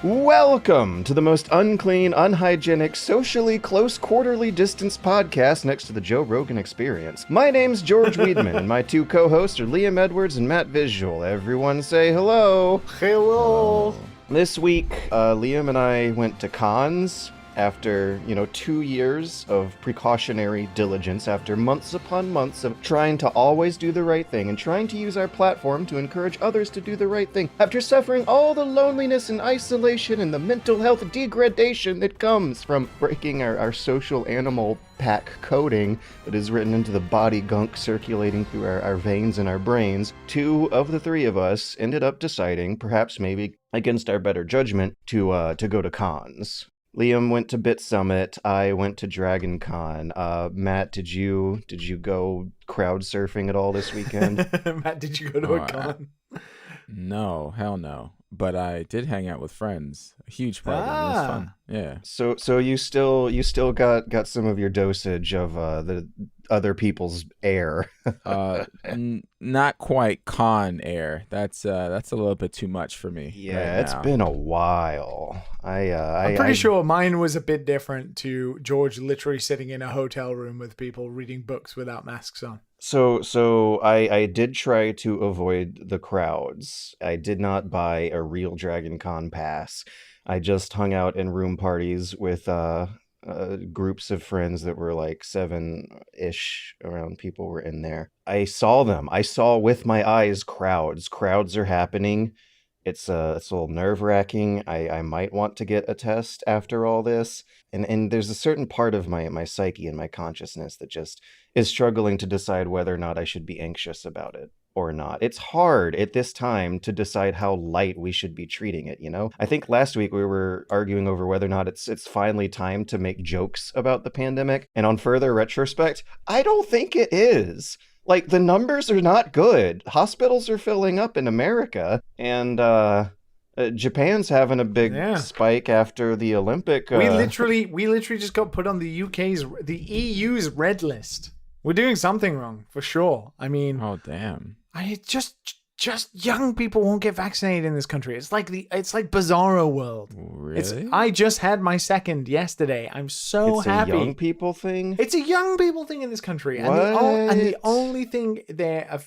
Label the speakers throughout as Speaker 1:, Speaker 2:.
Speaker 1: Welcome to the most unclean, unhygienic, socially close quarterly distance podcast next to the Joe Rogan Experience. My name's George Weedman, and my two co-hosts are Liam Edwards and Matt Visual. Everyone say hello.
Speaker 2: Hello.
Speaker 1: This week, Liam and I went to cons after, 2 years of precautionary diligence, after months upon months of trying to always do the right thing and trying to use our platform to encourage others to do the right thing, after suffering all the loneliness and isolation and the mental health degradation that comes from breaking our social animal pack coding that is written into the body gunk circulating through our veins and our brains, two of the three of us ended up deciding, perhaps maybe against our better judgment, to go to cons. Liam went to Bit Summit. I went to Dragon Con. Matt, did you go crowd surfing at all this weekend?
Speaker 2: Matt, did you go to a con?
Speaker 3: No, hell no. But I did hang out with friends. A huge party. It was fun. Yeah.
Speaker 1: So you still got some of your dosage of the other people's air.
Speaker 3: Not quite con air. That's a little bit too much for me.
Speaker 1: Yeah,
Speaker 3: right
Speaker 1: it's
Speaker 3: now.
Speaker 1: been a while.
Speaker 2: I'm pretty sure mine was a bit different to George literally sitting in a hotel room with people reading books without masks on.
Speaker 1: So I did try to avoid the crowds. I did not buy a real Dragon Con pass. I just hung out in room parties with groups of friends that were like 7-ish around people were in there. I saw them. I saw with my eyes crowds. Crowds are happening. It's a little nerve-wracking. I might want to get a test after all this. And there's a certain part of my psyche and my consciousness that just is struggling to decide whether or not I should be anxious about it or not. It's hard at this time to decide how light we should be treating it, I think last week we were arguing over whether or not it's finally time to make jokes about the pandemic. And on further retrospect, I don't think it is. Like, the numbers are not good. Hospitals are filling up in America, and Japan's having a big spike after the Olympic.
Speaker 2: We literally just got put on the EU's red list. We're doing something wrong for sure. I mean,
Speaker 3: oh damn!
Speaker 2: Just young people won't get vaccinated in this country. It's like Bizarro World.
Speaker 3: Really?
Speaker 2: I just had my second yesterday. I'm so happy.
Speaker 1: It's a young people thing?
Speaker 2: It's a young people thing in this country.
Speaker 1: What?
Speaker 2: And the only thing they're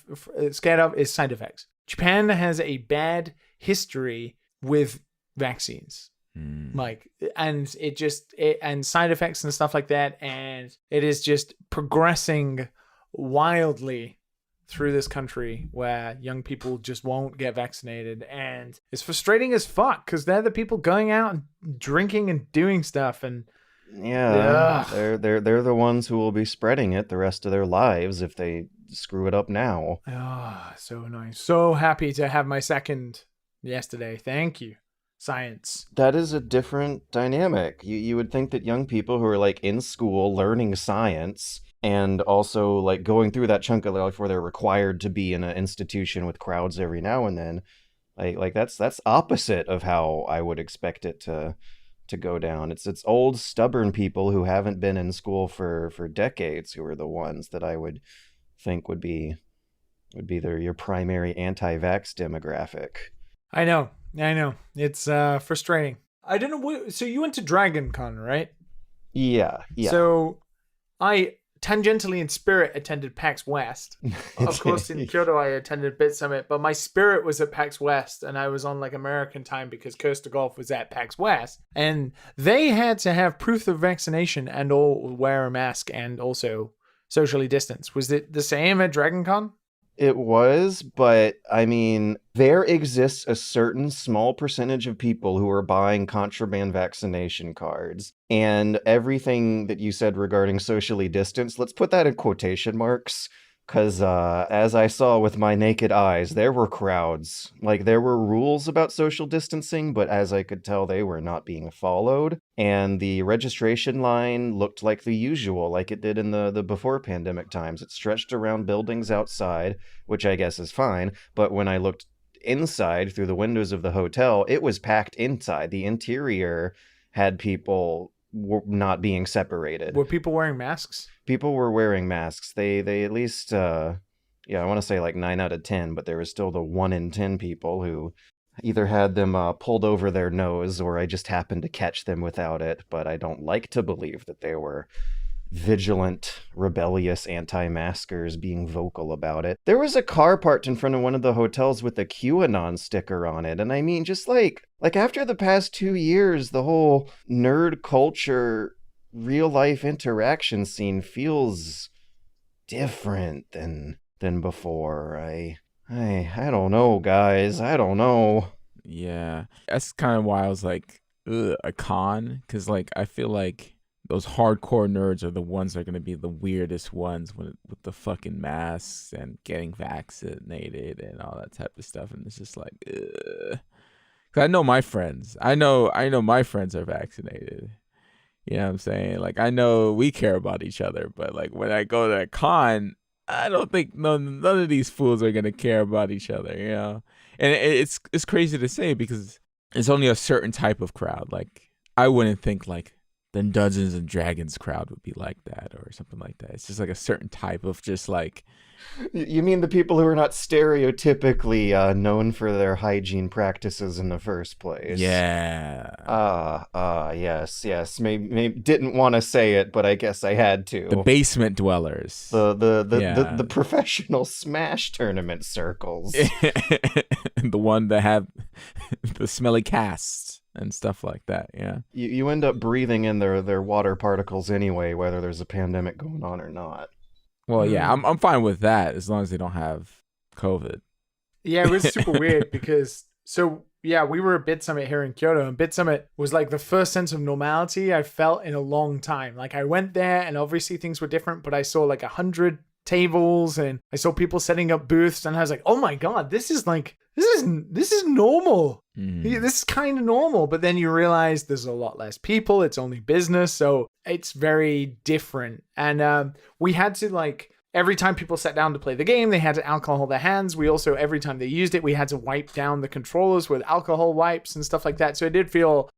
Speaker 2: scared of is side effects. Japan has a bad history with vaccines. And and side effects and stuff like that. And it is just progressing wildly through this country where young people just won't get vaccinated, and it's frustrating as fuck because they're the people going out and drinking and doing stuff, and
Speaker 1: they're the ones who will be spreading it the rest of their lives if they screw it up now.
Speaker 2: So annoying. So happy to have my second yesterday. Thank you, science.
Speaker 1: That is a different dynamic. You would think that young people who are like in school learning science and also like going through that chunk of their life where they're required to be in an institution with crowds every now and then, like that's opposite of how I would expect it to go down. It's old stubborn people who haven't been in school for decades who are the ones that I would think would be your primary anti-vax demographic.
Speaker 2: I know. It's frustrating. I don't know. So you went to Dragon Con, right?
Speaker 1: Yeah.
Speaker 2: So I tangentially in spirit attended PAX West. Of course, in Kyoto, I attended Bit Summit, but my spirit was at PAX West, and I was on like American time because Costa Golf was at PAX West, and they had to have proof of vaccination and all wear a mask and also socially distance. Was it the same at Dragon Con?
Speaker 1: It was, but I mean, there exists a certain small percentage of people who are buying contraband vaccination cards, and everything that you said regarding socially distanced, let's put that in quotation marks, because as I saw with my naked eyes, there were crowds. Like, there were rules about social distancing, but as I could tell, they were not being followed, and the registration line looked like the usual, like it did in the before pandemic times. It stretched around buildings outside, which I guess is fine, but when I looked inside through the windows of the hotel, it was packed inside. The interior had people not being separated.
Speaker 2: Were people wearing masks?
Speaker 1: People were wearing masks. They at least, I want to say like 9 out of 10, but there was still the 1 in 10 people who either had them pulled over their nose or I just happened to catch them without it, but I don't like to believe that they were vigilant, rebellious anti-maskers being vocal about it. There was a car parked in front of one of the hotels with a QAnon sticker on it, and I mean, just like after the past 2 years, the whole nerd culture, real-life interaction scene feels different than before. I don't know, guys. I don't know.
Speaker 3: Yeah, that's kind of why I was like, ugh, a con, because like I feel like those hardcore nerds are the ones that are going to be the weirdest ones with the fucking masks and getting vaccinated and all that type of stuff. And it's just like, ugh. 'Cause I know my friends. I know my friends are vaccinated. You know what I'm saying? Like, I know we care about each other, but like when I go to a con, I don't think none of these fools are going to care about each other, you know? And it's crazy to say because it's only a certain type of crowd. Like, I wouldn't think like the Dungeons and Dragons crowd would be like that or something like that. It's just like a certain type of just like...
Speaker 1: You mean the people who are not stereotypically known for their hygiene practices in the first place?
Speaker 3: Yeah.
Speaker 1: Yes. Maybe didn't want to say it, but I guess I had to.
Speaker 3: The basement dwellers.
Speaker 1: The professional Smash tournament circles.
Speaker 3: The one that have the smelly casts and stuff like that, yeah.
Speaker 1: You end up breathing in their water particles anyway, whether there's a pandemic going on or not.
Speaker 3: Well, yeah, I'm fine with that as long as they don't have COVID.
Speaker 2: Yeah, it was super weird because, we were at Bit Summit here in Kyoto, and Bit Summit was like the first sense of normality I felt in a long time. Like I went there and obviously things were different, but I saw like 100 tables and I saw people setting up booths and I was like, oh my God, this is normal. This is kind of normal. But then you realize there's a lot less people. It's only business. So it's very different. And we had to like, every time people sat down to play the game, they had to alcohol their hands. We also, every time they used it, we had to wipe down the controllers with alcohol wipes and stuff like that. So it did feel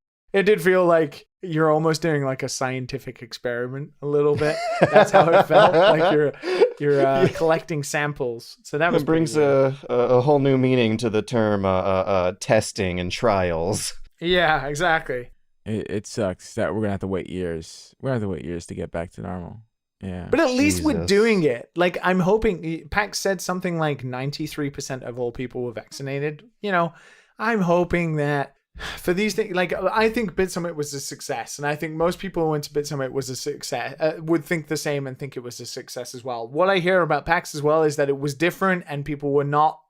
Speaker 2: like you're almost doing like a scientific experiment a little bit. That's how it felt. Like you're collecting samples. So that
Speaker 1: brings a whole new meaning to the term testing and trials.
Speaker 2: Yeah, exactly.
Speaker 3: It sucks that we're gonna have to wait years. We're gonna have to wait years to get back to normal. Yeah.
Speaker 2: But at least we're doing it. Like I'm hoping PAX said something like 93% of all people were vaccinated. You know, I'm hoping that for these things, like I think Bit Summit was a success, and I think most people who went to Bit Summit was a success would think the same and think it was a success as well. What I hear about PAX as well is that it was different and people were not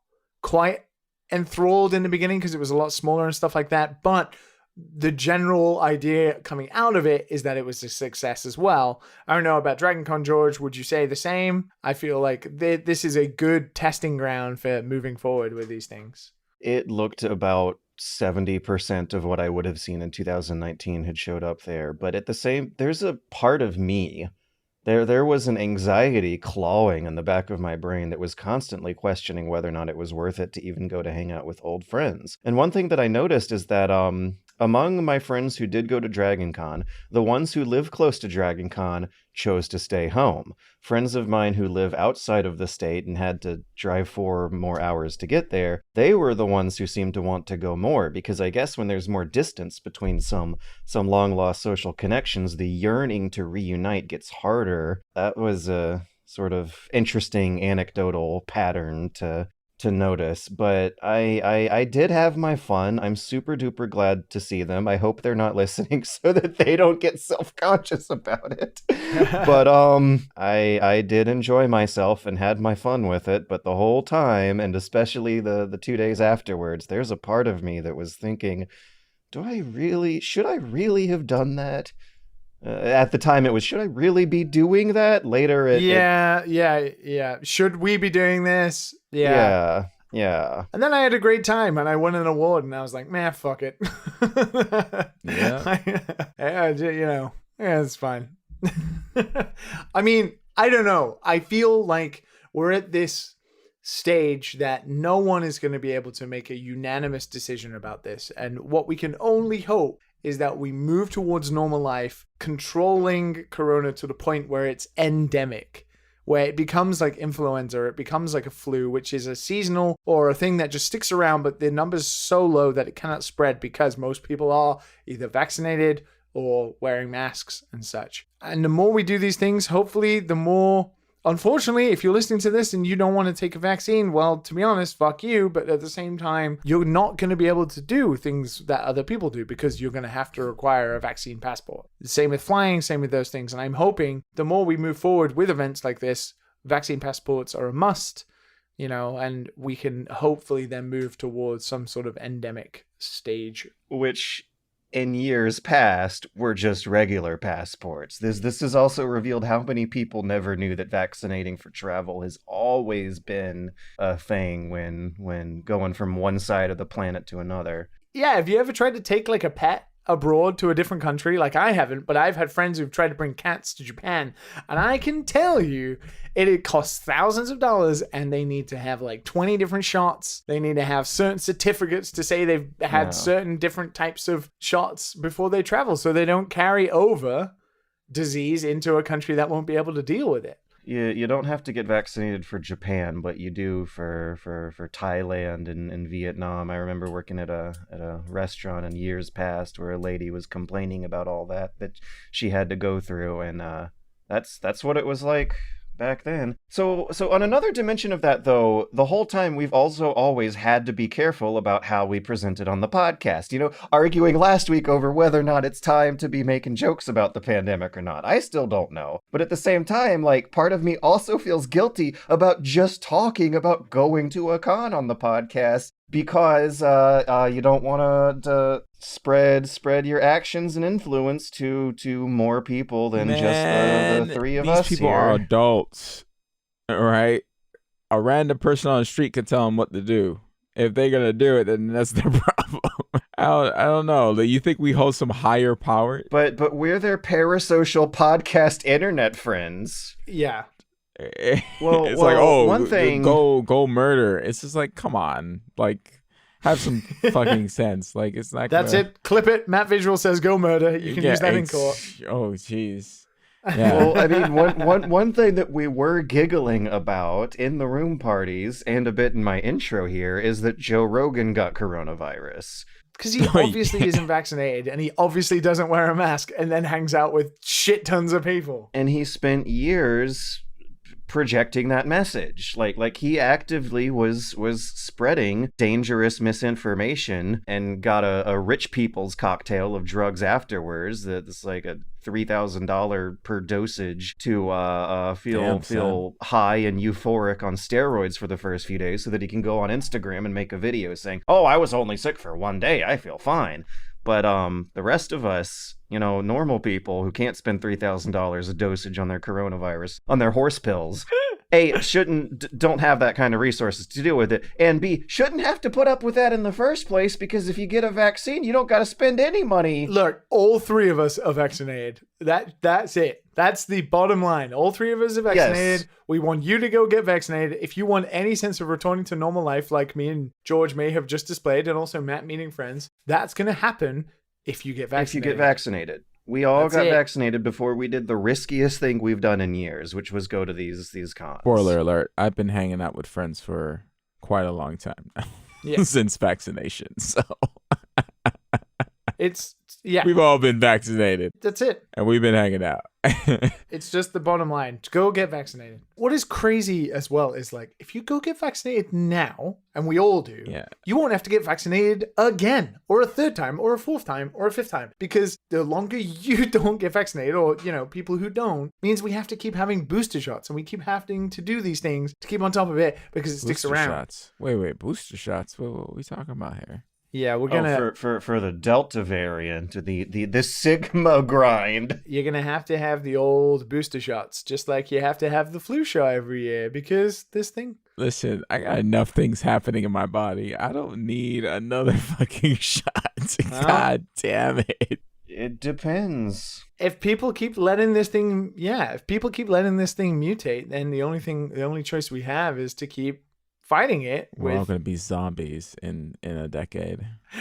Speaker 2: quite enthralled in the beginning because it was a lot smaller and stuff like that. But the general idea coming out of it is that it was a success as well. I don't know about DragonCon, George. Would you say the same? I feel like this is a good testing ground for moving forward with these things.
Speaker 1: It looked about 70% of what I would have seen in 2019 had showed up there. But at the same, there's a part of me, there was an anxiety clawing in the back of my brain that was constantly questioning whether or not it was worth it to even go to hang out with old friends. And one thing that I noticed is that among my friends who did go to DragonCon, the ones who live close to DragonCon chose to stay home. Friends of mine who live outside of the state and had to drive 4 more hours to get there, they were the ones who seemed to want to go more, because I guess when there's more distance between some long-lost social connections, the yearning to reunite gets harder. That was a sort of interesting anecdotal pattern to notice, but I did have my fun. I'm super duper glad to see them. I hope they're not listening so that they don't get self-conscious about it. But I did enjoy myself and had my fun with it, but the whole time, and especially the 2 days afterwards, there's a part of me that was thinking, should I really have done that? At the time, it was, should I really be doing that? Later,
Speaker 2: yeah. Should we be doing this? Yeah. And then I had a great time, and I won an award, and I was like, man, fuck it. Yeah, it's fine. I mean, I don't know. I feel like we're at this stage that no one is going to be able to make a unanimous decision about this. And what we can only hope is that we move towards normal life, controlling corona to the point where it's endemic, where it becomes like influenza, or it becomes like a flu, which is a seasonal or a thing that just sticks around, but the number's so low that it cannot spread because most people are either vaccinated or wearing masks and such. And the more we do these things, hopefully the more... Unfortunately, if you're listening to this and you don't want to take a vaccine, well, to be honest, fuck you. But at the same time, you're not going to be able to do things that other people do because you're going to have to require a vaccine passport. Same with flying, same with those things. And I'm hoping the more we move forward with events like this, vaccine passports are a must, and we can hopefully then move towards some sort of endemic stage.
Speaker 1: Which... in years past, were just regular passports. This has also revealed how many people never knew that vaccinating for travel has always been a thing when going from one side of the planet to another.
Speaker 2: Yeah, have you ever tried to take like a pet abroad to a different country? Like, I haven't, but I've had friends who've tried to bring cats to Japan, and I can tell you it costs thousands of dollars, and they need to have like 20 different shots. They need to have certain certificates to say they've had certain different types of shots before they travel, so they don't carry over disease into a country that won't be able to deal with it.
Speaker 1: You don't have to get vaccinated for Japan, but you do for Thailand and Vietnam. I remember working at a restaurant in years past where a lady was complaining about all that she had to go through, and that's what it was like back then. So on another dimension of that, though, the whole time we've also always had to be careful about how we present it on the podcast. Arguing last week over whether or not it's time to be making jokes about the pandemic or not. I still don't know. But at the same time, like, part of me also feels guilty about just talking about going to a con on the podcast because you don't want to spread your actions and influence to more people than just the three of us.
Speaker 3: These people
Speaker 1: here
Speaker 3: are adults, right? A random person on the street could tell them what to do. If they're gonna do it, then that's their problem. I don't know. You think we hold some higher power?
Speaker 1: But we're their parasocial podcast internet friends.
Speaker 2: Yeah.
Speaker 3: Well, it's like, one thing, go murder. It's just like, come on, like, have some fucking sense. Like, it's not.
Speaker 2: That's it. Clip it. Matt Visual says go murder. You can use that in court.
Speaker 3: Oh, jeez. Yeah.
Speaker 1: Well, I mean, one thing that we were giggling about in the room parties and a bit in my intro here is that Joe Rogan got coronavirus.
Speaker 2: Because he obviously isn't vaccinated, and he obviously doesn't wear a mask, and then hangs out with shit tons of people.
Speaker 1: And he spent years projecting that message. Like he actively was spreading dangerous misinformation and got a rich people's cocktail of drugs afterwards. That's like a $3,000 per dosage to feel high and euphoric on steroids for the first few days so that he can go on Instagram and make a video saying, "Oh, I was only sick for one day. I feel fine." But the rest of us, normal people who can't spend $3,000 a dosage on their coronavirus, on their horse pills, A, don't have that kind of resources to deal with it, and B, shouldn't have to put up with that in the first place, because if you get a vaccine, you don't got to spend any money.
Speaker 2: Look, all three of us are vaccinated. That's it. That's the bottom line. All three of us are vaccinated. Yes. We want you to go get vaccinated. If you want any sense of returning to normal life, like me and George may have just displayed, and also Matt meeting friends, that's going to happen if you get vaccinated.
Speaker 1: We all got vaccinated before we did the riskiest thing we've done in years, which was go to these cons.
Speaker 3: Spoiler alert, I've been hanging out with friends for quite a long time now. Since vaccination, so we've all been vaccinated.
Speaker 2: That's it.
Speaker 3: And we've been hanging out.
Speaker 2: It's just the bottom line. Go get vaccinated. What is crazy as well is, like, if you go get vaccinated now, and we all do, you won't have to get vaccinated again, or a third time, or a fourth time, or a fifth time, because the longer you don't get vaccinated, or, people who don't, means we have to keep having booster shots, and we keep having to do these things to keep on top of it, because it sticks around.
Speaker 3: Shots. Wait, booster shots? What are we talking about here?
Speaker 2: Yeah, we're gonna
Speaker 1: for the Delta variant, the Sigma grind.
Speaker 2: You're gonna have to have the old booster shots, just like you have to have the flu shot every year, because this thing.
Speaker 3: Listen, I got enough things happening in my body. I don't need another fucking shot. God damn it.
Speaker 1: It depends.
Speaker 2: If people keep letting this thing, mutate, then the only choice we have is to keep fighting it.
Speaker 3: We're all going to be zombies in a decade.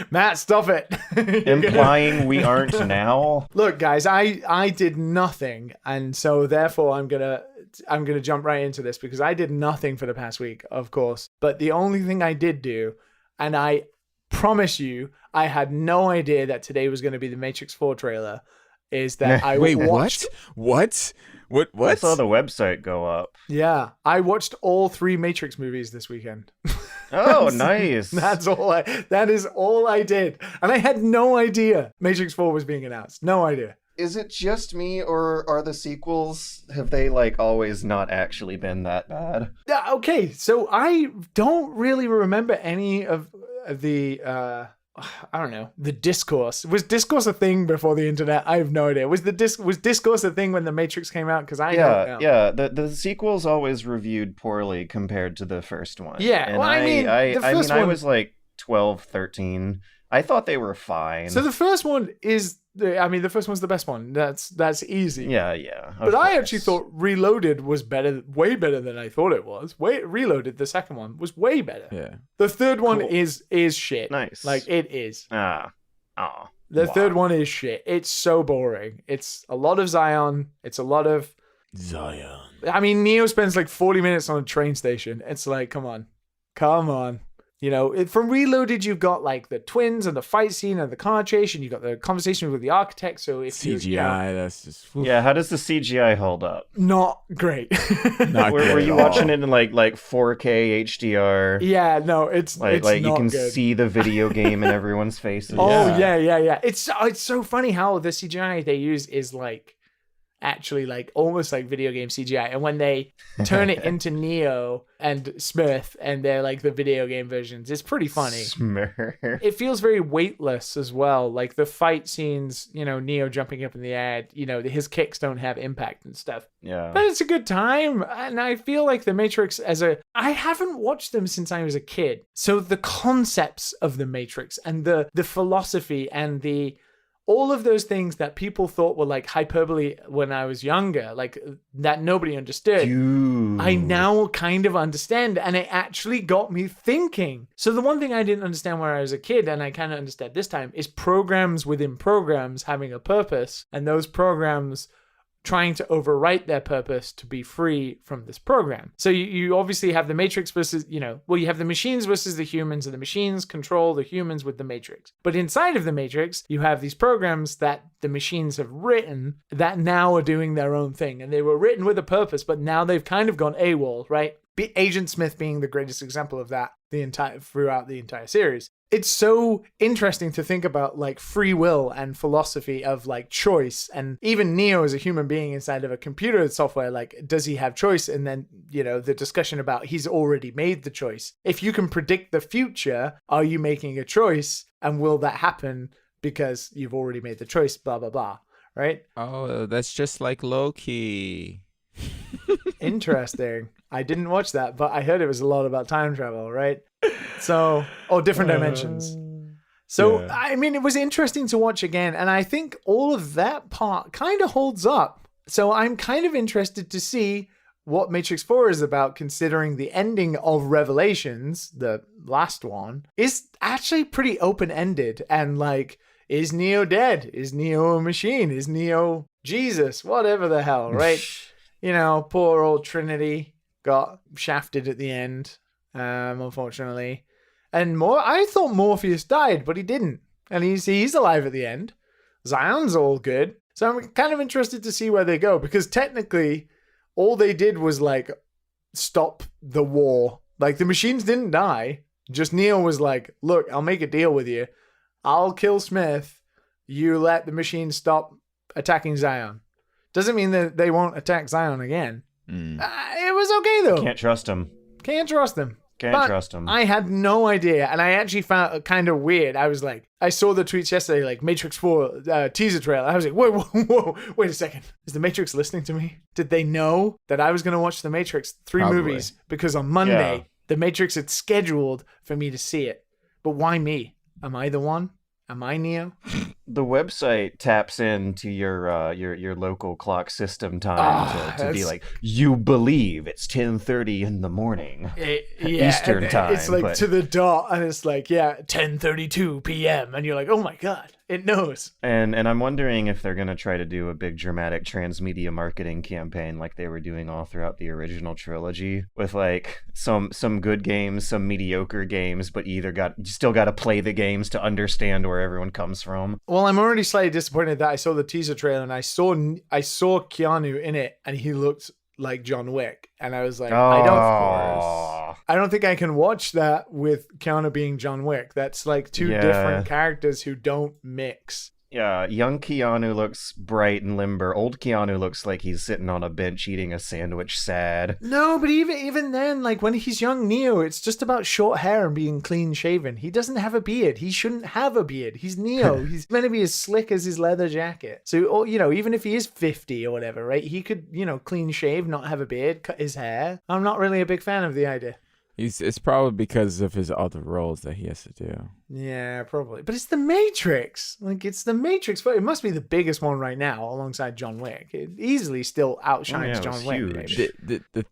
Speaker 2: Matt, stop it.
Speaker 1: Implying we aren't now?
Speaker 2: Look, guys, I did nothing, and so therefore I'm going to I'm going to jump right into this because I did nothing for the past week, of course. But the only thing I did do, and I promise you, I had no idea that today was going to be the Matrix 4 trailer, is that I
Speaker 3: Wait,
Speaker 2: watched...
Speaker 3: What?
Speaker 1: I saw the website go up.
Speaker 2: Yeah, I watched all 3 Matrix movies this weekend.
Speaker 1: Oh, nice.
Speaker 2: That is all I did. And I had no idea Matrix 4 was being announced. No idea.
Speaker 1: Is it just me, or are the sequels, have they like always not actually been that bad?
Speaker 2: Yeah, okay, so I don't really remember any of the I don't know, the discourse. Was discourse a thing before the internet? I have no idea. Was discourse a thing when the Matrix came out? Because I don't know.
Speaker 1: Yeah. The sequels always reviewed poorly compared to the first one.
Speaker 2: Yeah,
Speaker 1: and
Speaker 2: well,
Speaker 1: I was like 12, 13. I thought they were fine.
Speaker 2: So the first one is, the first one's the best one. That's easy.
Speaker 1: Yeah.
Speaker 2: But I actually thought Reloaded was better, way better than I thought it was. Reloaded, the second one, was way better.
Speaker 3: Yeah.
Speaker 2: The third one
Speaker 1: Cool.
Speaker 2: is shit.
Speaker 1: Nice.
Speaker 2: Like, it is.
Speaker 1: The
Speaker 2: Third one is shit. It's so boring. It's a lot of Zion. It's a lot of...
Speaker 3: Zion.
Speaker 2: I mean, Neo spends like 40 minutes on a train station. It's like, come on. You know, from Reloaded, you've got like the twins and the fight scene and the car chase, and you've got the conversation with the architect. So if
Speaker 3: CGI, that's just...
Speaker 1: Yeah, how does the CGI hold up?
Speaker 2: not great.
Speaker 1: Were you watching it in like 4K HDR?
Speaker 2: Yeah, no, it's
Speaker 1: Like
Speaker 2: not
Speaker 1: you can
Speaker 2: good.
Speaker 1: see the video game in everyone's faces.
Speaker 2: Oh yeah. It's so funny how the CGI they use is like actually like almost like video game CGI, and when they turn it into Neo and Smith and they're like the video game versions, it's pretty funny.
Speaker 1: Smurf.
Speaker 2: It feels very weightless as well. Like the fight scenes, you know, Neo jumping up in the air, you know, his kicks don't have impact and stuff.
Speaker 1: Yeah.
Speaker 2: But it's a good time. And I feel like The Matrix I haven't watched them since I was a kid. So the concepts of The Matrix and the philosophy and all of those things that people thought were like hyperbole when I was younger, like that nobody understood. I now kind of understand, and it actually got me thinking. So the one thing I didn't understand when I was a kid, and I kind of understand this time, is programs within programs having a purpose, and those programs trying to overwrite their purpose to be free from this program. So you obviously have the Matrix versus, you have the machines versus the humans, and the machines control the humans with the Matrix. But inside of the Matrix, you have these programs that the machines have written that now are doing their own thing. And they were written with a purpose, but now they've kind of gone AWOL, right? Agent Smith being the greatest example of that throughout the entire series. It's so interesting to think about like free will and philosophy of like choice, and even Neo as a human being inside of a computer software, like does he have choice? And then, the discussion about he's already made the choice. If you can predict the future, are you making a choice? And will that happen because you've already made the choice, blah, blah, blah, right?
Speaker 3: Oh, that's just like Loki.
Speaker 2: Interesting. I didn't watch that, but I heard it was a lot about time travel, right? So, different dimensions. So,
Speaker 3: yeah.
Speaker 2: I mean, it was interesting to watch again, and I think all of that part kind of holds up. So I'm kind of interested to see what Matrix 4 is about, considering the ending of Revelations, the last one, is actually pretty open-ended. And like, is Neo dead? Is Neo a machine? Is Neo Jesus? Whatever the hell, right? Poor old Trinity got shafted at the end, unfortunately. And I thought Morpheus died, but he didn't. And he's alive at the end. Zion's all good. So I'm kind of interested to see where they go, because technically all they did was like stop the war. Like the machines didn't die. Just Neo was like, look, I'll make a deal with you. I'll kill Smith. You let the machines stop attacking Zion. Doesn't mean that they won't attack Zion again. It was okay, though.
Speaker 1: Can't trust him.
Speaker 2: Can't trust them.
Speaker 1: Can't trust him.
Speaker 2: I had no idea, and I actually found it kind of weird. I was like, I saw the tweets yesterday, like Matrix 4 teaser trailer. I was like, whoa, wait a second. Is the Matrix listening to me? Did they know that I was going to watch the Matrix 3 movies? Because on Monday, the Matrix had scheduled for me to see it. But why me? Am I the one? Am I Neo?
Speaker 1: the website taps into your local clock system time to be
Speaker 2: That's
Speaker 1: like, you believe it's 10:30 in the morning Eastern
Speaker 2: and
Speaker 1: time,
Speaker 2: it's like
Speaker 1: but
Speaker 2: to the dot, and it's like 10:32 p.m. and you're like, oh my god, it knows.
Speaker 1: and I'm wondering if they're gonna try to do a big dramatic transmedia marketing campaign like they were doing all throughout the original trilogy, with like some good games, some mediocre games, but you still got to play the games to understand where everyone comes from.
Speaker 2: Well, I'm already slightly disappointed that I saw the teaser trailer and I saw Keanu in it, and he looked like John Wick, and I was like,
Speaker 1: Oh,
Speaker 2: I don't think I can watch that with Keanu being John Wick. That's like two different characters who don't mix.
Speaker 1: yeah, young Keanu looks bright and limber. Old Keanu looks like he's sitting on a bench eating a sandwich sad.
Speaker 2: No, but even then, like when he's young Neo, it's just about short hair and being clean shaven. He doesn't have a beard. He shouldn't have a beard. He's Neo. He's meant to be as slick as his leather jacket. So, even if he is 50 or whatever, right? He could, clean shave, not have a beard, cut his hair. I'm not really a big fan of the idea.
Speaker 3: It's probably because of his other roles that he has to do.
Speaker 2: Yeah, probably. But it's the Matrix. Like, it's the Matrix. It must be the biggest one right now alongside John Wick. It easily still outshines John Wick.
Speaker 1: Huge.
Speaker 3: The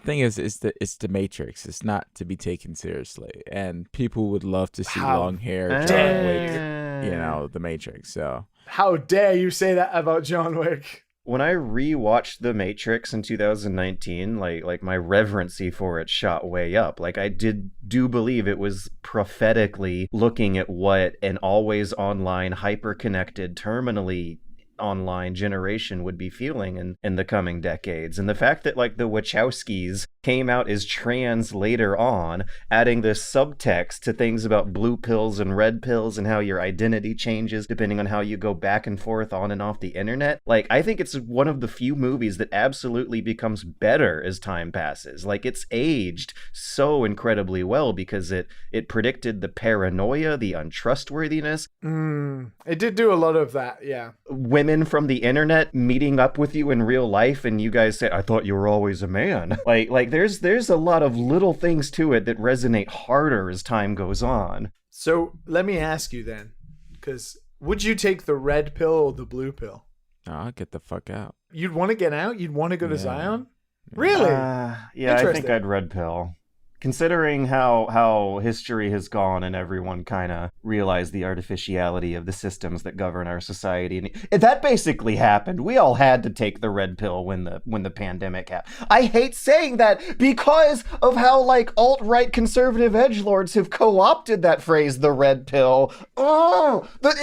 Speaker 3: thing is, it's the Matrix. It's not to be taken seriously, and people would love to see long hair John Wick. The Matrix. So
Speaker 2: how dare you say that about John Wick?
Speaker 1: When I rewatched The Matrix in 2019, like my reverency for it shot way up. Like I do believe it was prophetically looking at what an always online, hyper-connected, terminally online generation would be feeling in the coming decades. And the fact that like the Wachowskis came out as trans later on, adding this subtext to things about blue pills and red pills and how your identity changes depending on how you go back and forth on and off the internet. Like, I think it's one of the few movies that absolutely becomes better as time passes. Like, it's aged so incredibly well because it predicted the paranoia, the untrustworthiness.
Speaker 2: It did do a lot of that, yeah.
Speaker 1: Women from the internet meeting up with you in real life and you guys say, I thought you were always a man. Like there's a lot of little things to it that resonate harder as time goes on.
Speaker 2: So let me ask you then, because would you take the red pill or the blue pill?
Speaker 3: No, I'll get the fuck out.
Speaker 2: You'd want to get out? You'd want to go to Zion? Really?
Speaker 1: Yeah, I think I'd red pill. Considering how history has gone and everyone kind of realized the artificiality of the systems that govern our society, and that basically happened. We all had to take the red pill when the pandemic happened. I hate saying that because of how like alt-right conservative edgelords have co-opted that phrase, the red pill. Oh, but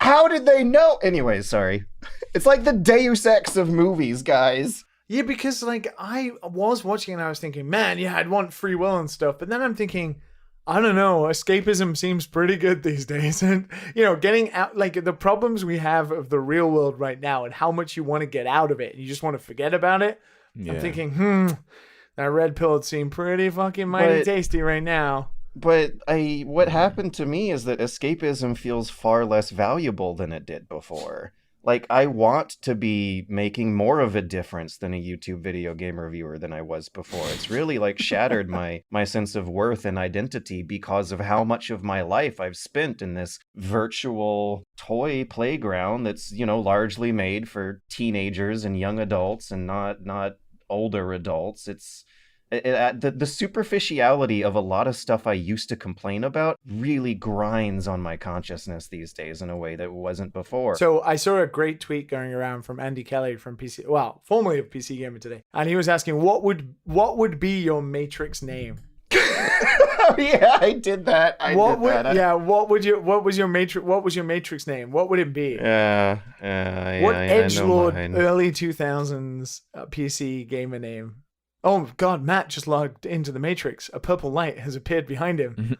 Speaker 1: how did they know? Anyways, sorry. It's like the Deus Ex of movies, guys.
Speaker 2: Yeah, because like I was watching and I was thinking, man, yeah, I'd want free will and stuff. But then I'm thinking, I don't know, escapism seems pretty good these days. And, getting out, like the problems we have of the real world right now and how much you want to get out of it and you just want to forget about it. Yeah. I'm thinking, that red pill would seem pretty fucking mighty tasty right now.
Speaker 1: But what happened to me is that escapism feels far less valuable than it did before. Like, I want to be making more of a difference than a YouTube video game reviewer than I was before. It's really, like, shattered my sense of worth and identity because of how much of my life I've spent in this virtual toy playground that's, largely made for teenagers and young adults and not older adults. It's... the superficiality of a lot of stuff I used to complain about really grinds on my consciousness these days in a way that wasn't before.
Speaker 2: So I saw a great tweet going around from Andy Kelly from formerly of PC Gamer Today, and he was asking what would be your Matrix name?
Speaker 1: Yeah, I did that.
Speaker 2: What was your Matrix name? What would it be? What edgelord early 2000s PC gamer name? Oh God, Matt just logged into the Matrix. A purple light has appeared behind him.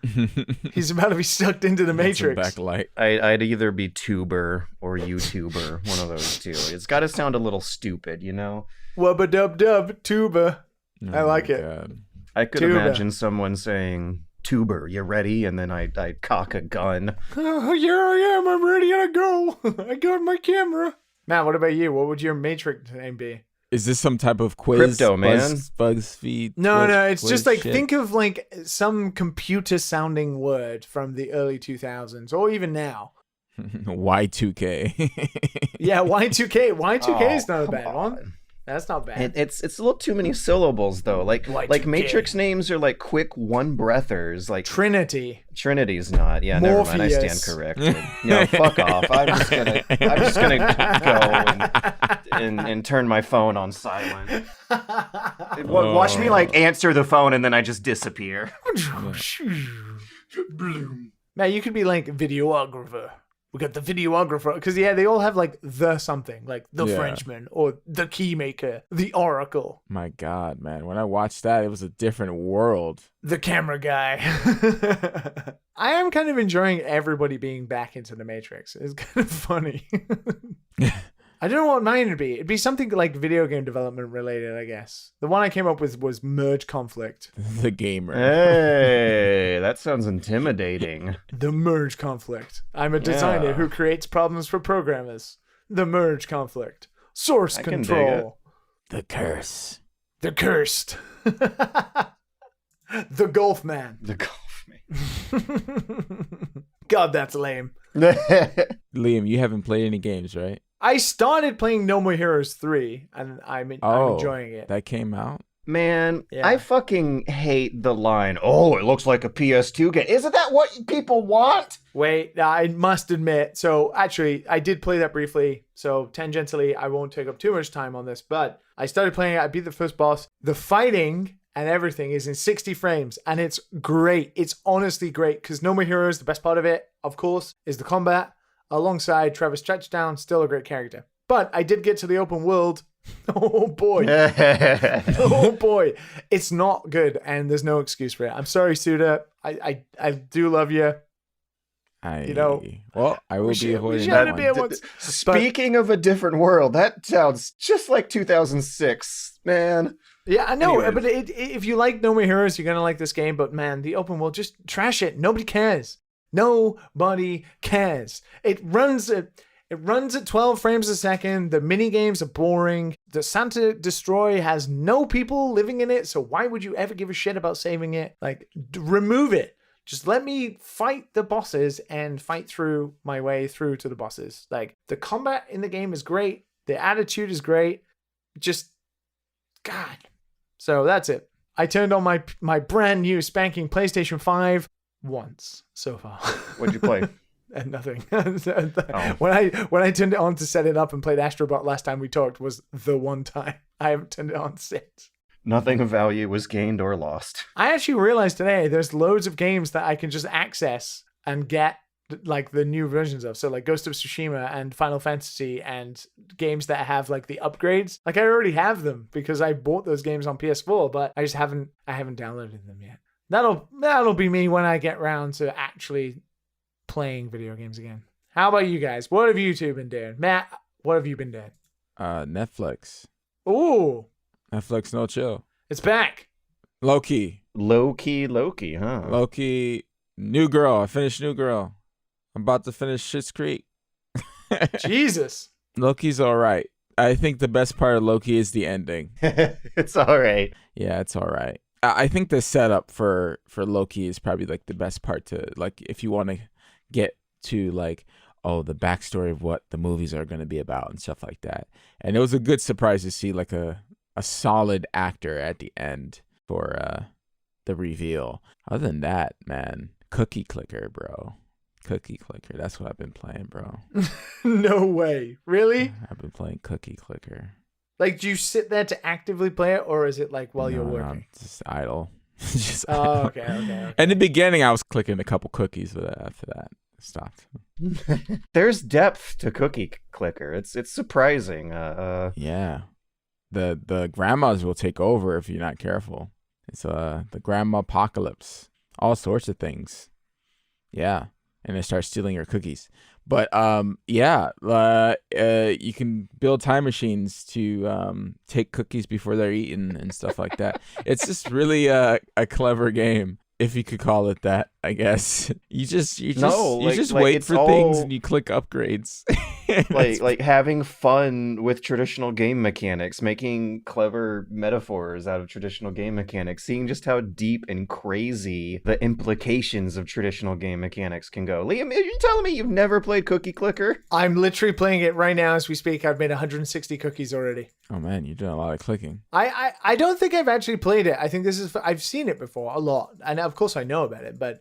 Speaker 2: He's about to be sucked into the Matrix.
Speaker 3: Backlight.
Speaker 1: I'd either be Tuber or YouTuber, one of those two. It's got to sound a little stupid,
Speaker 2: Wubba dub dub, tuba. I like it.
Speaker 3: God.
Speaker 1: I could imagine someone saying, Tuber, you ready? And then I'd cock a gun.
Speaker 2: Oh, yeah, I am. I'm ready to go. I got my camera. Matt, what about you? What would your Matrix name be?
Speaker 3: Is this some type of quiz?
Speaker 1: Crypto, man.
Speaker 3: BuzzFeed?
Speaker 2: No, it's just like, think of like some computer sounding word from the early 2000s or even now.
Speaker 3: Y2K.
Speaker 2: Yeah, Y2K. Y2K is not a
Speaker 1: come
Speaker 2: bad one.
Speaker 1: on.
Speaker 2: That's not bad.
Speaker 1: It's a little too many syllables though. Like
Speaker 2: Y2K.
Speaker 1: Matrix names are like quick one breathers. Like
Speaker 2: Trinity.
Speaker 1: Trinity's not. Yeah, never mind. I stand
Speaker 2: Morpheus.
Speaker 1: corrected. No, fuck off. I'm just gonna go and turn my phone on silent. Watch me like answer the phone and then I just disappear.
Speaker 2: Man, you could be like videographer. We got the videographer. Because, they all have like the something. Like the Frenchman or the keymaker, the oracle.
Speaker 3: My God, man. When I watched that, it was a different world.
Speaker 2: The camera guy. I am kind of enjoying everybody being back into the Matrix. It's kind of funny. I don't know what mine would be. It'd be something like video game development related, I guess. The one I came up with was merge conflict.
Speaker 3: The gamer.
Speaker 1: Hey, that sounds intimidating.
Speaker 2: The merge conflict. I'm a designer who creates problems for programmers. The merge conflict. Source control.
Speaker 3: The curse.
Speaker 2: The cursed. The golf man.
Speaker 1: The golf man.
Speaker 2: God, that's lame.
Speaker 3: Liam, you haven't played any games, right?
Speaker 2: I started playing No More Heroes 3, and I'm enjoying it.
Speaker 3: That came out?
Speaker 1: Man,
Speaker 2: Yeah.
Speaker 1: I fucking hate the line, oh, it looks like a PS2 game. Isn't that what people want?
Speaker 2: Wait, I must admit, so actually, I did play that briefly, so tangentially, I won't take up too much time on this, but I started playing it, I beat the first boss. The fighting and everything is in 60 frames, and it's great. It's honestly great, because No More Heroes, the best part of it, of course, is the combat. Alongside Travis Touchdown, still a great character. But I did get to the open world. Oh boy. Oh boy. It's not good, and there's no excuse for it. I'm sorry, Suda. I do love you.
Speaker 3: Well, I will be avoiding
Speaker 2: had
Speaker 3: that
Speaker 2: to be
Speaker 3: one.
Speaker 2: able-
Speaker 1: Speaking of a different world, that sounds just like 2006, man.
Speaker 2: Yeah, I know,
Speaker 1: Anyways.
Speaker 2: but if you like No More Heroes, you're going to like this game. But man, the open world, just trash it. Nobody cares. Nobody cares. It runs at 12 frames a second. The mini games are boring. The Santa Destroy has no people living in it, so why would you ever give a shit about saving it? Like, remove it. Just let me fight the bosses and fight through my way through to the bosses. Like, the combat in the game is great. The attitude is great. Just, God. So that's it. I turned on my brand new spanking PlayStation 5 once so far.
Speaker 1: What'd you play?
Speaker 2: And nothing. When I turned it on to set it up and played Astrobot last time we talked was the one time. I haven't turned it on since.
Speaker 1: Nothing of value was gained or lost.
Speaker 2: I actually realized today there's loads of games that I can just access and get like the new versions of. So like Ghost of Tsushima and Final Fantasy and games that have like the upgrades. Like I already have them because I bought those games on PS4, but I haven't downloaded them yet. That'll be me when I get around to actually playing video games again. How about you guys? What have you two been doing? Matt, what have you been doing?
Speaker 3: Netflix.
Speaker 2: Ooh,
Speaker 3: Netflix no chill.
Speaker 2: it's back.
Speaker 3: Loki.
Speaker 1: Loki, huh?
Speaker 3: Loki. New Girl. I finished New Girl. I'm about to finish Schitt's Creek.
Speaker 2: Jesus.
Speaker 3: Loki's all right. I think the best part of Loki is the ending.
Speaker 1: It's all right.
Speaker 3: Yeah, it's all right. I think the setup for Loki is probably like the best part to like if you want to get to like the backstory of what the movies are going to be about and stuff like that. And it was a good surprise to see like a solid actor at the end for the reveal. Other than that, man, Cookie Clicker, bro. Cookie Clicker. That's what I've been playing, bro.
Speaker 2: No way. Really?
Speaker 3: I've been playing Cookie Clicker.
Speaker 2: Like, do you sit there to actively play it, or is it like while you're
Speaker 3: No,
Speaker 2: working?
Speaker 3: just idle. Just
Speaker 2: Oh,
Speaker 3: idle.
Speaker 2: okay.
Speaker 3: In the beginning, I was clicking a couple cookies, but after that, I stopped.
Speaker 1: There's depth to Cookie Clicker. It's surprising.
Speaker 3: Yeah. The grandmas will take over if you're not careful. It's the grandma apocalypse. All sorts of things. Yeah. And they start stealing your cookies. But you can build time machines to take cookies before they're eaten and stuff like that. It's just really a clever game, if you could call it that, I guess. You just wait
Speaker 1: like
Speaker 3: for
Speaker 1: it's
Speaker 3: things
Speaker 1: all-
Speaker 3: and you click upgrades.
Speaker 1: like having fun with traditional game mechanics, making clever metaphors out of traditional game mechanics, seeing just how deep and crazy the implications of traditional game mechanics can go. Liam, are you telling me you've never played Cookie Clicker?
Speaker 2: I'm literally playing it right now as we speak. I've made 160 cookies already.
Speaker 3: Oh man, you're doing a lot of clicking.
Speaker 2: I don't think I've actually played it. I think I've seen it before a lot, and of course I know about it. But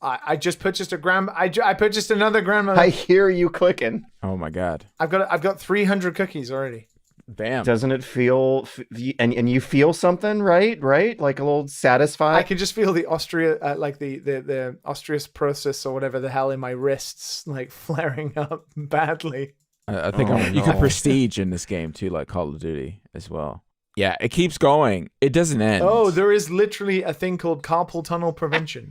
Speaker 2: I just purchased I purchased another grandmother.
Speaker 1: I hear you clicking.
Speaker 3: Oh my god.
Speaker 2: I've got 300 cookies already.
Speaker 3: Damn.
Speaker 1: Doesn't it feel and you feel something, right? Like a little satisfied?
Speaker 2: I can just feel the the osteus process or whatever the hell in my wrists like flaring up badly.
Speaker 3: I think
Speaker 1: Oh,
Speaker 3: you can
Speaker 1: no.
Speaker 3: prestige in this game too, like Call of Duty as well. Yeah, it keeps going. It doesn't end.
Speaker 2: Oh, there is literally a thing called carpal tunnel prevention.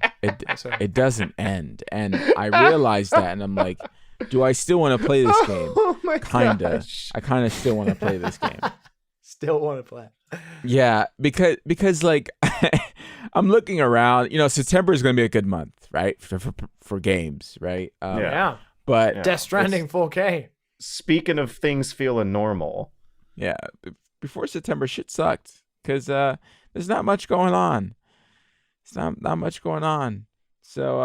Speaker 2: Sorry.
Speaker 3: It doesn't end. And I realized that, and I'm like, do I still want to play this game?
Speaker 1: Oh my
Speaker 3: Kinda.
Speaker 1: gosh.
Speaker 3: I kind of still want to play this game.
Speaker 2: Still want to play.
Speaker 3: Yeah, because like I'm looking around. September is going to be a good month, right? For games, right?
Speaker 2: Yeah.
Speaker 3: But
Speaker 1: Yeah.
Speaker 2: Death Stranding 4K.
Speaker 1: Speaking of things feeling normal,
Speaker 3: yeah, before September, shit sucked because there's not much going on. It's not much going on. So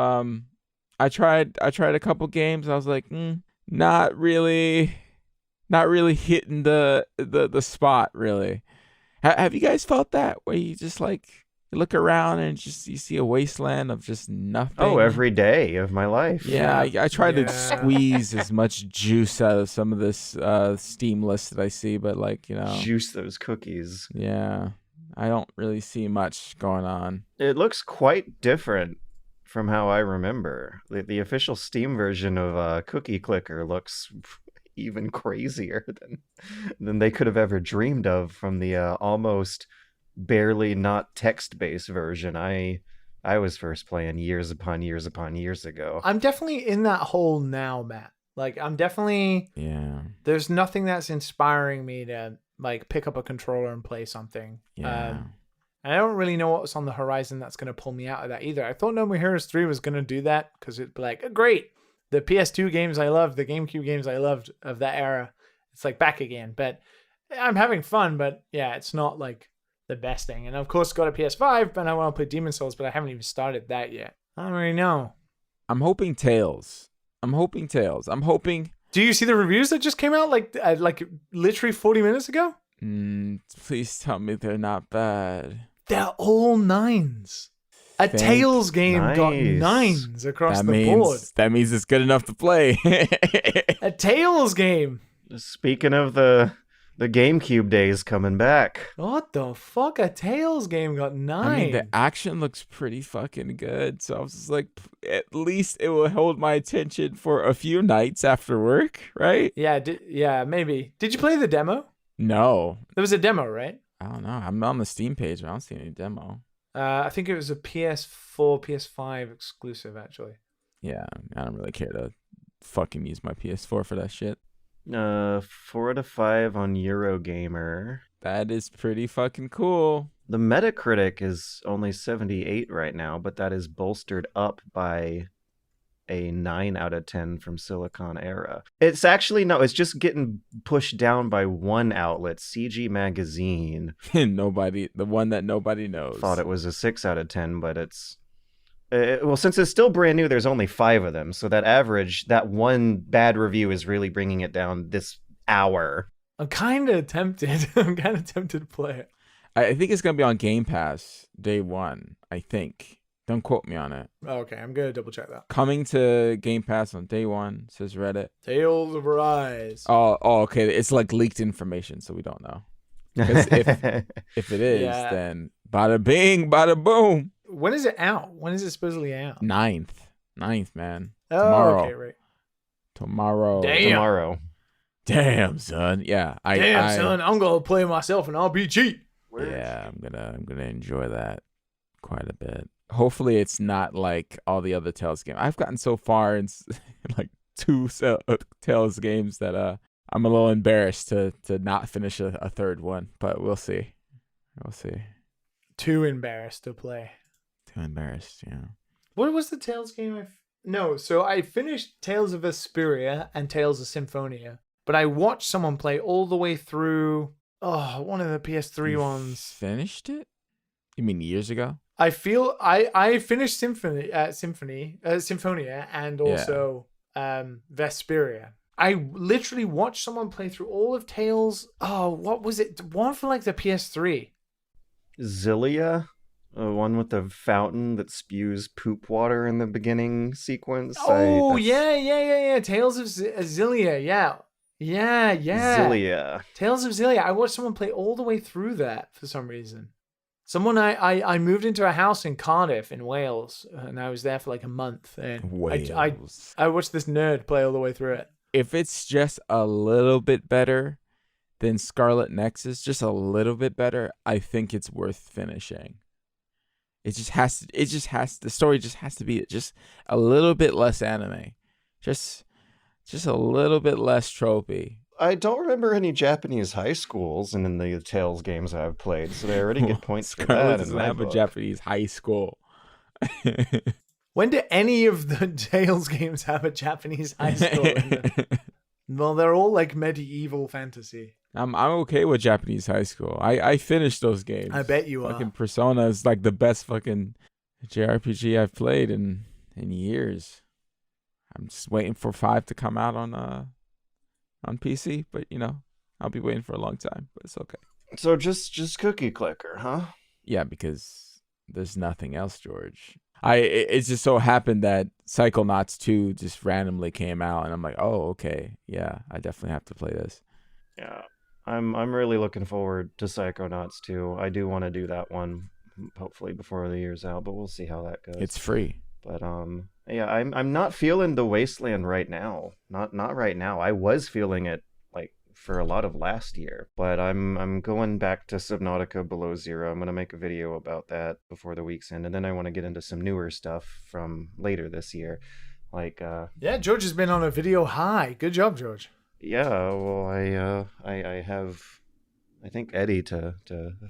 Speaker 3: I tried a couple games. I was like, not really hitting the spot really. Have you guys felt that where you just like you look around and just you see a wasteland of just nothing?
Speaker 1: oh, every day of my life.
Speaker 3: Yeah, I tried to
Speaker 2: Yeah.
Speaker 3: squeeze as much juice out of some of this Steam list that I see, but
Speaker 1: Juice those cookies.
Speaker 3: yeah, I don't really see much going on.
Speaker 1: It looks quite different from how I remember. The official Steam version of Cookie Clicker looks even crazier than they could have ever dreamed of from the almost barely not text-based version I was first playing years upon years upon years ago.
Speaker 2: I'm definitely in that hole now, Matt. Like I'm definitely
Speaker 3: Yeah,
Speaker 2: there's nothing that's inspiring me to like pick up a controller and play something.
Speaker 3: yeah.
Speaker 2: And I don't really know what's on the horizon that's going to pull me out of that either. I thought No More Heroes 3 was going to do that because it'd be like, great, the PS2 games I loved, the GameCube games I loved of that era, it's like back again. But I'm having fun, but yeah, it's not like the best thing. And of course, got a PS5, but I want to play Demon's Souls, but I haven't even started that yet. I don't really know.
Speaker 3: I'm hoping Tails. I'm hoping.
Speaker 2: Do you see the reviews that just came out like literally 40 minutes ago?
Speaker 3: Please tell me they're not bad.
Speaker 2: They're all 9s. A
Speaker 3: Thank-
Speaker 2: Tales game got
Speaker 1: Nice.
Speaker 2: 9s across
Speaker 3: That
Speaker 2: the board.
Speaker 3: means it's good enough to play.
Speaker 2: A Tales game.
Speaker 1: Speaking of the GameCube days coming back.
Speaker 2: What the fuck? A Tales game got 9.
Speaker 3: I mean, the action looks pretty fucking good. So I was just like, at least it will hold my attention for a few nights after work, right?
Speaker 2: Yeah, maybe. Did you play the demo?
Speaker 3: No,
Speaker 2: There was a demo, right?
Speaker 3: I don't know. I'm on the Steam page, but I don't see any demo.
Speaker 2: I think it was a PS4, PS5 exclusive, actually.
Speaker 3: Yeah, I don't really care to fucking use my PS4 for that shit.
Speaker 1: 4 to 5 on Eurogamer.
Speaker 3: That is pretty fucking cool.
Speaker 1: The Metacritic is only 78 right now, but that is bolstered up by a 9 out of 10 from Silicon Era. It's actually, no, it's just getting pushed down by one outlet, CG Magazine.
Speaker 3: The one that nobody knows.
Speaker 1: Thought it was a 6 out of 10, but it's... well, since it's still brand new, there's only 5 of them. So that average, that one bad review is really bringing it down this hour.
Speaker 2: I'm kind of tempted. I'm kind of tempted to play it.
Speaker 3: I think it's going to be on Game Pass day one, I think. Don't quote me on it.
Speaker 2: Okay, I'm going to double check that.
Speaker 3: Coming to Game Pass on day one, says Reddit.
Speaker 2: Tales of Arise.
Speaker 3: Oh, okay. It's like leaked information, so we don't know. 'Cause if it is,
Speaker 2: Yeah.
Speaker 3: then bada bing, bada boom.
Speaker 2: When is it out? When is it supposedly out?
Speaker 3: 9th, man.
Speaker 2: Oh,
Speaker 3: Tomorrow.
Speaker 2: okay, right.
Speaker 3: Tomorrow.
Speaker 2: Damn.
Speaker 1: Tomorrow.
Speaker 3: Damn, son. Yeah.
Speaker 2: Damn, son, I'm going to play myself an RPG.
Speaker 3: Yeah, I'm gonna enjoy that quite a bit. Hopefully, it's not like all the other Tales games. I've gotten so far in like 2 Tales games that I'm a little embarrassed to not finish a third one. But we'll see.
Speaker 2: Too embarrassed to play.
Speaker 3: Too embarrassed, yeah.
Speaker 2: What was the Tales game? No, so I finished Tales of Vesperia and Tales of Symphonia, but I watched someone play all the way through. Oh, one of the PS3
Speaker 3: You
Speaker 2: ones.
Speaker 3: finished it? You mean years ago?
Speaker 2: I feel I finished Symphonia, and also Vesperia. I literally watched someone play through all of Tales. Oh, what was it? One for like the PS3.
Speaker 1: Xillia, one with the fountain that spews poop water in the beginning sequence.
Speaker 2: Oh, yeah. Tales of Xillia, yeah.
Speaker 1: Xillia.
Speaker 2: Tales of Xillia. I watched someone play all the way through that for some reason. Someone I moved into a house in Cardiff in Wales, and I was there for like a month. And
Speaker 3: Wales.
Speaker 2: I watched this nerd play all the way through it.
Speaker 3: If it's just a little bit better than Scarlet Nexus, just a little bit better, I think it's worth finishing. It just has to. The story just has to be just a little bit less anime, just a little bit less tropey.
Speaker 1: I don't remember any Japanese high schools in the Tales games I've played, so they already get points for
Speaker 3: Scarlet
Speaker 1: that.
Speaker 3: doesn't
Speaker 1: in my
Speaker 3: have a
Speaker 1: book.
Speaker 3: Japanese high school.
Speaker 2: When do any of the Tales games have a Japanese high school in them? Well, they're all like medieval fantasy.
Speaker 3: I'm okay with Japanese high school. I finished those games.
Speaker 2: I bet you
Speaker 3: fucking
Speaker 2: are.
Speaker 3: Persona is like the best fucking JRPG I've played in years. I'm just waiting for 5 to come out on PC, but I'll be waiting for a long time, but it's okay.
Speaker 1: So just cookie clicker, huh?
Speaker 3: Yeah, because there's nothing else, George. It just so happened that Psychonauts 2 just randomly came out, and I'm like, oh, okay, yeah, I definitely have to play this.
Speaker 1: Yeah. I'm really looking forward to Psychonauts 2. I do want to do that one, hopefully before the year's out, but we'll see how that goes.
Speaker 3: It's free.
Speaker 1: But yeah, I'm not feeling the Wasteland right now. Not right now. I was feeling it like for a lot of last year, but I'm going back to Subnautica Below Zero. I'm gonna make a video about that before the week's end, and then I want to get into some newer stuff from later this year, like
Speaker 2: Yeah, George has been on a video high. Good job, George.
Speaker 1: yeah. Well, I have, I think, Eddie to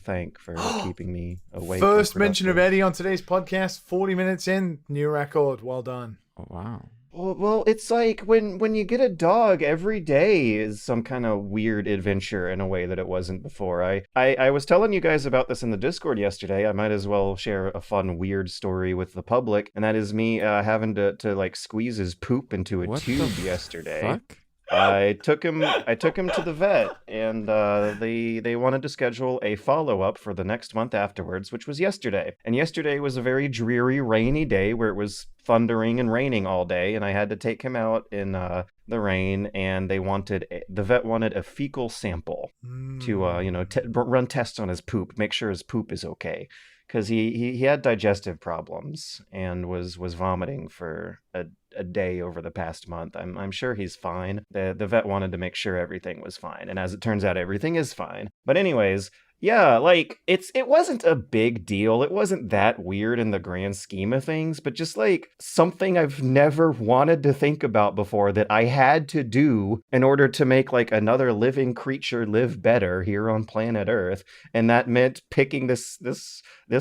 Speaker 1: thank for keeping me awake.
Speaker 2: First mention of Eddie on today's podcast. 40 minutes in, new record. Well done.
Speaker 3: Oh, wow.
Speaker 1: Well, it's like when you get a dog, every day is some kind of weird adventure in a way that it wasn't before. I was telling you guys about this in the Discord yesterday. I might as well share a fun, weird story with the public, and that is me having to like squeeze his poop into a
Speaker 3: What
Speaker 1: tube
Speaker 3: the
Speaker 1: yesterday.
Speaker 3: Fuck?
Speaker 1: I took him to the vet, and they wanted to schedule a follow-up for the next month afterwards, which was yesterday. And yesterday was a very dreary, rainy day where it was thundering and raining all day, and I had to take him out in the rain, and the vet wanted a fecal sample to run tests on his poop, make sure his poop is okay. Because he had digestive problems and was vomiting for a day over the past month. I'm sure he's fine. The vet wanted to make sure everything was fine, and as it turns out, everything is fine. But anyways, yeah, like it wasn't a big deal. It wasn't that weird in the grand scheme of things, but just like something I've never wanted to think about before that I had to do in order to make like another living creature live better here on planet Earth. And that meant picking this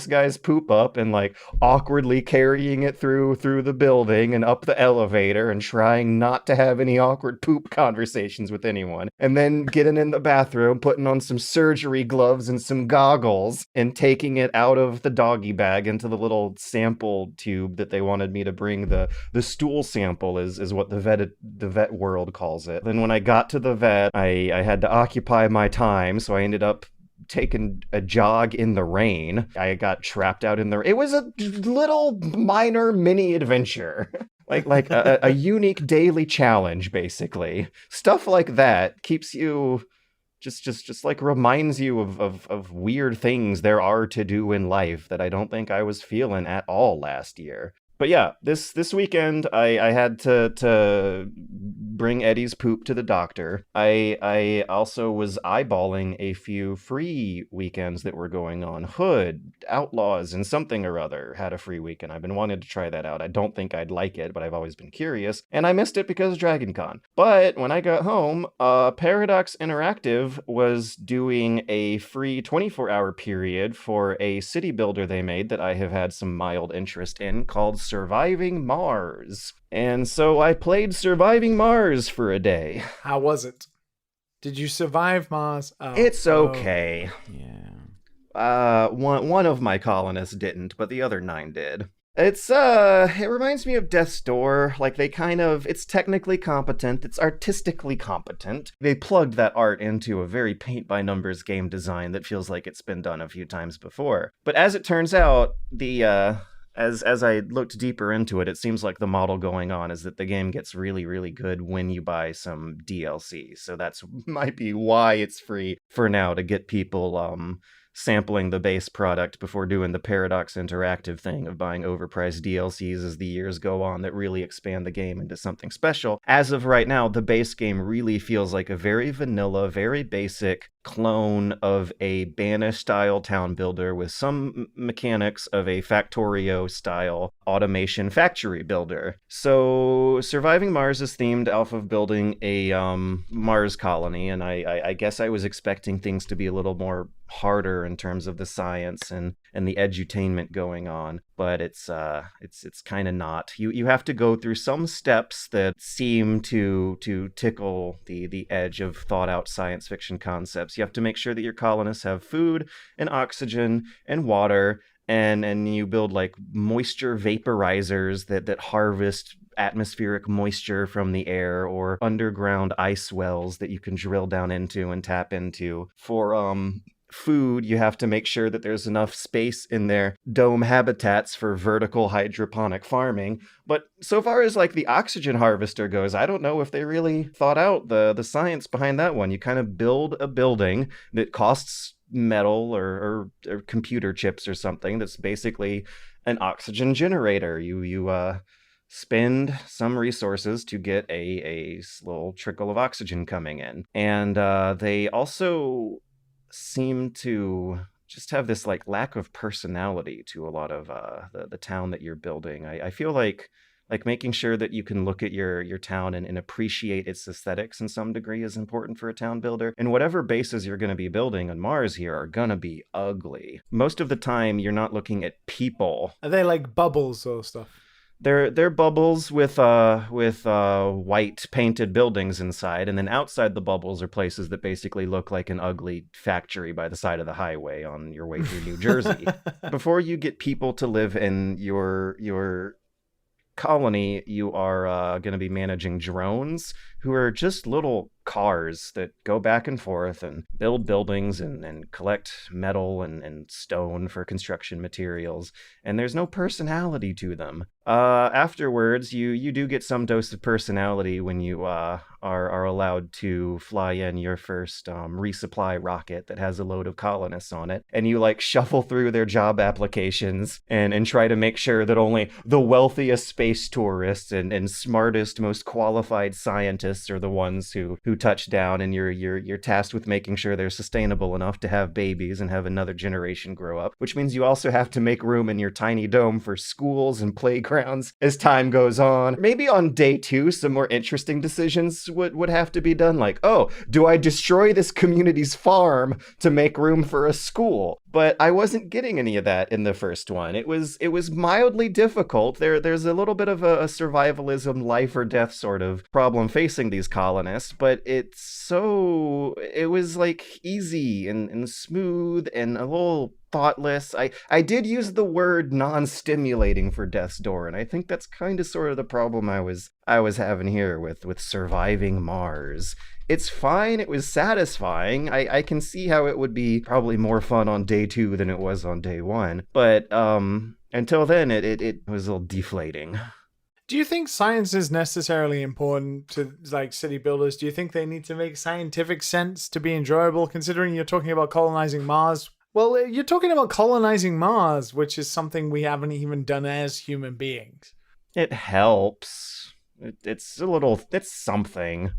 Speaker 1: guy's poop up and like awkwardly carrying it through the building and up the elevator and trying not to have any awkward poop conversations with anyone. And then getting in the bathroom, putting on some surgery gloves and some goggles and taking it out of the doggy bag into the little sample tube that they wanted me to bring. The stool sample is what the vet world calls it. Then when I got to the vet, I had to occupy my time, so I ended up taking a jog in the rain. I got trapped out in it was a little minor mini adventure. like a unique daily challenge, basically. Stuff like that keeps you just like reminds you of weird things there are to do in life that I don't think I was feeling at all last year. But yeah, this weekend I had to bring Eddie's poop to the doctor. I also was eyeballing a few free weekends that were going on. Hood, Outlaws, and something or other had a free weekend. I've been wanting to try that out. I don't think I'd like it, but I've always been curious. And I missed it because of Dragon Con. But when I got home, Paradox Interactive was doing a free 24-hour period for a city builder they made that I have had some mild interest in called Surviving Mars. And so I played Surviving Mars for a day.
Speaker 2: How was it? Did you survive Mars? Oh,
Speaker 1: It's okay.
Speaker 3: Yeah.
Speaker 1: One of my colonists didn't, but the other 9 did. It reminds me of Death's Door. Like, it's technically competent, it's artistically competent. They plugged that art into a very paint-by-numbers game design that feels like it's been done a few times before. But as it turns out, as I looked deeper into it, it seems like the model going on is that the game gets really, really good when you buy some DLC. So that's might be why it's free for now, to get people, sampling the base product before doing the Paradox Interactive thing of buying overpriced DLCs as the years go on that really expand the game into something special. As of right now, the base game really feels like a very vanilla, very basic clone of a Banish-style town builder with some mechanics of a Factorio-style automation factory builder. So Surviving Mars is themed off of building a Mars colony, and I guess I was expecting things to be a little more harder in terms of the science and the edutainment going on, but it's kind of not. You have to go through some steps that seem to tickle the edge of thought out science fiction concepts. You have to make sure that your colonists have food and oxygen and water, and you build like moisture vaporizers that harvest atmospheric moisture from the air, or underground ice wells that you can drill down into and tap into. For food, you have to make sure that there's enough space in their dome habitats for vertical hydroponic farming. But so far as like the oxygen harvester goes, I don't know if they really thought out the science behind that one. You kind of build a building that costs metal or computer chips or something that's basically an oxygen generator. You spend some resources to get a little trickle of oxygen coming in. And they also seem to just have this like lack of personality to a lot of the town that you're building. I feel like making sure that you can look at your town and appreciate its aesthetics in some degree is important for a town builder. And whatever bases you're going to be building on Mars here are going to be ugly. Most of the time, you're not looking at people.
Speaker 2: Are they like bubbles or stuff?
Speaker 1: They're bubbles with white painted buildings inside, and then outside the bubbles are places that basically look like an ugly factory by the side of the highway on your way through New Jersey. Before you get people to live in your colony, you are going to be managing drones, who are just little cars that go back and forth and build buildings and collect metal and stone for construction materials, and there's no personality to them. Afterwards, you do get some dose of personality when you are allowed to fly in your first resupply rocket that has a load of colonists on it, and you like shuffle through their job applications and try to make sure that only the wealthiest space tourists and smartest, most qualified scientists are the ones who touch down, and you're tasked with making sure they're sustainable enough to have babies and have another generation grow up, which means you also have to make room in your tiny dome for schools and playgrounds as time goes on. Maybe on day 2, some more interesting decisions would have to be done, like, oh, do I destroy this community's farm to make room for a school? But I wasn't getting any of that in the first one. It was mildly difficult. There's a little bit of a survivalism, life or death sort of problem facing these colonists, but it was like easy and smooth and a little thoughtless. I did use the word non-stimulating for Death's Door, and I think that's kind of sort of the problem I was having here with Surviving Mars. It's fine. It was satisfying. I can see how it would be probably more fun on day 2 than it was on day 1. But until then, it was a little deflating.
Speaker 2: Do you think science is necessarily important to like city builders? Do you think they need to make scientific sense to be enjoyable, considering you're talking about colonizing Mars? Well, you're talking about colonizing Mars, which is something we haven't even done as human beings.
Speaker 1: It helps. It's something.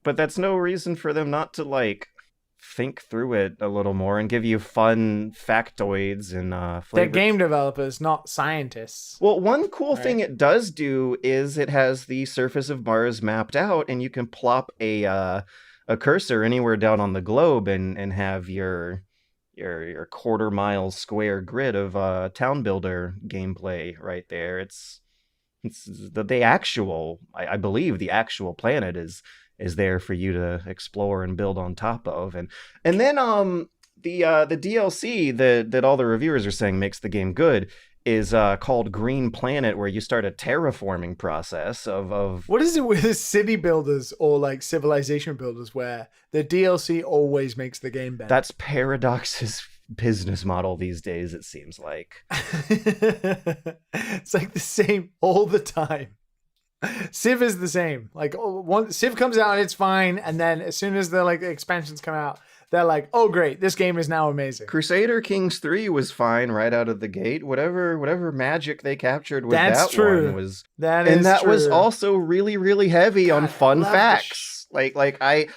Speaker 1: But that's no reason for them not to, like, think through it a little more and give you fun factoids and flavors.
Speaker 2: They're game developers, not scientists.
Speaker 1: Well, one cool thing it does do is it has the surface of Mars mapped out, and you can plop a cursor anywhere down on the globe and have your your quarter mile square grid of town builder gameplay right there. It's the actual, I believe the actual planet is there for you to explore and build on top of, and then the DLC that all the reviewers are saying makes the game good is called Green Planet, where you start a terraforming process of
Speaker 2: What is it with city builders or like civilization builders where the DLC always makes the game better?
Speaker 1: that's Paradox's business model these days, it seems like.
Speaker 2: It's like the same all the time. Civ is the same. Like Civ comes out, it's fine, and then as soon as the like expansions come out, they're like, "Oh great, this game is now amazing."
Speaker 1: Crusader Kings 3 was fine right out of the gate. Whatever magic they captured with
Speaker 2: That's
Speaker 1: that
Speaker 2: true.
Speaker 1: one was
Speaker 2: That
Speaker 1: was
Speaker 2: true.
Speaker 1: also really, really heavy on
Speaker 2: God, I
Speaker 1: fun
Speaker 2: love the
Speaker 1: facts. I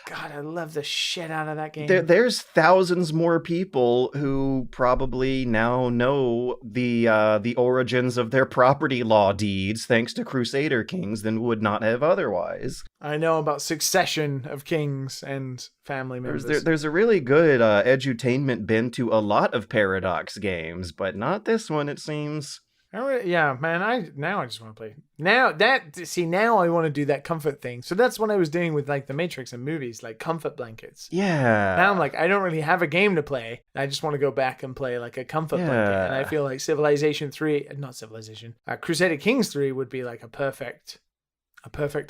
Speaker 2: God, I love the shit out of that game.
Speaker 1: there's thousands more people who probably now know the origins of their property law deeds thanks to Crusader Kings than would not have otherwise.
Speaker 2: I know about succession of kings and family members.
Speaker 1: There's a really good edutainment bin to a lot of Paradox games, but not this one, it seems.
Speaker 2: Yeah, man. I just want to play. Now I want to do that comfort thing. So that's what I was doing with like the Matrix and movies, like comfort blankets.
Speaker 1: Yeah.
Speaker 2: Now I'm like, I don't really have a game to play. I just want to go back and play like a comfort blanket. And I feel like Crusader Kings 3 would be like a perfect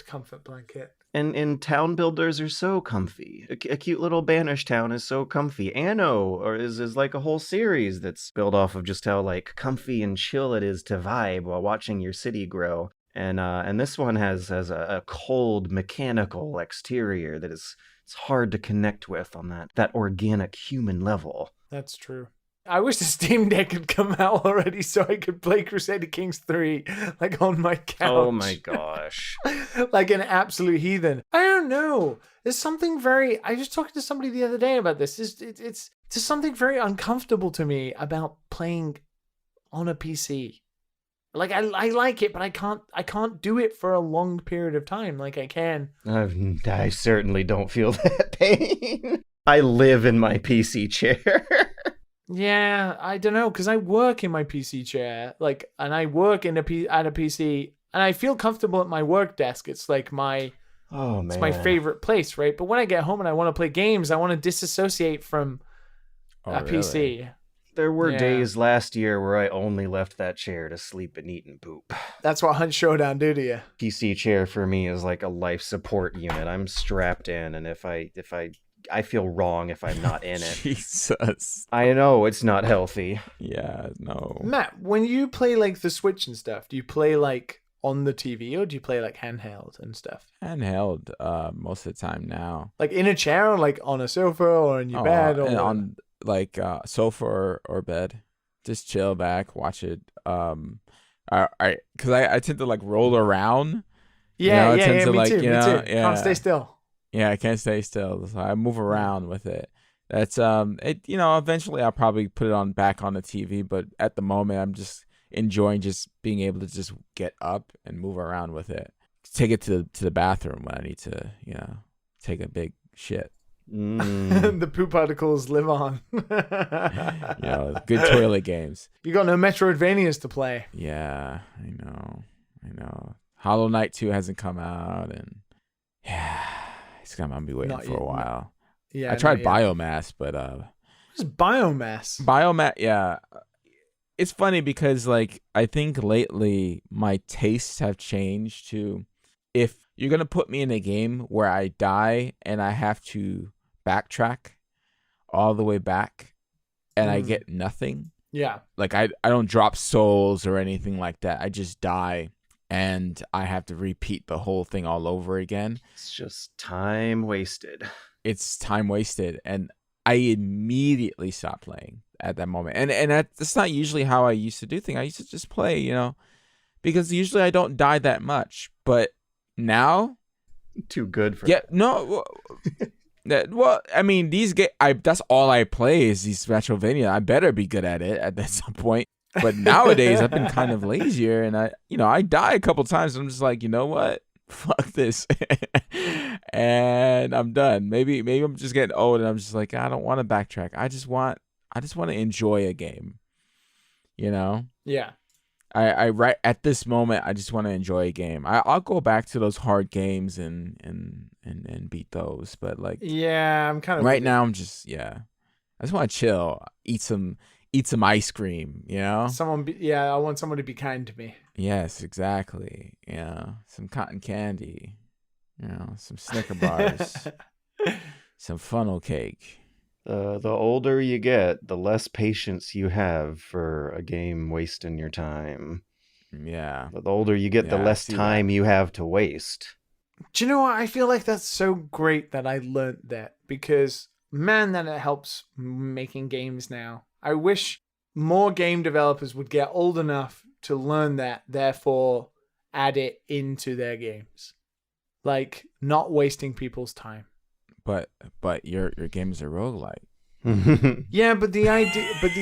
Speaker 2: comfort blanket.
Speaker 1: And town builders are so comfy. A cute little Banished town is so comfy. Anno is like a whole series that's built off of just how like comfy and chill it is to vibe while watching your city grow. And this one has a cold mechanical exterior that it's hard to connect with on that organic human level.
Speaker 2: That's true. I wish the Steam Deck had come out already so I could play Crusader Kings 3 like on my couch.
Speaker 1: Oh my gosh.
Speaker 2: Like an absolute heathen. I don't know. There's something very... I was talking to somebody the other day about this. It's just something very uncomfortable to me about playing on a PC. Like I like it, but I can't do it for a long period of time like I can.
Speaker 1: I certainly don't feel that pain. I live in my PC chair.
Speaker 2: Yeah, I don't know, because I work in my PC chair, like, and I work at a PC, and I feel comfortable at my work desk. It's like it's my favorite place, right? But when I get home and I want to play games, I want to disassociate from a PC.
Speaker 1: There were days last year where I only left that chair to sleep and eat and poop.
Speaker 2: That's what Hunt Showdown do to you.
Speaker 1: PC chair for me is like a life support unit. I'm strapped in, and if I feel wrong if I'm not in it.
Speaker 3: Jesus.
Speaker 1: I know it's not healthy.
Speaker 3: Yeah, no.
Speaker 2: Matt, when you play like the Switch and stuff, do you play like on the TV or do you play like handheld and stuff?
Speaker 3: Handheld, most of the time now.
Speaker 2: Like in a chair or like on a sofa or in your bed or
Speaker 3: on like sofa or bed. Just chill back, watch it. I tend to like roll around.
Speaker 2: Yeah,
Speaker 3: me too.
Speaker 2: Me too. Can't stay still.
Speaker 3: Yeah, I can't stay still. So I move around with it. That's eventually I'll probably put it back on the TV, but at the moment I'm just enjoying just being able to just get up and move around with it. Take it to the bathroom when I need to, take a big shit.
Speaker 2: The poop particles live on.
Speaker 3: Good toilet games.
Speaker 2: You got no Metroidvanias to play.
Speaker 3: Yeah, I know. Hollow Knight 2 hasn't come out, and yeah. I'm gonna be waiting for a while. I tried Biomass, but
Speaker 2: what's Biomass?
Speaker 3: Biomass, yeah. It's funny because like I think lately my tastes have changed to if you're gonna put me in a game where I die and I have to backtrack all the way back and I get nothing.
Speaker 2: Yeah.
Speaker 3: Like I don't drop souls or anything like that. I just die. And I have to repeat the whole thing all over again.
Speaker 1: It's just time wasted.
Speaker 3: It's time wasted. And I immediately stopped playing at that moment. And that's not usually how I used to do things. I used to just play, because usually I don't die that much. But now...
Speaker 1: Too good for
Speaker 3: that. No. Well, I mean, that's all I play is these Metroidvania. I better be good at it at some point. But nowadays I've been kind of lazier, and I die a couple times and I'm just like, you know what? Fuck this. And I'm done. Maybe I'm just getting old and I'm just like, I don't want to backtrack. I I just want to enjoy a game. You know?
Speaker 2: Yeah.
Speaker 3: I right at this moment, I just want to enjoy a game. I'll go back to those hard games and beat those, but like
Speaker 2: Yeah, I'm kind of
Speaker 3: right now, I'm just I just want to chill, eat some ice cream, you know?
Speaker 2: I want someone to be kind to me.
Speaker 3: Yes, exactly. Yeah, some cotton candy, you know, some Snicker bars, some funnel cake.
Speaker 1: The older you get, the less patience you have for a game wasting your time.
Speaker 3: Yeah.
Speaker 1: The older you get, the
Speaker 3: Yeah, I
Speaker 1: less
Speaker 3: see
Speaker 1: time
Speaker 3: that.
Speaker 1: you have to waste.
Speaker 2: Do you know what? I feel like that's so great that I learned that, because man, that it helps making games now. I wish more game developers would get old enough to learn that, therefore add it into their games. Like not wasting people's time.
Speaker 3: But your games are roguelike.
Speaker 2: Yeah, but the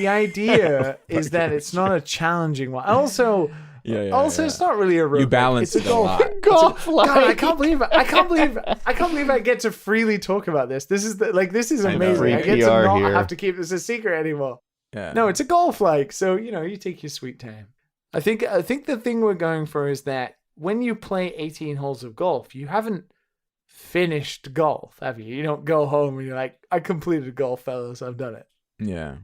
Speaker 2: idea is that it's not a challenging one. Also, it's not really a roguelike.
Speaker 3: You balance
Speaker 2: it's
Speaker 3: it a lot.
Speaker 1: Golf-like.
Speaker 2: God, I can't believe I get to freely talk about this. This is amazing.
Speaker 1: Free
Speaker 2: I get to
Speaker 1: PR
Speaker 2: not
Speaker 1: here.
Speaker 2: have to keep this a secret anymore.
Speaker 3: Yeah.
Speaker 2: No, it's a golf like, so you take your sweet time. I think the thing we're going for is that when you play 18 holes of golf, you haven't finished golf, have you? You don't go home and you're like, I completed golf, fellas, I've done it.
Speaker 3: Yeah.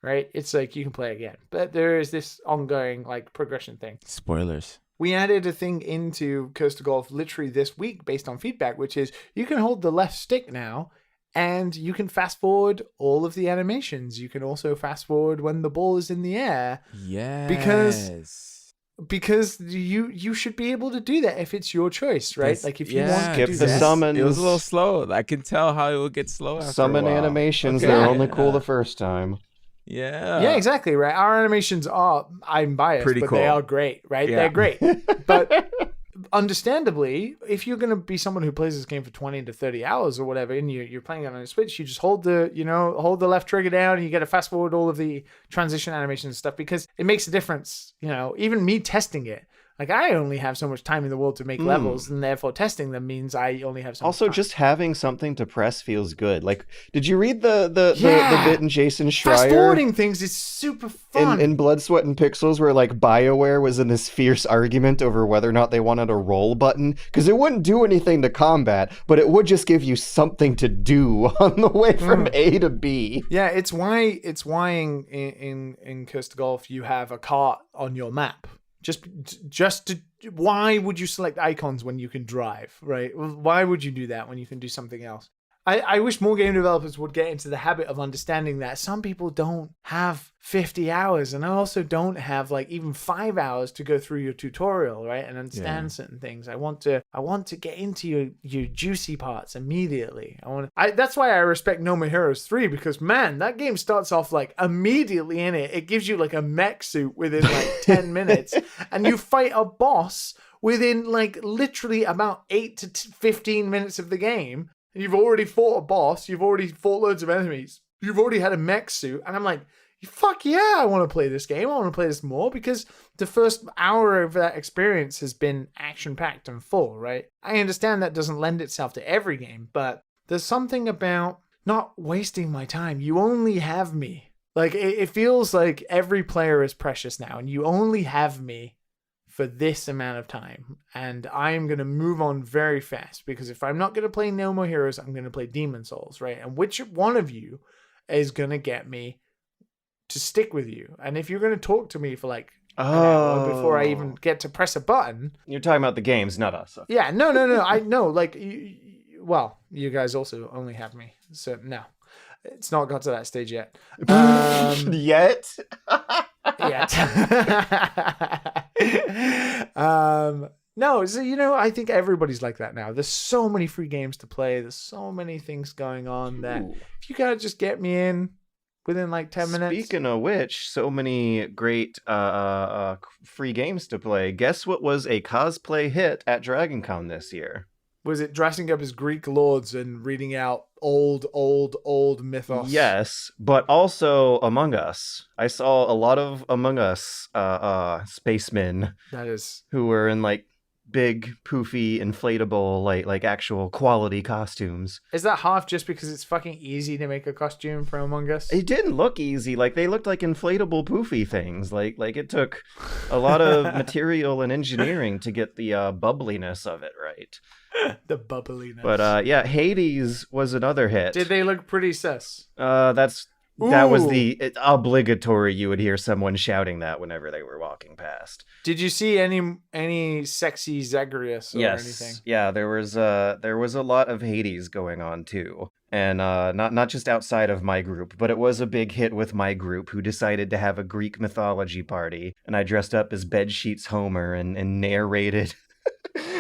Speaker 2: Right? It's like you can play again. But there is this ongoing like progression thing.
Speaker 3: Spoilers.
Speaker 2: We added a thing into Coaster Golf literally this week based on feedback, which is you can hold the left stick now and you can fast forward all of the animations. You can also fast forward when the ball is in the air.
Speaker 3: Yes.
Speaker 2: Because you should be able to do that if it's your choice, right?
Speaker 3: That's-
Speaker 2: Like if you want to
Speaker 1: Skip
Speaker 2: do
Speaker 1: the
Speaker 2: that.
Speaker 1: summons.
Speaker 3: It was a little slow. I can tell how it will get slow after
Speaker 1: Summon
Speaker 3: a while.
Speaker 1: animations,
Speaker 2: Okay.
Speaker 1: they're only cool the first time.
Speaker 3: Yeah.
Speaker 2: Yeah, exactly, right? Our animations are, I'm biased,
Speaker 3: Pretty
Speaker 2: but
Speaker 3: cool.
Speaker 2: they are great, right?
Speaker 3: Yeah.
Speaker 2: They're great. But understandably, if you're going to be someone who plays this game for 20 to 30 hours or whatever, and you're playing it on a Switch, you just hold the left trigger down and you get to fast forward all of the transition animation and stuff, because it makes a difference. Even me testing it, like I only have so much time in the world to make levels, and therefore testing them means I only have so
Speaker 1: Also,
Speaker 2: much time.
Speaker 1: just having something to press feels good. Like, did you read the
Speaker 2: Yeah.
Speaker 1: bit in Jason
Speaker 2: Fast
Speaker 1: Schreier
Speaker 2: forwarding things is super fun.
Speaker 1: in Blood, Sweat, and Pixels, where like BioWare was in this fierce argument over whether or not they wanted a roll button, because it wouldn't do anything to combat, but it would just give you something to do on the way from A to B.
Speaker 2: Yeah, it's why in Coaster Golf you have a cart on your map. Why would you select icons when you can drive, right? Why would you do that when you can do something else? I wish more game developers would get into the habit of understanding that some people don't have 50 hours, and I also don't have like even 5 hours to go through your tutorial, right? And understand certain things. I want to get into your juicy parts immediately. That's why I respect No More Heroes 3, because man, that game starts off like immediately in it. It gives you like a mech suit within like 10 minutes, and you fight a boss within like literally about 8 to 15 minutes of the game. And you've already fought a boss. You've already fought loads of enemies. You've already had a mech suit. And I'm like, fuck yeah, I want to play this game. I want to play this more, because the first hour of that experience has been action-packed and full, right? I understand that doesn't lend itself to every game, but there's something about not wasting my time. You only have me. Like, it feels like every player is precious now, and you only have me for this amount of time, and I am going to move on very fast, because if I'm not going to play No More Heroes, I'm going to play Demon Souls, right? And which one of you is going to get me to stick with you? And if you're going to talk to me for like an hour before I even get to press a button,
Speaker 1: You're talking about the games, not us.
Speaker 2: yeah, no, I know, like, you guys also only have me, so no, it's not got to that stage yet.
Speaker 1: Yet?
Speaker 2: No, so I think everybody's like that now. There's so many free games to play. There's so many things going on that if you gotta just get me in within like 10 minutes.
Speaker 1: Speaking of which, so many great free games to play. Guess what was a cosplay hit at DragonCon this year?
Speaker 2: Was it dressing up as Greek lords and reading out old mythos?
Speaker 1: Yes, but also Among Us. I saw a lot of Among Us spacemen
Speaker 2: That is
Speaker 1: who were in like big, poofy, inflatable, like actual quality costumes.
Speaker 2: Is that half just because it's fucking easy to make a costume for Among Us?
Speaker 1: It didn't look easy. Like, they looked like inflatable, poofy things. Like it took a lot of material and engineering to get the bubbliness of it right.
Speaker 2: The bubbliness.
Speaker 1: But yeah, Hades was another hit.
Speaker 2: Did they look pretty sus?
Speaker 1: That was
Speaker 2: Ooh.
Speaker 1: the obligatory. You would hear someone shouting that whenever they were walking past.
Speaker 2: Did you see any sexy Zagreus or anything?
Speaker 1: Yeah, there was a lot of Hades going on too. And not just outside of my group, but it was a big hit with my group, who decided to have a Greek mythology party. And I dressed up as Bedsheets Homer and narrated,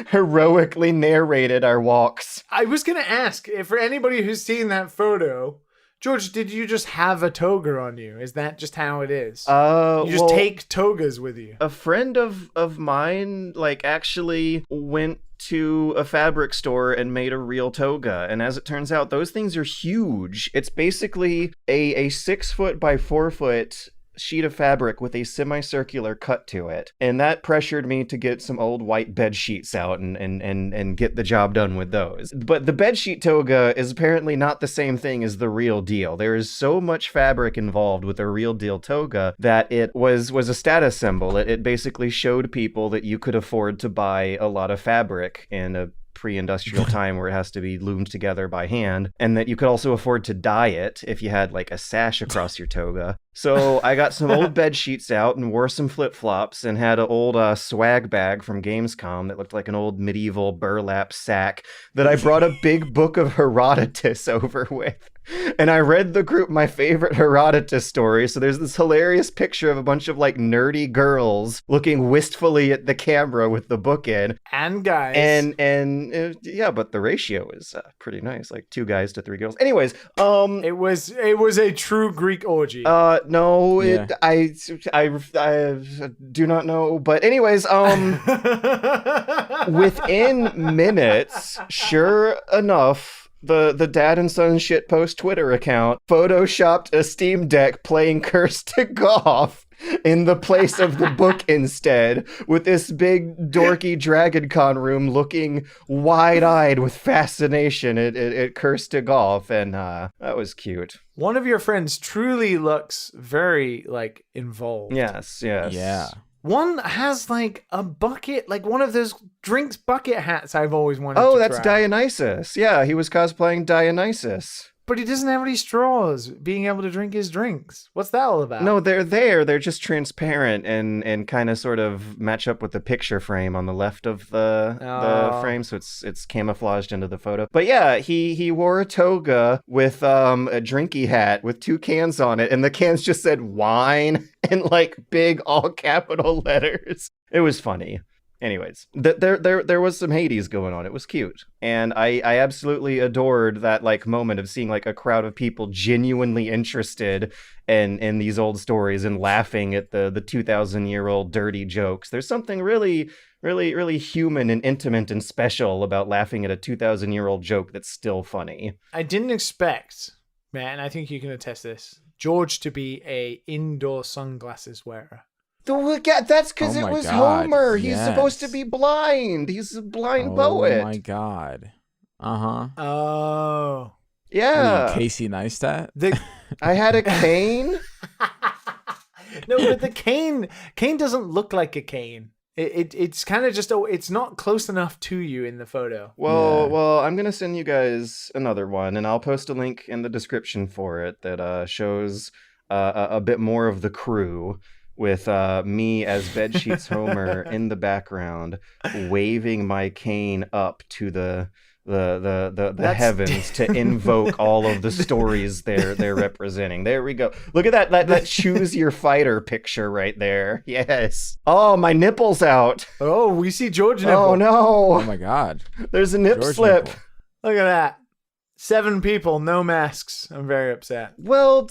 Speaker 1: heroically narrated our walks.
Speaker 2: I was going to ask, if for anybody who's seen that photo, George, did you just have a toga on you? Is that just how it is? You just take togas with you.
Speaker 1: A friend of mine, like, actually went to a fabric store and made a real toga. And as it turns out, those things are huge. It's basically a 6 foot by 4 foot sheet of fabric with a semicircular cut to it. And that pressured me to get some old white bed sheets out and get the job done with those. But the bed sheet toga is apparently not the same thing as the real deal. There is so much fabric involved with a real deal toga that it was a status symbol. It basically showed people that you could afford to buy a lot of fabric in a pre-industrial time where it has to be loomed together by hand, and that you could also afford to dye it if you had like a sash across your toga. So I got some old bed sheets out and wore some flip-flops and had an old swag bag from Gamescom that looked like an old medieval burlap sack that I brought a big book of Herodotus over with. And I read the group my favorite Herodotus story. So there's this hilarious picture of a bunch of like nerdy girls looking wistfully at the camera with the book in.
Speaker 2: And guys.
Speaker 1: And yeah, but the ratio is pretty nice, like 2 guys to 3 girls. Anyways,
Speaker 2: it was a true Greek orgy.
Speaker 1: No,
Speaker 3: Yeah.
Speaker 1: I do not know. But anyways, within minutes, sure enough, the Dad and Son Shitpost Twitter account photoshopped a SteamDeck playing Curse to Golf in the place of the book instead, with this big dorky Dragon Con room looking wide-eyed with fascination at Curse to Golf, and that was cute.
Speaker 2: One of your friends truly looks very like involved.
Speaker 1: Yes.
Speaker 3: Yeah.
Speaker 2: One has like a bucket, like one of those drinks bucket hats I've always wanted to
Speaker 1: Oh, that's
Speaker 2: try.
Speaker 1: Dionysus. Yeah, he was cosplaying Dionysus.
Speaker 2: But he doesn't have any straws, being able to drink his drinks. What's that all about?
Speaker 1: No, they're there. They're just transparent and kind of sort of match up with the picture frame on the left of the frame, so it's camouflaged into the photo. But yeah, he wore a toga with a drinky hat with 2 cans on it, and the cans just said wine in like big all capital letters. It was funny. Anyways, there was some Hades going on. It was cute. And I absolutely adored that like moment of seeing like a crowd of people genuinely interested in these old stories and laughing at the 2,000-year-old dirty jokes. There's something really, really, really human and intimate and special about laughing at a 2,000-year-old joke that's still funny.
Speaker 2: I didn't expect, man, I think you can attest this, George to be a indoor sunglasses wearer.
Speaker 1: That's because
Speaker 3: Oh
Speaker 1: it
Speaker 3: my
Speaker 1: was
Speaker 3: God,
Speaker 1: Homer. He's
Speaker 3: yes.
Speaker 1: supposed to be blind. He's a blind poet.
Speaker 3: Oh my God. Uh-huh.
Speaker 2: Oh.
Speaker 1: Yeah.
Speaker 3: Are you Casey Neistat?
Speaker 1: I had a cane.
Speaker 2: No, but the cane doesn't look like a cane. It's kind of just it's not close enough to you in the photo.
Speaker 1: Well, I'm gonna send you guys another one, and I'll post a link in the description for it that shows a bit more of the crew, with me as Bedsheets Homer in the background, waving my cane up to the heavens to invoke all of the stories they're representing. There we go. Look at that choose your fighter picture right there. Yes. Oh, my nipple's out.
Speaker 2: Oh, we see George nipple.
Speaker 1: Oh no.
Speaker 3: Oh my God.
Speaker 1: There's a nip
Speaker 3: George
Speaker 1: slip.
Speaker 3: nipple.
Speaker 2: Look at that. 7 people, no masks. I'm very upset.
Speaker 1: Well,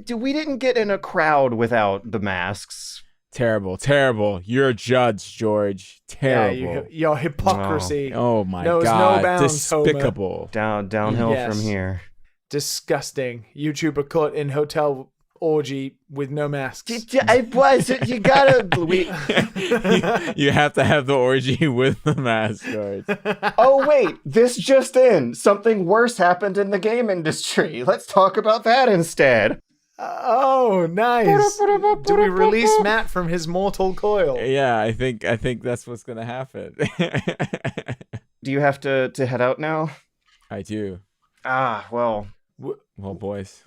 Speaker 1: we didn't get in a crowd without the masks.
Speaker 3: Terrible. You're a judge, George. Terrible.
Speaker 2: Yeah, your hypocrisy.
Speaker 3: Oh my
Speaker 2: knows no
Speaker 3: God.
Speaker 2: bounds, Homer.
Speaker 3: Despicable.
Speaker 1: Downhill
Speaker 2: Yes.
Speaker 1: from here.
Speaker 2: Disgusting. YouTuber caught in hotel orgy with no masks.
Speaker 1: I was. You gotta.
Speaker 3: You have to have the orgy with the mask guards.
Speaker 1: Oh wait, this just in. Something worse happened in the game industry. Let's talk about that instead.
Speaker 2: Oh, nice. Do we release Matt from his mortal coil?
Speaker 3: Yeah, I think that's what's gonna happen.
Speaker 1: Do you have to head out now?
Speaker 3: I do.
Speaker 1: Ah, well,
Speaker 3: Boys.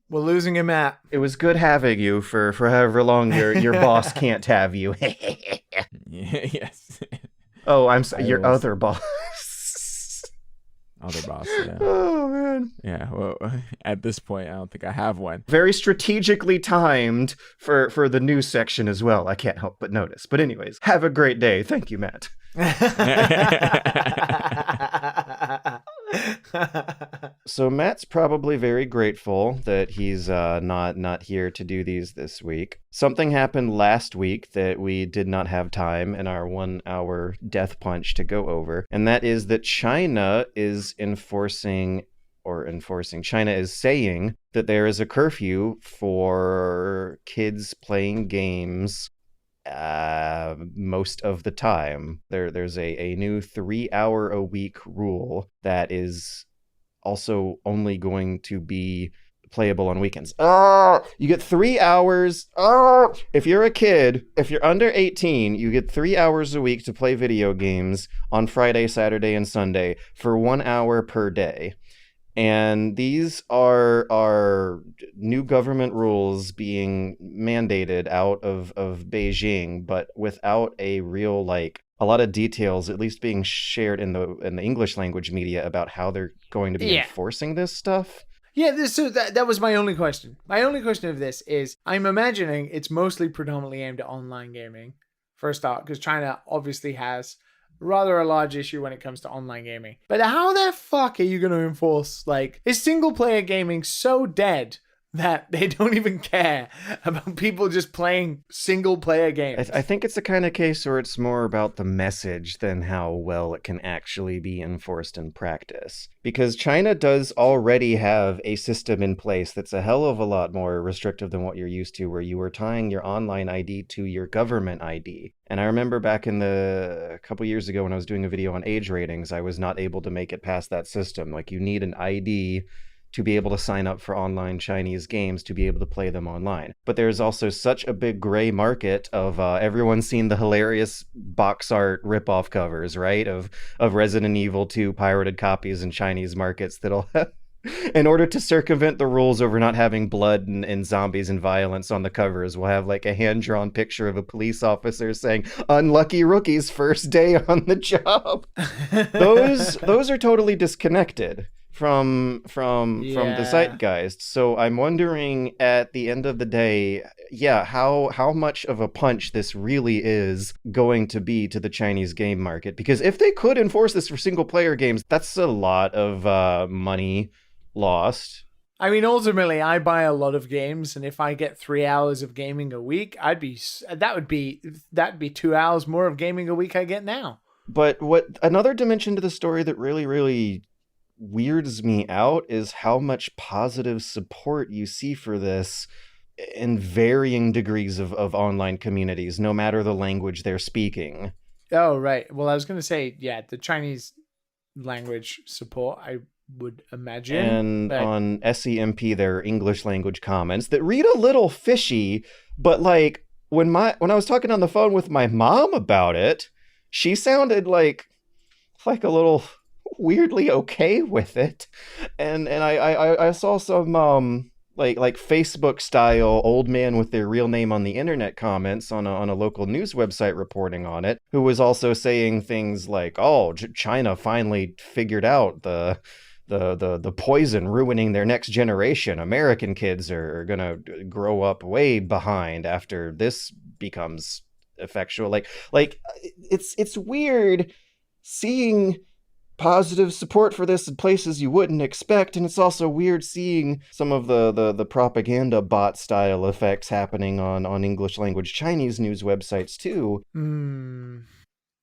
Speaker 2: We're losing him, Matt.
Speaker 1: it was good having you for however long your boss can't have you.
Speaker 3: Yes.
Speaker 1: Oh, I'm sorry, your other boss.
Speaker 3: Other boss, yeah.
Speaker 1: Oh man.
Speaker 3: Yeah, well, at this point, I don't think I have one.
Speaker 1: Very strategically timed for the news section as well. I can't help but notice. But anyways, have a great day. Thank you, Matt. So Matt's probably very grateful that he's not here to do these this week. Something happened last week that we did not have time in our 1 hour death punch to go over, and that is that China is China is saying that there is a curfew for kids playing games most of the time. There's a new 3 hour a week rule that is also only going to be playable on weekends. You get 3 hours. If you're a kid, if you're under 18, you get 3 hours a week to play video games on Friday, Saturday, and Sunday for 1 hour per day. And these are new government rules being mandated out of Beijing, but without a real, a lot of details, at least being shared in the English language media about how they're going to be enforcing this stuff.
Speaker 2: Yeah, so that was my only question. My only question of this is, I'm imagining it's mostly predominantly aimed at online gaming, for a start, because China obviously has rather a large issue when it comes to online gaming. But how the fuck are you going to enforce, is single player gaming so dead that they don't even care about people just playing single player games?
Speaker 1: I think it's the kind of case where it's more about the message than how well it can actually be enforced in practice. Because China does already have a system in place that's a hell of a lot more restrictive than what you're used to, where you were tying your online ID to your government ID. And I remember back in a couple years ago when I was doing a video on age ratings, I was not able to make it past that system. You need an ID to be able to sign up for online Chinese games to be able to play them online. But there's also such a big gray market of everyone's seen the hilarious box art ripoff covers, right? Of Resident Evil 2 pirated copies in Chinese markets that'll in order to circumvent the rules over not having blood and zombies and violence on the covers, we'll have a hand-drawn picture of a police officer saying, "Unlucky rookie's first day on the job." Those are totally disconnected from the zeitgeist. So I'm wondering at the end of the day, how much of a punch this really is going to be to the Chinese game market. Because if they could enforce this for single player games, that's a lot of money lost.
Speaker 2: I mean, ultimately, I buy a lot of games, and if I get 3 hours of gaming a week, that'd be 2 hours more of gaming a week I get now.
Speaker 1: But what another dimension to the story that really, really weirds me out is how much positive support you see for this in varying degrees of online communities, no matter the language they're speaking.
Speaker 2: Oh, right. Well, I was going to say, the Chinese language support, I would imagine.
Speaker 1: And on SEMP, there are English language comments that read a little fishy, but when I was talking on the phone with my mom about it, she sounded like a little weirdly okay with it. And I saw some Facebook style old man with their real name on the internet comments on a local news website reporting on it, who was also saying things like, China finally figured out the poison ruining their next generation. American kids are gonna grow up way behind after this becomes effectual. It's weird seeing positive support for this in places you wouldn't expect, and it's also weird seeing some of the propaganda bot style effects happening on English language Chinese news websites too.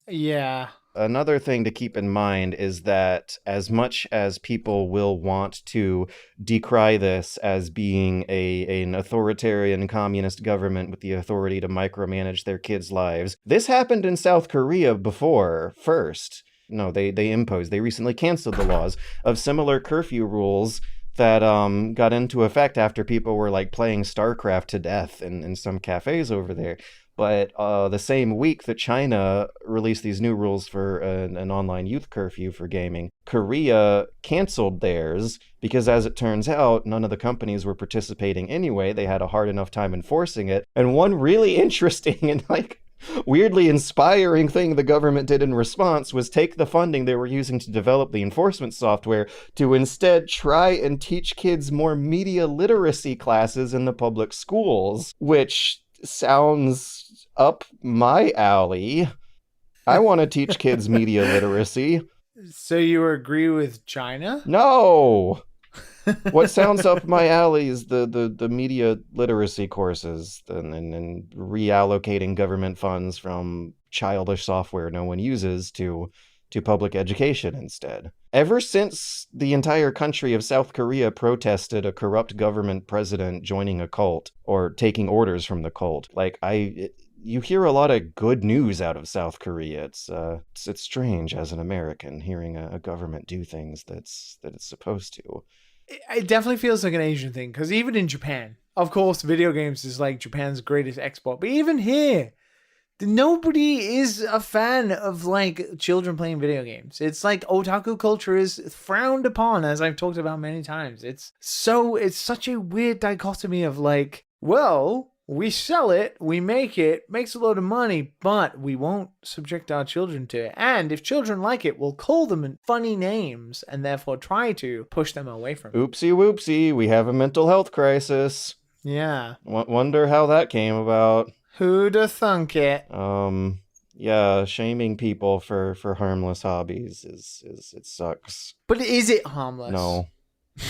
Speaker 2: Yeah.
Speaker 1: Another thing to keep in mind is that as much as people will want to decry this as being an authoritarian communist government with the authority to micromanage their kids' lives, this happened in South Korea before, first. No, they recently canceled the laws of similar curfew rules that got into effect after people were like playing StarCraft to death in some cafes over there. But the same week that China released these new rules for an online youth curfew for gaming, Korea canceled theirs because, as it turns out, none of the companies were participating anyway. They had a hard enough time enforcing it. And one really interesting and weirdly inspiring thing the government did in response was take the funding they were using to develop the enforcement software to instead try and teach kids more media literacy classes in the public schools, which sounds up my alley. I want to teach kids media literacy.
Speaker 2: So you agree with China?
Speaker 1: No! What sounds up my alley is the media literacy courses and reallocating government funds from childish software no one uses to public education instead. Ever since the entire country of South Korea protested a corrupt government president joining a cult or taking orders from the cult, you hear a lot of good news out of South Korea. It's strange as an American hearing a government do things that it's supposed to.
Speaker 2: It definitely feels like an Asian thing, because even in Japan, of course, video games is like Japan's greatest export, but even here, nobody is a fan of like children playing video games. It's like otaku culture is frowned upon, as I've talked about many times. It's such a weird dichotomy of like, well, we sell it, we make it, makes a lot of money, but we won't subject our children to it. And if children like it, we'll call them funny names and therefore try to push them away from it.
Speaker 1: Oopsie whoopsie, we have a mental health crisis.
Speaker 2: Yeah.
Speaker 1: Wonder how that came about.
Speaker 2: Who'da thunk it?
Speaker 1: Yeah, shaming people for harmless hobbies it sucks.
Speaker 2: But is it harmless?
Speaker 1: No.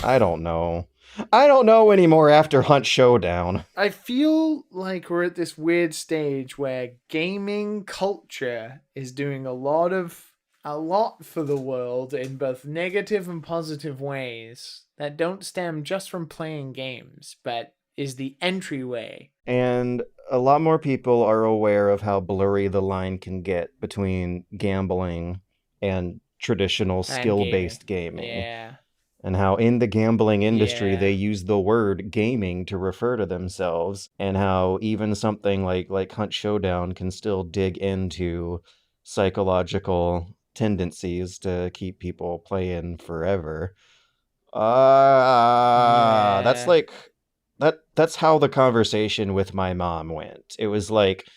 Speaker 1: I don't know. I don't know anymore after Hunt Showdown.
Speaker 2: I feel like we're at this weird stage where gaming culture is doing a lot for the world in both negative and positive ways that don't stem just from playing games, but is the entryway.
Speaker 1: And a lot more people are aware of how blurry the line can get between gambling and traditional skill-based gaming.
Speaker 2: Yeah.
Speaker 1: And how in the gambling industry they use the word gaming to refer to themselves, and how even something like Hunt Showdown can still dig into psychological tendencies to keep people playing forever. That's how the conversation with my mom went. It was like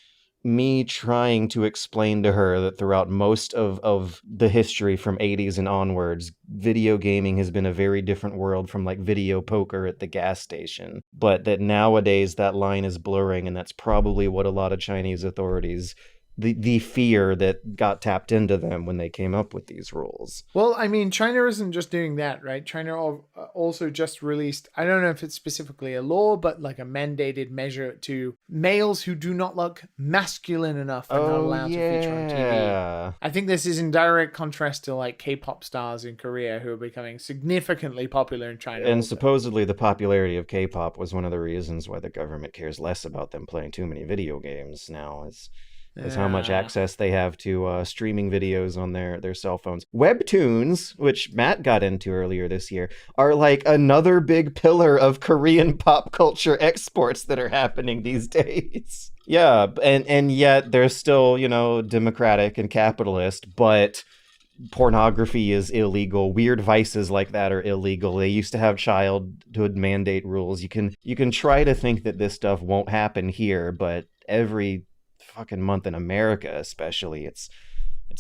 Speaker 1: me trying to explain to her that throughout most of the history from 80s and onwards, video gaming has been a very different world from like video poker at the gas station. But that nowadays that line is blurring, and that's probably what a lot of Chinese authorities, the fear that got tapped into them when they came up with these rules.
Speaker 2: Well, I mean, China isn't just doing that, right? China also just released, I don't know if it's specifically a law, but like a mandated measure to males who do not look masculine enough are not allowed to feature on TV. I think this is in direct contrast to like K-pop stars in Korea who are becoming significantly popular in China.
Speaker 1: And
Speaker 2: also.
Speaker 1: Supposedly the popularity of K-pop was one of the reasons why the government cares less about them playing too many video games now. Is how much access they have to streaming videos on their cell phones. Webtoons, which Matt got into earlier this year, are like another big pillar of Korean pop culture exports that are happening these days. Yeah, and yet they're still, democratic and capitalist, but pornography is illegal. Weird vices like that are illegal. They used to have childhood mandate rules. You can try to think that this stuff won't happen here, but every fucking month in America especially, it's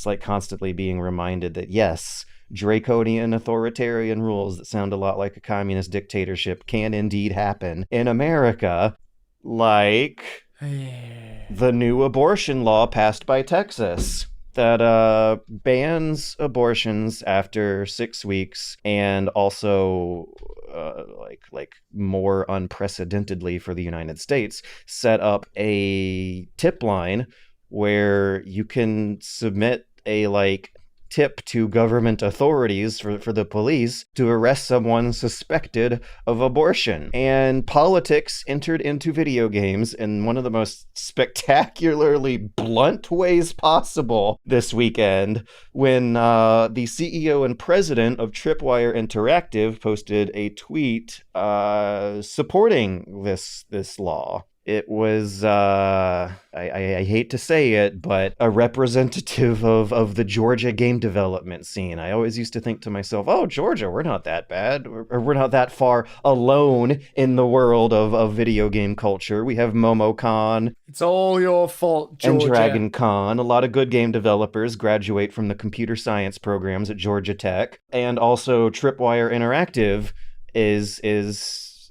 Speaker 1: like constantly being reminded that yes, draconian authoritarian rules that sound a lot like a communist dictatorship can indeed happen in America, like the new abortion law passed by Texas that bans abortions after 6 weeks, and also like more unprecedentedly for the United States, set up a tip line where you can submit a like tip to government authorities for the police to arrest someone suspected of abortion. And politics entered into video games in one of the most spectacularly blunt ways possible this weekend when the CEO and president of Tripwire Interactive posted a tweet supporting this law. It was, I hate to say it, but a representative of the Georgia game development scene. I always used to think to myself, oh, Georgia, we're not that bad, or we're not that far alone in the world of video game culture. We have MomoCon.
Speaker 2: It's all your fault, Georgia.
Speaker 1: And Dragon Con. A lot of good game developers graduate from the computer science programs at Georgia Tech. And also Tripwire Interactive is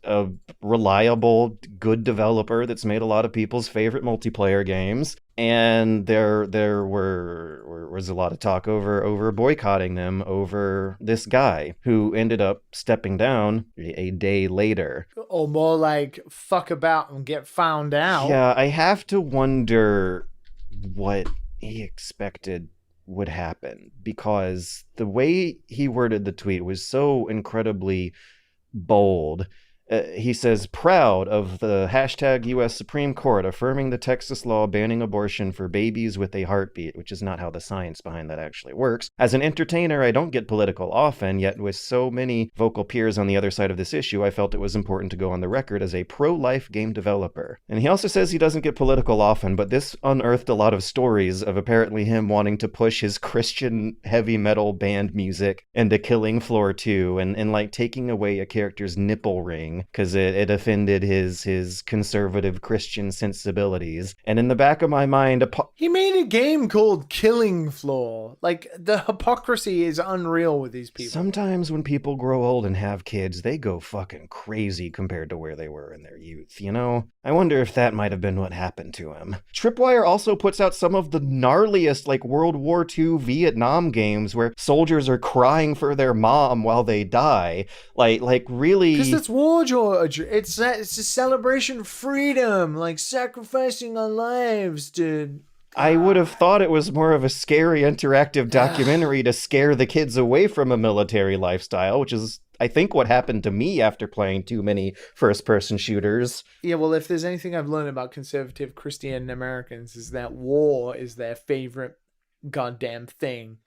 Speaker 1: a reliable, good developer that's made a lot of people's favorite multiplayer games. And there was a lot of talk over boycotting them over this guy who ended up stepping down a day later.
Speaker 2: Or more like fuck about and get found out.
Speaker 1: Yeah, I have to wonder what he expected would happen, because the way he worded the tweet was so incredibly bold. He says, proud of the hashtag U.S. Supreme Court affirming the Texas law banning abortion for babies with a heartbeat, which is not how the science behind that actually works. As an entertainer, I don't get political often, yet with so many vocal peers on the other side of this issue, I felt it was important to go on the record as a pro-life game developer. And he also says he doesn't get political often, but this unearthed a lot of stories of apparently him wanting to push his Christian heavy metal band music into Killing Floor 2 and like taking away a character's nipple ring because it offended his conservative Christian sensibilities. And in the back of my mind,
Speaker 2: he made a game called Killing Floor. Like, the hypocrisy is unreal with these people.
Speaker 1: Sometimes when people grow old and have kids, they go fucking crazy compared to where they were in their youth, you know? I wonder if that might have been what happened to him. Tripwire also puts out some of the gnarliest, like, World War II Vietnam games where soldiers are crying for their mom while they die. Like really...
Speaker 2: Because it's war, George. It's a celebration of freedom, like sacrificing our lives to...
Speaker 1: I would have thought it was more of a scary interactive documentary to scare the kids away from a military lifestyle, which is, I think, what happened to me after playing too many first-person shooters.
Speaker 2: Yeah, well, if there's anything I've learned about conservative Christian Americans is that war is their favorite goddamn thing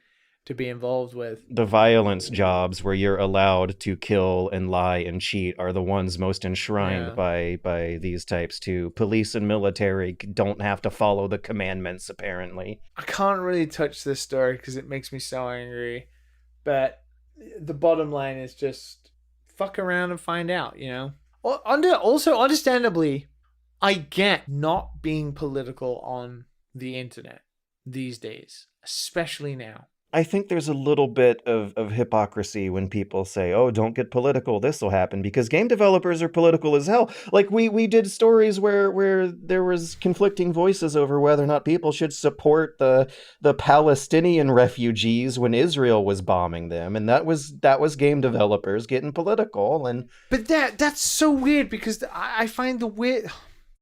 Speaker 2: to be involved with.
Speaker 1: The violence jobs where you're allowed to kill and lie and cheat are the ones most enshrined by these types too. Police and military don't have to follow the commandments, apparently.
Speaker 2: I can't really touch this story because it makes me so angry. But the bottom line is just fuck around and find out, you know? Also, understandably, I get not being political on the internet these days, especially now.
Speaker 1: I think there's a little bit of hypocrisy when people say, oh, don't get political, this will happen, because game developers are political as hell. Like, we did stories where there was conflicting voices over whether or not people should support the Palestinian refugees when Israel was bombing them, and that was game developers getting political.
Speaker 2: But that's so weird, because I find the weird...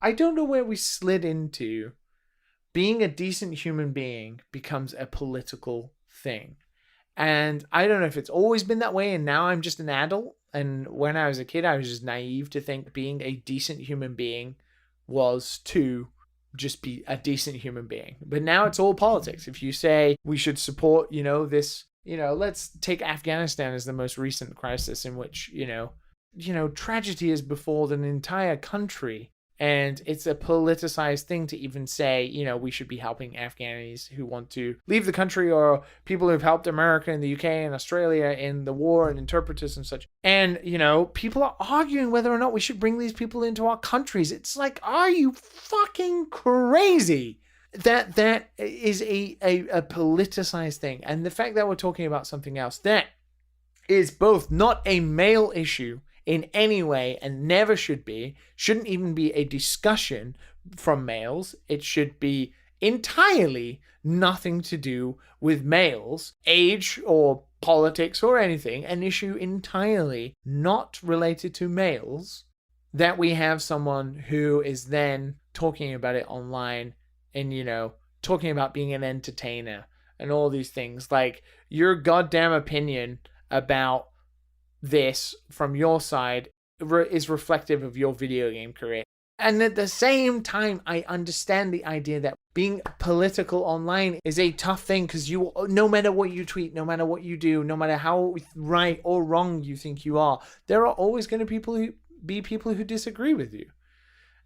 Speaker 2: I don't know where we slid into. Being a decent human being becomes a political thing. And I don't know if it's always been that way and now I'm just an adult, and when I was a kid I was just naive to think being a decent human being was to just be a decent human being. But now it's all politics. If you say we should support, this, let's take Afghanistan as the most recent crisis in which, tragedy has befallen an entire country. And it's a politicized thing to even say, we should be helping Afghanis who want to leave the country, or people who've helped America and the UK and Australia in the war, and interpreters and such. And, people are arguing whether or not we should bring these people into our countries. It's like, are you fucking crazy? That is a politicized thing. And the fact that we're talking about something else that is both not a male issue in any way, and never shouldn't even be a discussion from males. It should be entirely nothing to do with males, age or politics or anything, an issue entirely not related to males, that we have someone who is then talking about it online and, talking about being an entertainer and all these things. Like, your goddamn opinion about this from your side is reflective of your video game career. And at the same time, I understand the idea that being political online is a tough thing, because you, no matter what you tweet, no matter what you do, no matter how right or wrong you think you are, there are always going to be people who disagree with you.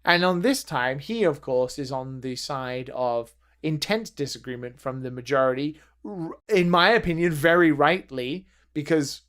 Speaker 2: And on this time, he, of course, is on the side of intense disagreement from the majority, in my opinion, very rightly, because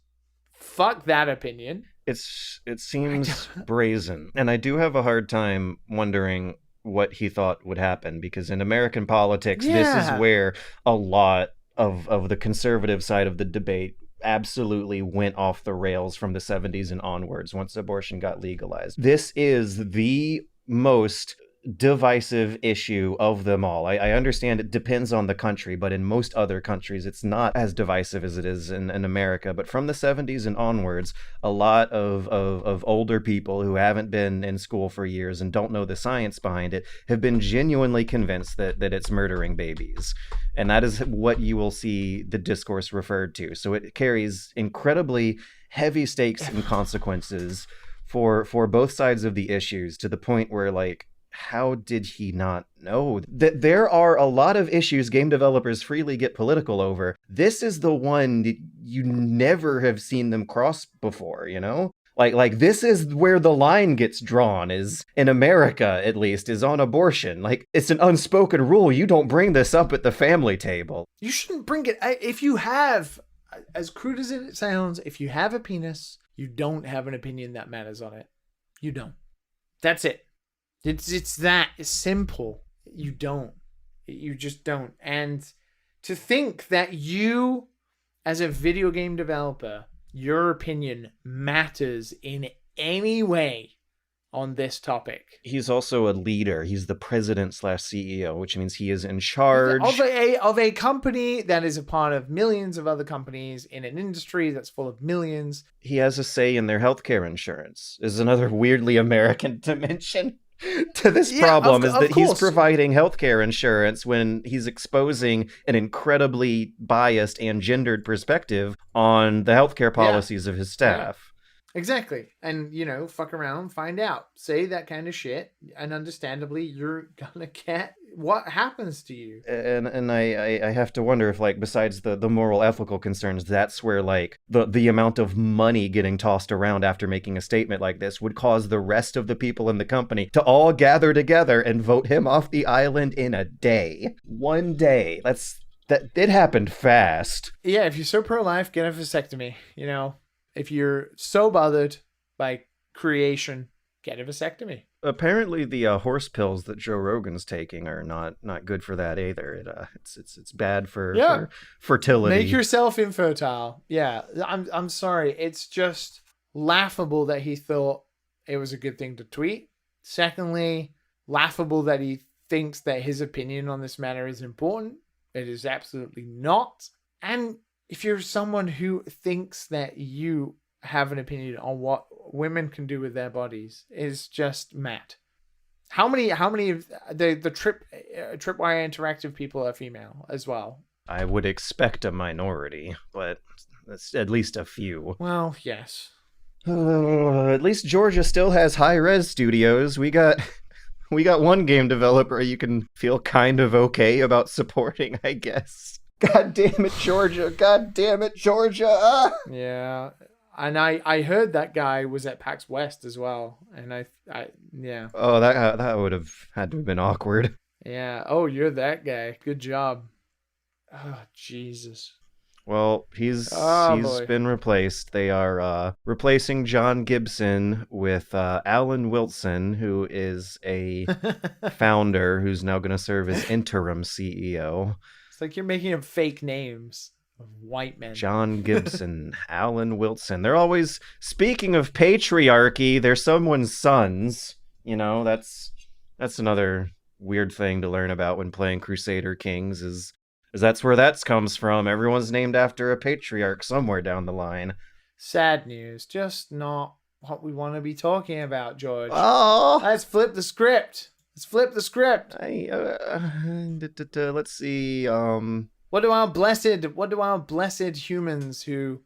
Speaker 2: fuck that opinion.
Speaker 1: It seems brazen, and I do have a hard time wondering what he thought would happen, because in American politics, this is where a lot of the conservative side of the debate absolutely went off the rails from the 70s and onwards once abortion got legalized. This is the most divisive issue of them all. I understand it depends on the country, but in most other countries it's not as divisive as it is in America. But from the 70s and onwards, a lot of older people who haven't been in school for years and don't know the science behind it have been genuinely convinced that it's murdering babies. And that is what you will see the discourse referred to. So it carries incredibly heavy stakes and consequences for both sides of the issues, to the point where, like, how did he not know that there are a lot of issues game developers freely get political over? This is the one that you never have seen them cross before, you know? Like this is where the line gets drawn, is in America, at least, is on abortion. Like, it's an unspoken rule. You don't bring this up at the family table.
Speaker 2: You shouldn't bring it. If you have, as crude as it sounds, if you have a penis, you don't have an opinion that matters on it. You don't. That's it. It's that simple. You don't. You just don't. And to think that you, as a video game developer, your opinion matters in any way on this topic.
Speaker 1: He's also a leader. He's the president/CEO, which means he is in charge
Speaker 2: of a company that is a part of millions of other companies in an industry that's full of millions.
Speaker 1: He has a say in their healthcare insurance, is another weirdly American dimension to this problem, is that he's providing healthcare insurance when he's exposing an incredibly biased and gendered perspective on the healthcare policies of his staff.
Speaker 2: Yeah. Exactly. And, you know, fuck around, find out, say that kind of shit, and understandably, you're gonna get what happens to you.
Speaker 1: And I have to wonder if, like, besides the moral ethical concerns, that's where, like, the amount of money getting tossed around after making a statement like this would cause the rest of the people in the company to all gather together and vote him off the island in a day. One day. That it happened fast.
Speaker 2: Yeah, if you're so pro-life, get a vasectomy, you know. If you're so bothered by creation, get a vasectomy.
Speaker 1: Apparently, the horse pills that Joe Rogan's taking are not good for that either. It's bad for fertility.
Speaker 2: Make yourself infertile. Yeah, I'm sorry. It's just laughable that he thought it was a good thing to tweet. Secondly, laughable that he thinks that his opinion on this matter is important. It is absolutely not. And if you're someone who thinks that you have an opinion on what women can do with their bodies, is just mad. How many of the Tripwire Interactive people are female as well?
Speaker 1: I would expect a minority, but that's at least a few.
Speaker 2: Well, yes.
Speaker 1: At least Georgia still has high-res studios. We got one game developer you can feel kind of okay about supporting, I guess. God damn it, Georgia. God damn it, Georgia. Ah!
Speaker 2: Yeah. And I heard that guy was at PAX West as well. And I yeah.
Speaker 1: Oh, that would have had to have been awkward.
Speaker 2: Yeah. Oh, you're that guy. Good job. Oh, Jesus.
Speaker 1: Well, he's been replaced. They are replacing John Gibson with Alan Wilson, who is a founder who's now going to serve as interim CEO.
Speaker 2: Like you're making up fake names of white men.
Speaker 1: John Gibson, Alan Wilson. They're always, speaking of patriarchy, they're someone's sons. You know, that's another weird thing to learn about when playing Crusader Kings, is that's where that comes from. Everyone's named after a patriarch somewhere down the line.
Speaker 2: Sad news. Just not what we want to be talking about, George.
Speaker 1: Oh!
Speaker 2: Let's flip the script. Let's flip the script.
Speaker 1: Let's see.
Speaker 2: What do our blessed humans who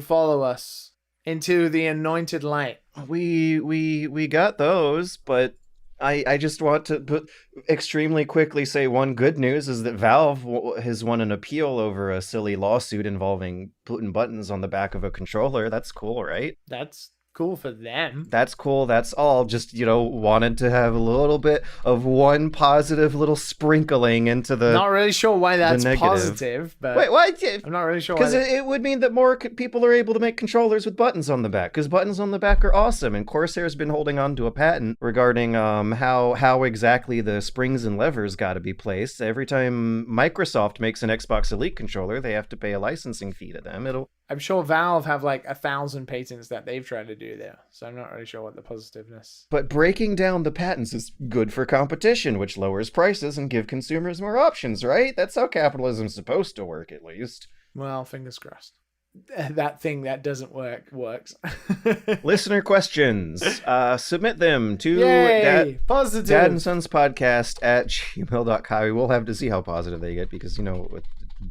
Speaker 2: follow us into the anointed light?
Speaker 1: We got those, but I just want to extremely quickly say one good news is that Valve has won an appeal over a silly lawsuit involving putting buttons on the back of a controller. That's cool, right?
Speaker 2: That's cool for them.
Speaker 1: That's cool. That's all. Just, wanted to have a little bit of one positive little sprinkling into the
Speaker 2: Not really sure why that's
Speaker 1: negative.
Speaker 2: positive, but
Speaker 1: Wait, what?
Speaker 2: I'm not really sure
Speaker 1: Because
Speaker 2: why.
Speaker 1: it would mean that more people are able to make controllers with buttons on the back, because buttons on the back are awesome, and Corsair's been holding on to a patent regarding how exactly the springs and levers got to be placed. Every time Microsoft makes an Xbox Elite controller, they have to pay a licensing fee to them.
Speaker 2: I'm sure Valve have like 1,000 patents that they've tried to do there, so I'm not really sure what the positiveness.
Speaker 1: But breaking down the patents is good for competition, which lowers prices and give consumers more options, right? That's how capitalism's supposed to work, at least.
Speaker 2: Well, fingers crossed. That thing that doesn't work works.
Speaker 1: Listener questions. Submit them to
Speaker 2: Yay! Positive.
Speaker 1: dadandsonspodcast at gmail.com. We'll have to see how positive they get because, with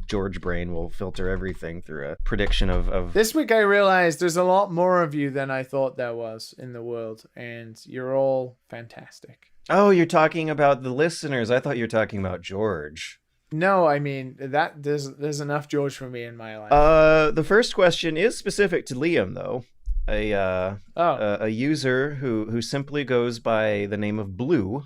Speaker 1: George Brain will filter everything through a prediction of...
Speaker 2: This week I realized there's a lot more of you than I thought there was in the world, and you're all fantastic.
Speaker 1: Oh, you're talking about the listeners. I thought you were talking about George.
Speaker 2: No, I mean that there's enough George for me in my life.
Speaker 1: The first question is specific to Liam, though. A user who simply goes by the name of Blue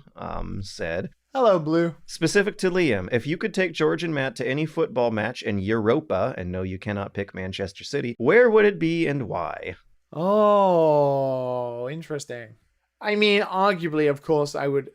Speaker 1: said,
Speaker 2: "Hello, Blue.
Speaker 1: Specific to Liam, if you could take George and Matt to any football match in Europa, and no, you cannot pick Manchester City, where would it be and why?"
Speaker 2: Oh, interesting. I mean, arguably, of course, I would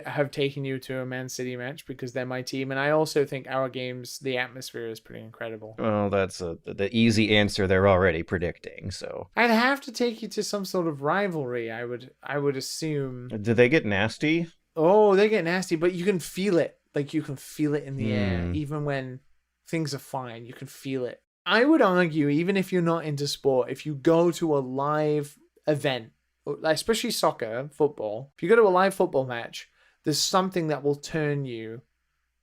Speaker 2: have taken you to a Man City match because they're my team, and I also think our games, the atmosphere is pretty incredible.
Speaker 1: Well, that's the easy answer they're already predicting, so...
Speaker 2: I'd have to take you to some sort of rivalry, I would assume.
Speaker 1: Do they get nasty?
Speaker 2: Oh, they get nasty, but you can feel it. Like, you can feel it in the air. Even when things are fine, you can feel it. I would argue, even if you're not into sport, if you go to a live event, especially soccer, football, if you go to a live football match, there's something that will turn you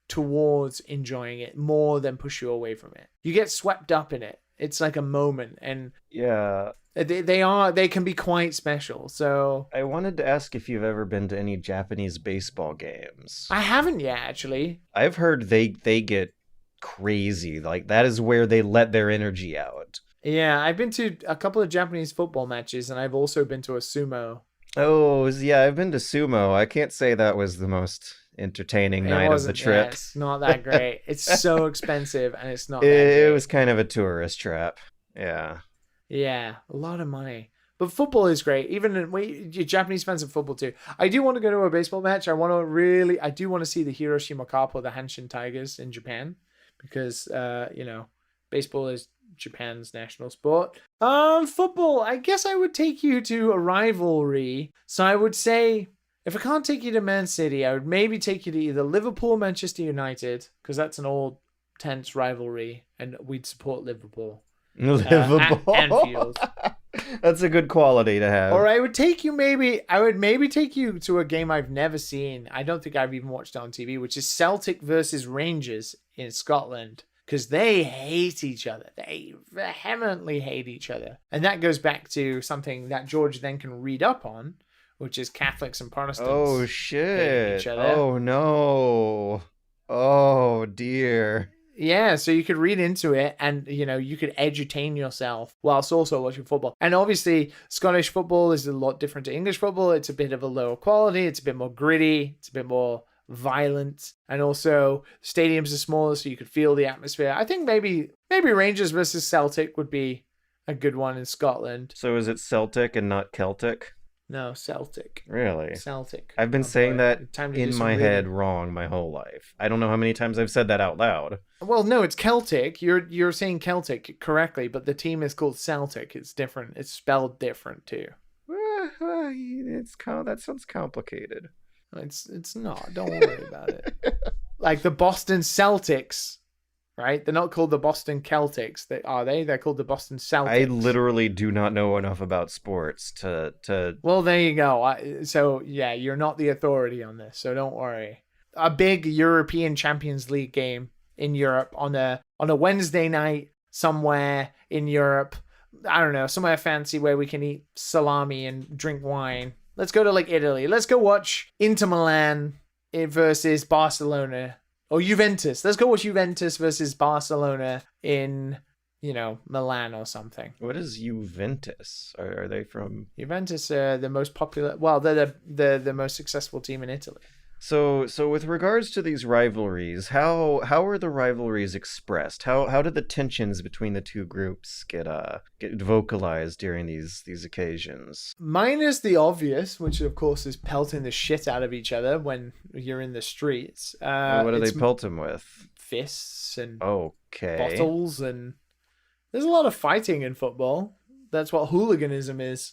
Speaker 2: towards enjoying it more than push you away from it. You get swept up in it. It's like a moment, and
Speaker 1: yeah,
Speaker 2: they can be quite special. So
Speaker 1: I wanted to ask if you've ever been to any Japanese baseball games.
Speaker 2: I haven't yet, actually.
Speaker 1: I've heard they get crazy. Like, that is where they let their energy out.
Speaker 2: Yeah, I've been to a couple of Japanese football matches, and I've also been to a sumo.
Speaker 1: Oh, yeah, I've been to sumo. I can't say that was the most entertaining night of the trip.
Speaker 2: Yeah, it's not that great. It's so expensive, and it's not that
Speaker 1: It
Speaker 2: great.
Speaker 1: was kind of a tourist trap. Yeah.
Speaker 2: Yeah, a lot of money. But football is great. Even Japanese fans of football too. I do want to go to a baseball match. I do want to see the Hiroshima Carp or the Hanshin Tigers in Japan because, baseball is Japan's national sport. Football, I guess I would take you to a rivalry. So I would say, if I can't take you to Man City, I would maybe take you to either Liverpool or Manchester United, because that's an old tense rivalry, and we'd support Liverpool.
Speaker 1: Liverpool.
Speaker 2: Anfield.
Speaker 1: That's a good quality to have.
Speaker 2: Or I would take you maybe take you to a game I've never seen. I don't think I've even watched it on TV, which is Celtic versus Rangers in Scotland. Because they hate each other. They vehemently hate each other. And that goes back to something that George then can read up on, which is Catholics and Protestants.
Speaker 1: Oh, shit.
Speaker 2: Hating each other.
Speaker 1: Oh, no. Oh, dear.
Speaker 2: Yeah, so you could read into it and, you could edutain yourself whilst also watching football. And obviously, Scottish football is a lot different to English football. It's a bit of a lower quality. It's a bit more gritty. It's a bit more violent, and also stadiums are smaller, so you could feel the atmosphere. I think maybe Rangers versus Celtic would be a good one in Scotland.
Speaker 1: So is it Celtic and not Celtic?
Speaker 2: No, Celtic.
Speaker 1: Really?
Speaker 2: Celtic.
Speaker 1: I've been saying that in my
Speaker 2: reading.
Speaker 1: head wrong my whole life. I don't know how many times I've said that out loud.
Speaker 2: Well, no, it's Celtic. You're saying Celtic correctly, but the team is called Celtic. It's different. It's spelled different too.
Speaker 1: That sounds complicated.
Speaker 2: It's not. Don't worry about it. Like the Boston Celtics, right? They're not called the Boston Celtics. They're called the Boston Celtics.
Speaker 1: I literally do not know enough about sports to...
Speaker 2: Well, there you go. So, yeah, you're not the authority on this, so don't worry. A big European Champions League game in Europe on a Wednesday night somewhere in Europe. I don't know, somewhere fancy where we can eat salami and drink wine. Let's go to like Italy. Let's go watch Inter Milan versus Barcelona or Juventus. Let's go watch Juventus versus Barcelona in, Milan or something.
Speaker 1: What is Juventus? Are they from?
Speaker 2: Juventus are the most popular. Well, they're the most successful team in Italy.
Speaker 1: So with regards to these rivalries, how are the rivalries expressed? How did the tensions between the two groups get vocalized during these occasions?
Speaker 2: Minus the obvious, which of course is pelting the shit out of each other when you're in the streets.
Speaker 1: What do they pelt them with?
Speaker 2: Fists and
Speaker 1: bottles,
Speaker 2: and there's a lot of fighting in football. That's what hooliganism is.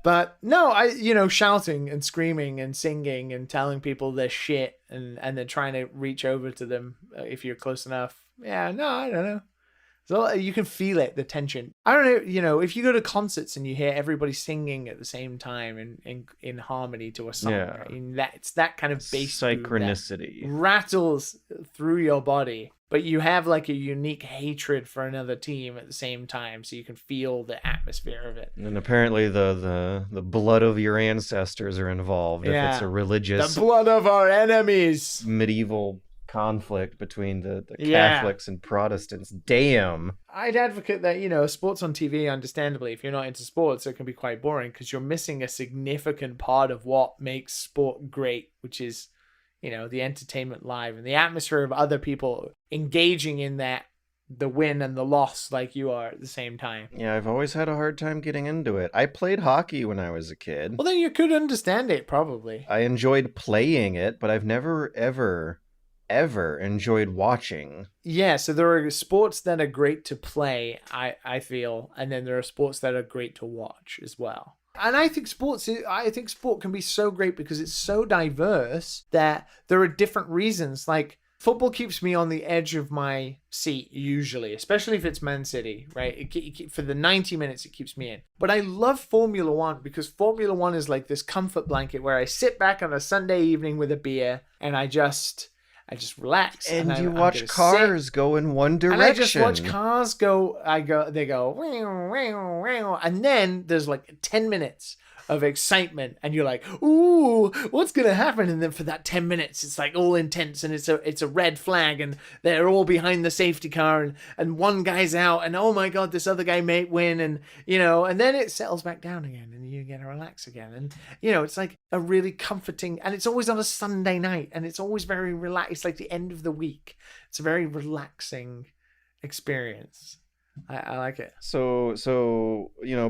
Speaker 2: But no, shouting and screaming and singing and telling people their shit and then trying to reach over to them if you're close enough. Yeah, no, I don't know. So you can feel it, the tension. I don't know, if you go to concerts and you hear everybody singing at the same time in harmony to a song,
Speaker 1: yeah.
Speaker 2: It's that kind of bass
Speaker 1: synchronicity
Speaker 2: that rattles through your body. But you have like a unique hatred for another team at the same time, so you can feel the atmosphere of it.
Speaker 1: And apparently the blood of your ancestors are involved.
Speaker 2: Yeah.
Speaker 1: If it's a religious,
Speaker 2: the blood of our enemies,
Speaker 1: medieval conflict between the Catholics and Protestants. Damn.
Speaker 2: I'd advocate that, sports on TV, understandably, if you're not into sports, it can be quite boring because you're missing a significant part of what makes sport great, which is the entertainment live and the atmosphere of other people engaging in that, the win and the loss like you are at the same time.
Speaker 1: Yeah, I've always had a hard time getting into it. I played hockey when I was a kid.
Speaker 2: Well, then you could understand it, probably.
Speaker 1: I enjoyed playing it, but I've never, ever enjoyed watching.
Speaker 2: Yeah, so there are sports that are great to play, I feel, and then there are sports that are great to watch as well. And I think sport can be so great because it's so diverse that there are different reasons. Like football keeps me on the edge of my seat usually, especially if it's Man City, right? For the 90 minutes, it keeps me in. But I love Formula One because Formula One is like this comfort blanket where I sit back on a Sunday evening with a beer and I just relax.
Speaker 1: And you watch cars go in one direction.
Speaker 2: And I just watch cars go, they go, and then there's like 10 minutes of excitement and you're like, ooh, what's going to happen? And then for that 10 minutes, it's like all intense and it's a red flag and they're all behind the safety car and one guy's out and oh my God, this other guy may win. And, and then it settles back down again and you get to relax again. And, it's like a really comforting, and it's always on a Sunday night and it's always very relaxed. It's like the end of the week. It's a very relaxing experience. I like it.
Speaker 1: So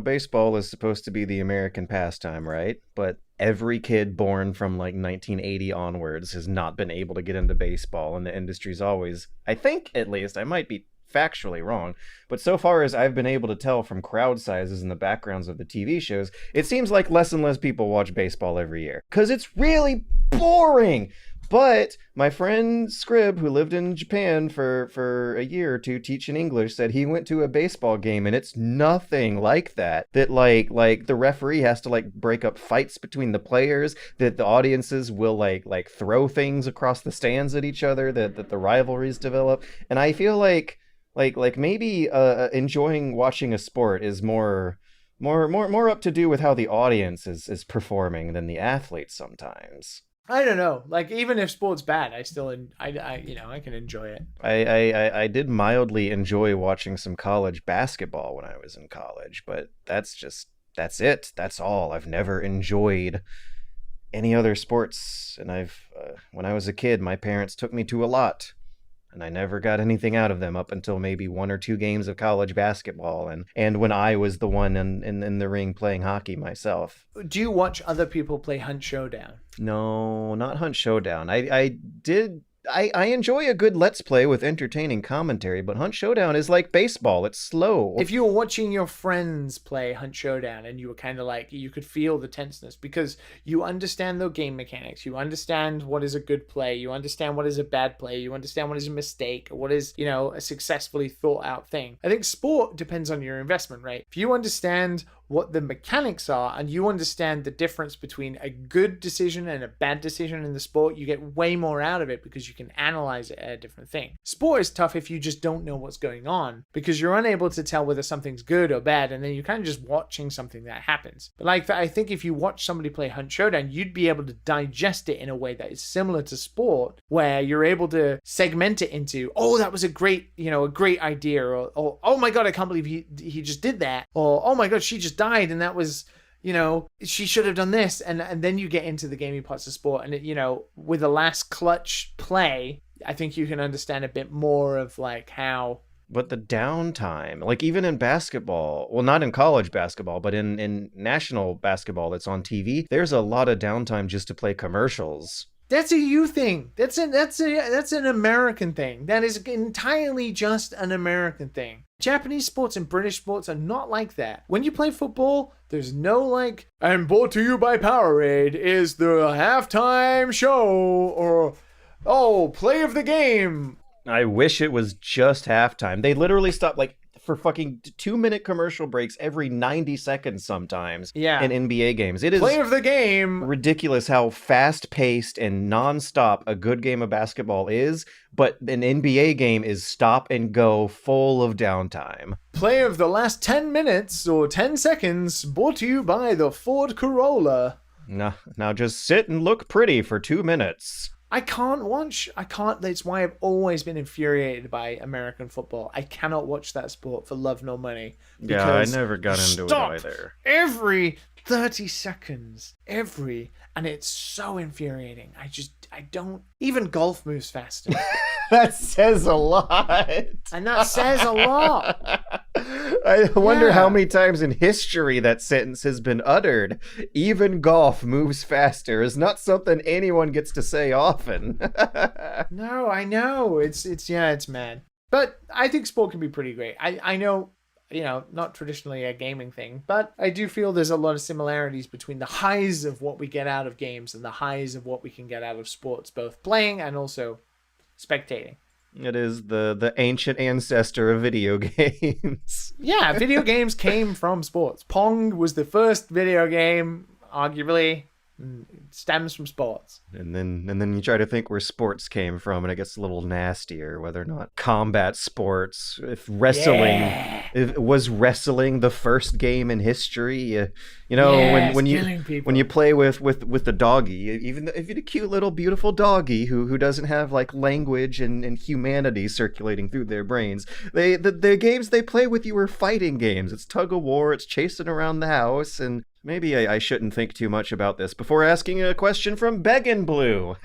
Speaker 1: baseball is supposed to be the American pastime, right? But every kid born from like 1980 onwards has not been able to get into baseball, and the industry's always, I think at least, I might be factually wrong, but so far as I've been able to tell from crowd sizes and the backgrounds of the TV shows, it seems like less and less people watch baseball every year. Because it's really boring! But my friend Scrib, who lived in Japan for a year or two teaching English, said he went to a baseball game and it's nothing like that. That like the referee has to like break up fights between the players, that the audiences will like throw things across the stands at each other, that the rivalries develop. And I feel like maybe enjoying watching a sport is more up to do with how the audience is performing than the athletes sometimes.
Speaker 2: I don't know. Like, even if sport's bad, I still, I can enjoy it.
Speaker 1: I did mildly enjoy watching some college basketball when I was in college, but that's it. That's all. I've never enjoyed any other sports. And when I was a kid, my parents took me to a lot. And I never got anything out of them up until maybe 1 or 2 games of college basketball. And when I was the one in the ring playing hockey myself.
Speaker 2: Do you watch other people play Hunt Showdown?
Speaker 1: No, not Hunt Showdown. I enjoy a good Let's Play with entertaining commentary, but Hunt Showdown is like baseball. It's slow.
Speaker 2: If you were watching your friends play Hunt Showdown and you were kind of like, you could feel the tenseness because you understand the game mechanics. You understand what is a good play. You understand what is a bad play. You understand what is a mistake or what is, a successfully thought out thing. I think sport depends on your investment, right? If you understand what the mechanics are and you understand the difference between a good decision and a bad decision in the sport, you get way more out of it because you can analyze it at a different thing. Sport is tough if you just don't know what's going on, because you're unable to tell whether something's good or bad, and then you're kind of just watching something that happens. But like, I think if you watch somebody play Hunt Showdown, you'd be able to digest it in a way that is similar to sport, where you're able to segment it into, oh, that was a great idea, or oh my god, I can't believe he just did that, or oh my god, she just died, and that was, she should have done this, and then you get into the gaming parts of sport, and with the last clutch play, I think you can understand a bit more of like how.
Speaker 1: But the downtime, like even in basketball, well, not in college basketball, but in national basketball that's on TV, there's a lot of downtime just to play commercials.
Speaker 2: That's a you thing. That's an American thing. That is entirely just an American thing. Japanese sports and British sports are not like that. When you play football, there's no like, and brought to you by Powerade is the halftime show, or, oh, play of the game.
Speaker 1: I wish it was just halftime. They literally stop like for fucking 2-minute commercial breaks every 90 seconds sometimes in NBA games. It is
Speaker 2: play of the game.
Speaker 1: Ridiculous how fast-paced and nonstop a good game of basketball is, but an NBA game is stop and go, full of downtime.
Speaker 2: Play of the last 10 minutes or 10 seconds brought to you by the Ford Corolla.
Speaker 1: Now just sit and look pretty for 2 minutes.
Speaker 2: I can't. That's why I've always been infuriated by American football. I cannot watch that sport for love nor money.
Speaker 1: Yeah, I never got into it either.
Speaker 2: Every 30 seconds. And it's so infuriating. I don't. Even golf moves faster.
Speaker 1: That says a lot.
Speaker 2: And that says a lot.
Speaker 1: I wonder how many times in history that sentence has been uttered. Even golf moves faster is not something anyone gets to say often.
Speaker 2: No, I know. It's mad. But I think sport can be pretty great. I know, not traditionally a gaming thing, but I do feel there's a lot of similarities between the highs of what we get out of games and the highs of what we can get out of sports, both playing and also spectating.
Speaker 1: It is the ancient ancestor of video games.
Speaker 2: Yeah, video games came from sports. Pong was the first video game, arguably. It stems from sports.
Speaker 1: And then you try to think where sports came from, and it gets a little nastier, whether or not combat sports, if wrestling, if was wrestling the first game in history. When you play with the doggy, even if you're a cute little beautiful doggy who doesn't have like language and humanity circulating through their brains, the games they play with you are fighting games. It's tug of war, it's chasing around the house, and maybe I shouldn't think too much about this before asking a question from Beggin Blue.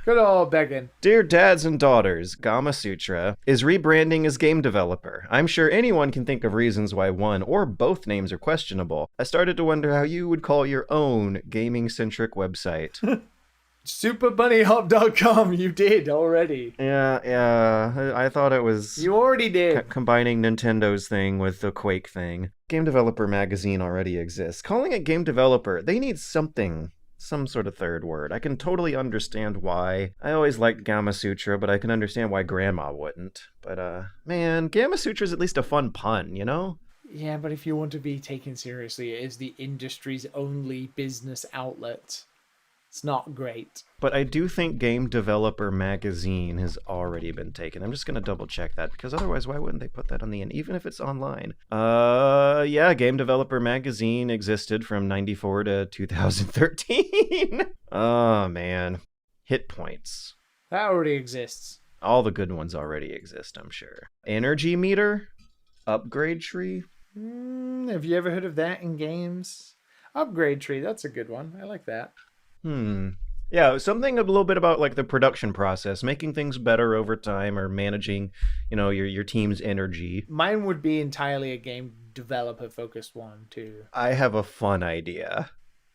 Speaker 2: Good old Beggin.
Speaker 1: Dear dads and daughters, Gama Sutra is rebranding as game developer. I'm sure anyone can think of reasons why one or both names are questionable. I started to wonder how you would call your own gaming-centric website.
Speaker 2: SuperBunnyHop.com, you did already.
Speaker 1: Yeah, I thought it was...
Speaker 2: You already did.
Speaker 1: Combining Nintendo's thing with the Quake thing. Game Developer Magazine already exists. Calling it Game Developer, they need some sort of third word. I can totally understand why. I always liked Gama Sutra, but I can understand why Grandma wouldn't. But, man, Gama Sutra is at least a fun pun, you know?
Speaker 2: Yeah, but if you want to be taken seriously, it is the industry's only business outlet. It's not great.
Speaker 1: But I do think Game Developer Magazine has already been taken. I'm just going to double check that, because otherwise why wouldn't they put that on the end, even if it's online? Yeah, Game Developer Magazine existed from 94 to 2013. Oh, man. Hit points.
Speaker 2: That already exists.
Speaker 1: All the good ones already exist, I'm sure. Energy meter? Upgrade tree?
Speaker 2: Have you ever heard of that in games? Upgrade tree, that's a good one. I like that.
Speaker 1: Yeah, something a little bit about like the production process, making things better over time, or managing, your team's energy.
Speaker 2: Mine would be entirely a game developer focused one too.
Speaker 1: I have a fun idea.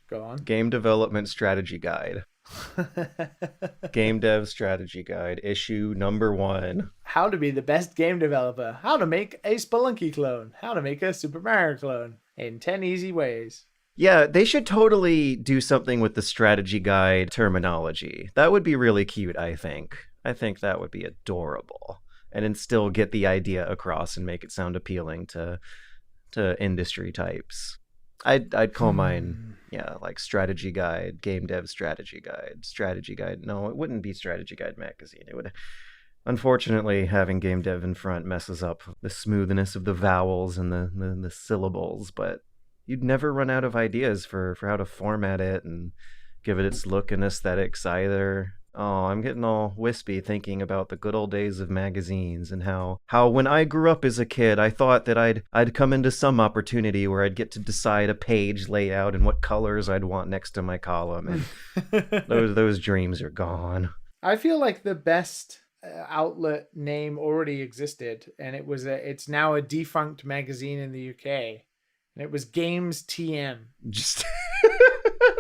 Speaker 2: Go on.
Speaker 1: Game development strategy guide. Game dev strategy guide, issue number 1.
Speaker 2: How to be the best game developer. How to make a Spelunky clone. How to make a Super Mario clone. In 10 easy ways.
Speaker 1: Yeah, they should totally do something with the strategy guide terminology. That would be really cute, I think. I think that would be adorable. And then still get the idea across and make it sound appealing to industry types. I'd call mine, yeah, like strategy guide, game dev strategy guide, strategy guide. No, it wouldn't be strategy guide magazine. It would. Unfortunately, having game dev in front messes up the smoothness of the vowels and the syllables, but you'd never run out of ideas for how to format it and give it its look and aesthetics either. Oh, I'm getting all wispy thinking about the good old days of magazines and how when I grew up as a kid, I thought that I'd come into some opportunity where I'd get to decide a page layout and what colors I'd want next to my column, and those dreams are gone.
Speaker 2: I feel like the best outlet name already existed, and it's now a defunct magazine in the UK, and it was Games TM.
Speaker 1: Just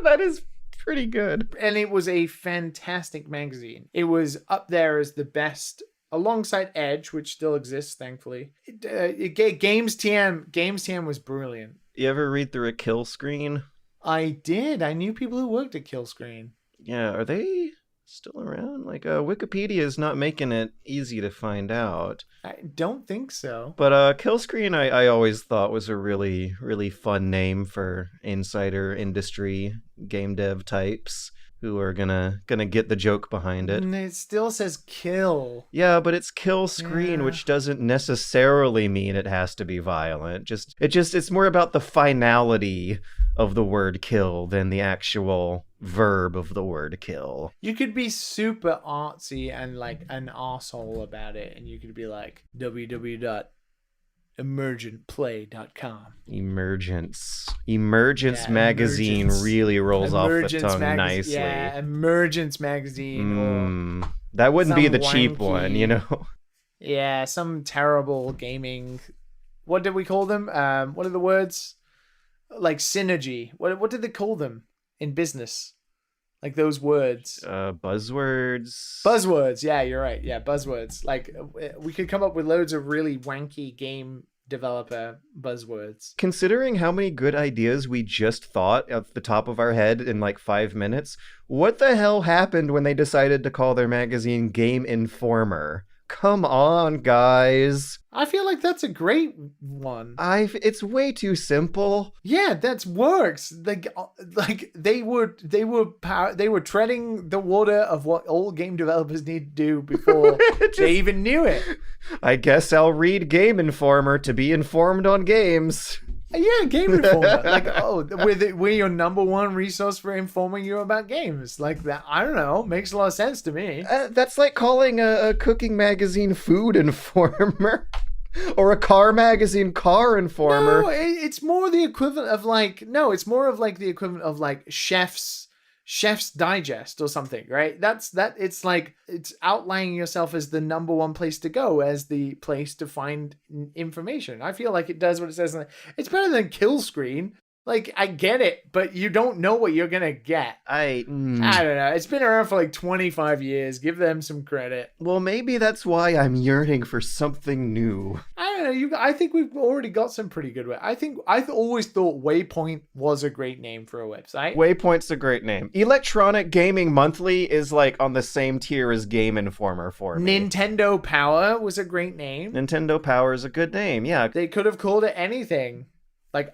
Speaker 1: that is pretty good.
Speaker 2: And it was a fantastic magazine. It was up there as the best, alongside Edge, which still exists, thankfully. Games TM was brilliant.
Speaker 1: You ever read through a kill screen?
Speaker 2: I did. I knew people who worked at Kill Screen.
Speaker 1: Yeah, are they still around? Like, Wikipedia is not making it easy to find out.
Speaker 2: I don't think so.
Speaker 1: But Killscreen, I always thought was a really, really fun name for insider industry game dev types who are gonna get the joke behind it.
Speaker 2: And it still says kill.
Speaker 1: Yeah, but it's kill screen,
Speaker 2: Yeah.
Speaker 1: which doesn't necessarily mean it has to be violent. It's more about the finality of the word kill than the actual verb of the word kill.
Speaker 2: You could be super artsy and like an asshole about it, and you could be like www.emergentplay.com.
Speaker 1: Emergence
Speaker 2: Yeah,
Speaker 1: magazine
Speaker 2: Emergence.
Speaker 1: really rolls off the tongue
Speaker 2: Magazine.
Speaker 1: nicely.
Speaker 2: Yeah, Emergence magazine. Or
Speaker 1: That wouldn't be
Speaker 2: some
Speaker 1: the cheap
Speaker 2: wanky-
Speaker 1: one, you know?
Speaker 2: yeah, some terrible gaming. What did we call them? What are the words? Like synergy. What did they call them in business? Like those words.
Speaker 1: Buzzwords.
Speaker 2: Buzzwords. Yeah, you're right. Yeah, buzzwords. Like we could come up with loads of really wanky game developer buzzwords.
Speaker 1: Considering how many good ideas we just thought at the top of our head in like 5 minutes, what the hell happened when they decided to call their magazine Game Informer? Come on, guys.
Speaker 2: I feel like that's a great one.
Speaker 1: It's way too simple.
Speaker 2: Yeah, that works. Like they were treading the water of what all game developers need to do before they even knew it.
Speaker 1: I guess I'll read Game Informer to be informed on games.
Speaker 2: Yeah, Game Informer. Like, we're your number one resource for informing you about games. Like that, I don't know. Makes a lot of sense to me.
Speaker 1: That's like calling a cooking magazine Food Informer. Or a car magazine Car Informer.
Speaker 2: No, it's more the equivalent of like, no, it's more of like the equivalent of like Chef's Digest or something, right? It's like, it's outlining yourself as the number one place to go, as the place to find information. I feel like it does what it says. It's better than Kill Screen. Like, I get it, but you don't know what you're gonna get. I don't know. It's been around for like 25 years. Give them some credit.
Speaker 1: Well, maybe that's why I'm yearning for something new.
Speaker 2: I don't know. I think we've already got some pretty good. I've always thought Waypoint was a great name for a website.
Speaker 1: Waypoint's a great name. Electronic Gaming Monthly is like on the same tier as Game Informer for me.
Speaker 2: Nintendo Power was a great name.
Speaker 1: Nintendo Power is a good name. Yeah,
Speaker 2: They could have called it anything. Like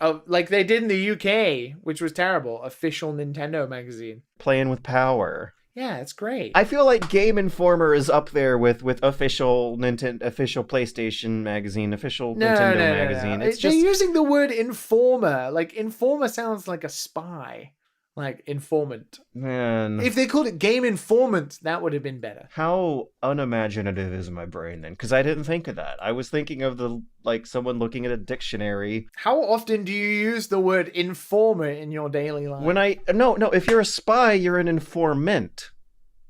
Speaker 2: they did in the UK, which was terrible. Official Nintendo magazine.
Speaker 1: Playing with Power.
Speaker 2: Yeah, it's great.
Speaker 1: I feel like Game Informer is up there with official official PlayStation magazine, official Nintendo magazine.
Speaker 2: No.
Speaker 1: It's
Speaker 2: They're
Speaker 1: just
Speaker 2: using the word informer. Like, informer sounds like a spy. Like, informant.
Speaker 1: Man.
Speaker 2: If they called it Game Informant, that would have been better.
Speaker 1: How unimaginative is my brain then? Because I didn't think of that. I was thinking of someone looking at a dictionary.
Speaker 2: How often do you use the word informer in your daily life?
Speaker 1: No, if you're a spy, you're an informant.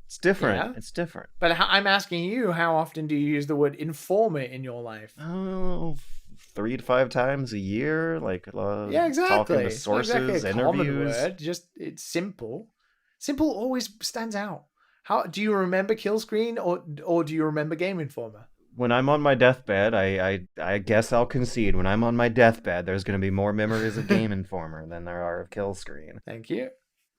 Speaker 1: It's different.
Speaker 2: Yeah.
Speaker 1: It's different.
Speaker 2: But I'm asking you, how often do you use the word informer in your life?
Speaker 1: Oh, 3 to 5 times a year,
Speaker 2: Yeah, exactly.
Speaker 1: talking to sources,
Speaker 2: exactly a common
Speaker 1: interviews.
Speaker 2: word. Just, it's simple. Simple always stands out. How do you remember Kill Screen or do you remember Game Informer?
Speaker 1: When I'm on my deathbed, I guess I'll concede. When I'm on my deathbed, there's going to be more memories of Game Informer than there are of Kill Screen.
Speaker 2: Thank you.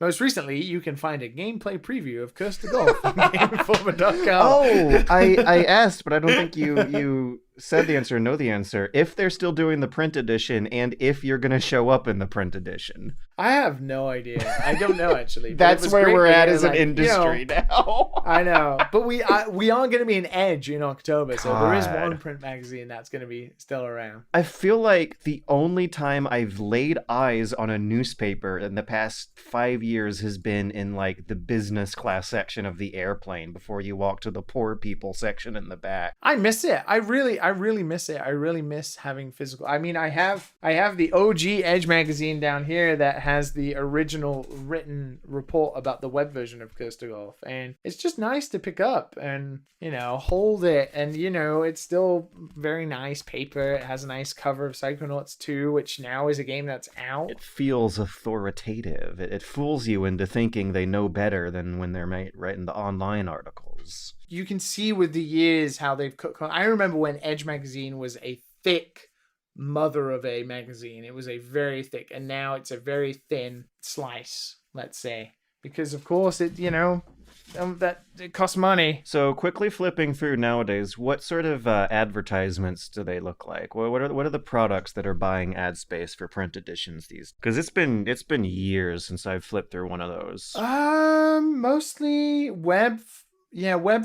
Speaker 2: Most recently, you can find a gameplay preview of Curse to Golf on GameInformer.com.
Speaker 1: Oh, I asked, but I don't think you said the answer, know the answer. If they're still doing the print edition, and if you're gonna show up in the print edition.
Speaker 2: I have no idea. I don't know actually.
Speaker 1: That's where we're at as an industry now.
Speaker 2: I know, but we are going to be an Edge in October, so there is one print magazine that's going to be still around.
Speaker 1: I feel like the only time I've laid eyes on a newspaper in the past 5 years has been in like the business class section of the airplane before you walk to the poor people section in the back.
Speaker 2: I miss it. I really miss it. I really miss having physical. I mean, I have the OG Edge magazine down here that has the original written report about the web version of Curse to Golf, and it's just nice to pick up and hold it, and it's still very nice paper. It has a nice cover of Psychonauts 2, which now is a game that's out.
Speaker 1: It feels authoritative. It fools you into thinking they know better than when they're writing the online articles.
Speaker 2: You can see with the years how they've I remember when Edge magazine was a thick mother of a magazine. It was a very thick, and now it's a very thin slice, let's say, because of course it that it costs money.
Speaker 1: So quickly flipping through nowadays, what sort of advertisements do they look like? What are the products that are buying ad space for print editions these? Because it's been years since I've flipped through one of those.
Speaker 2: Mostly web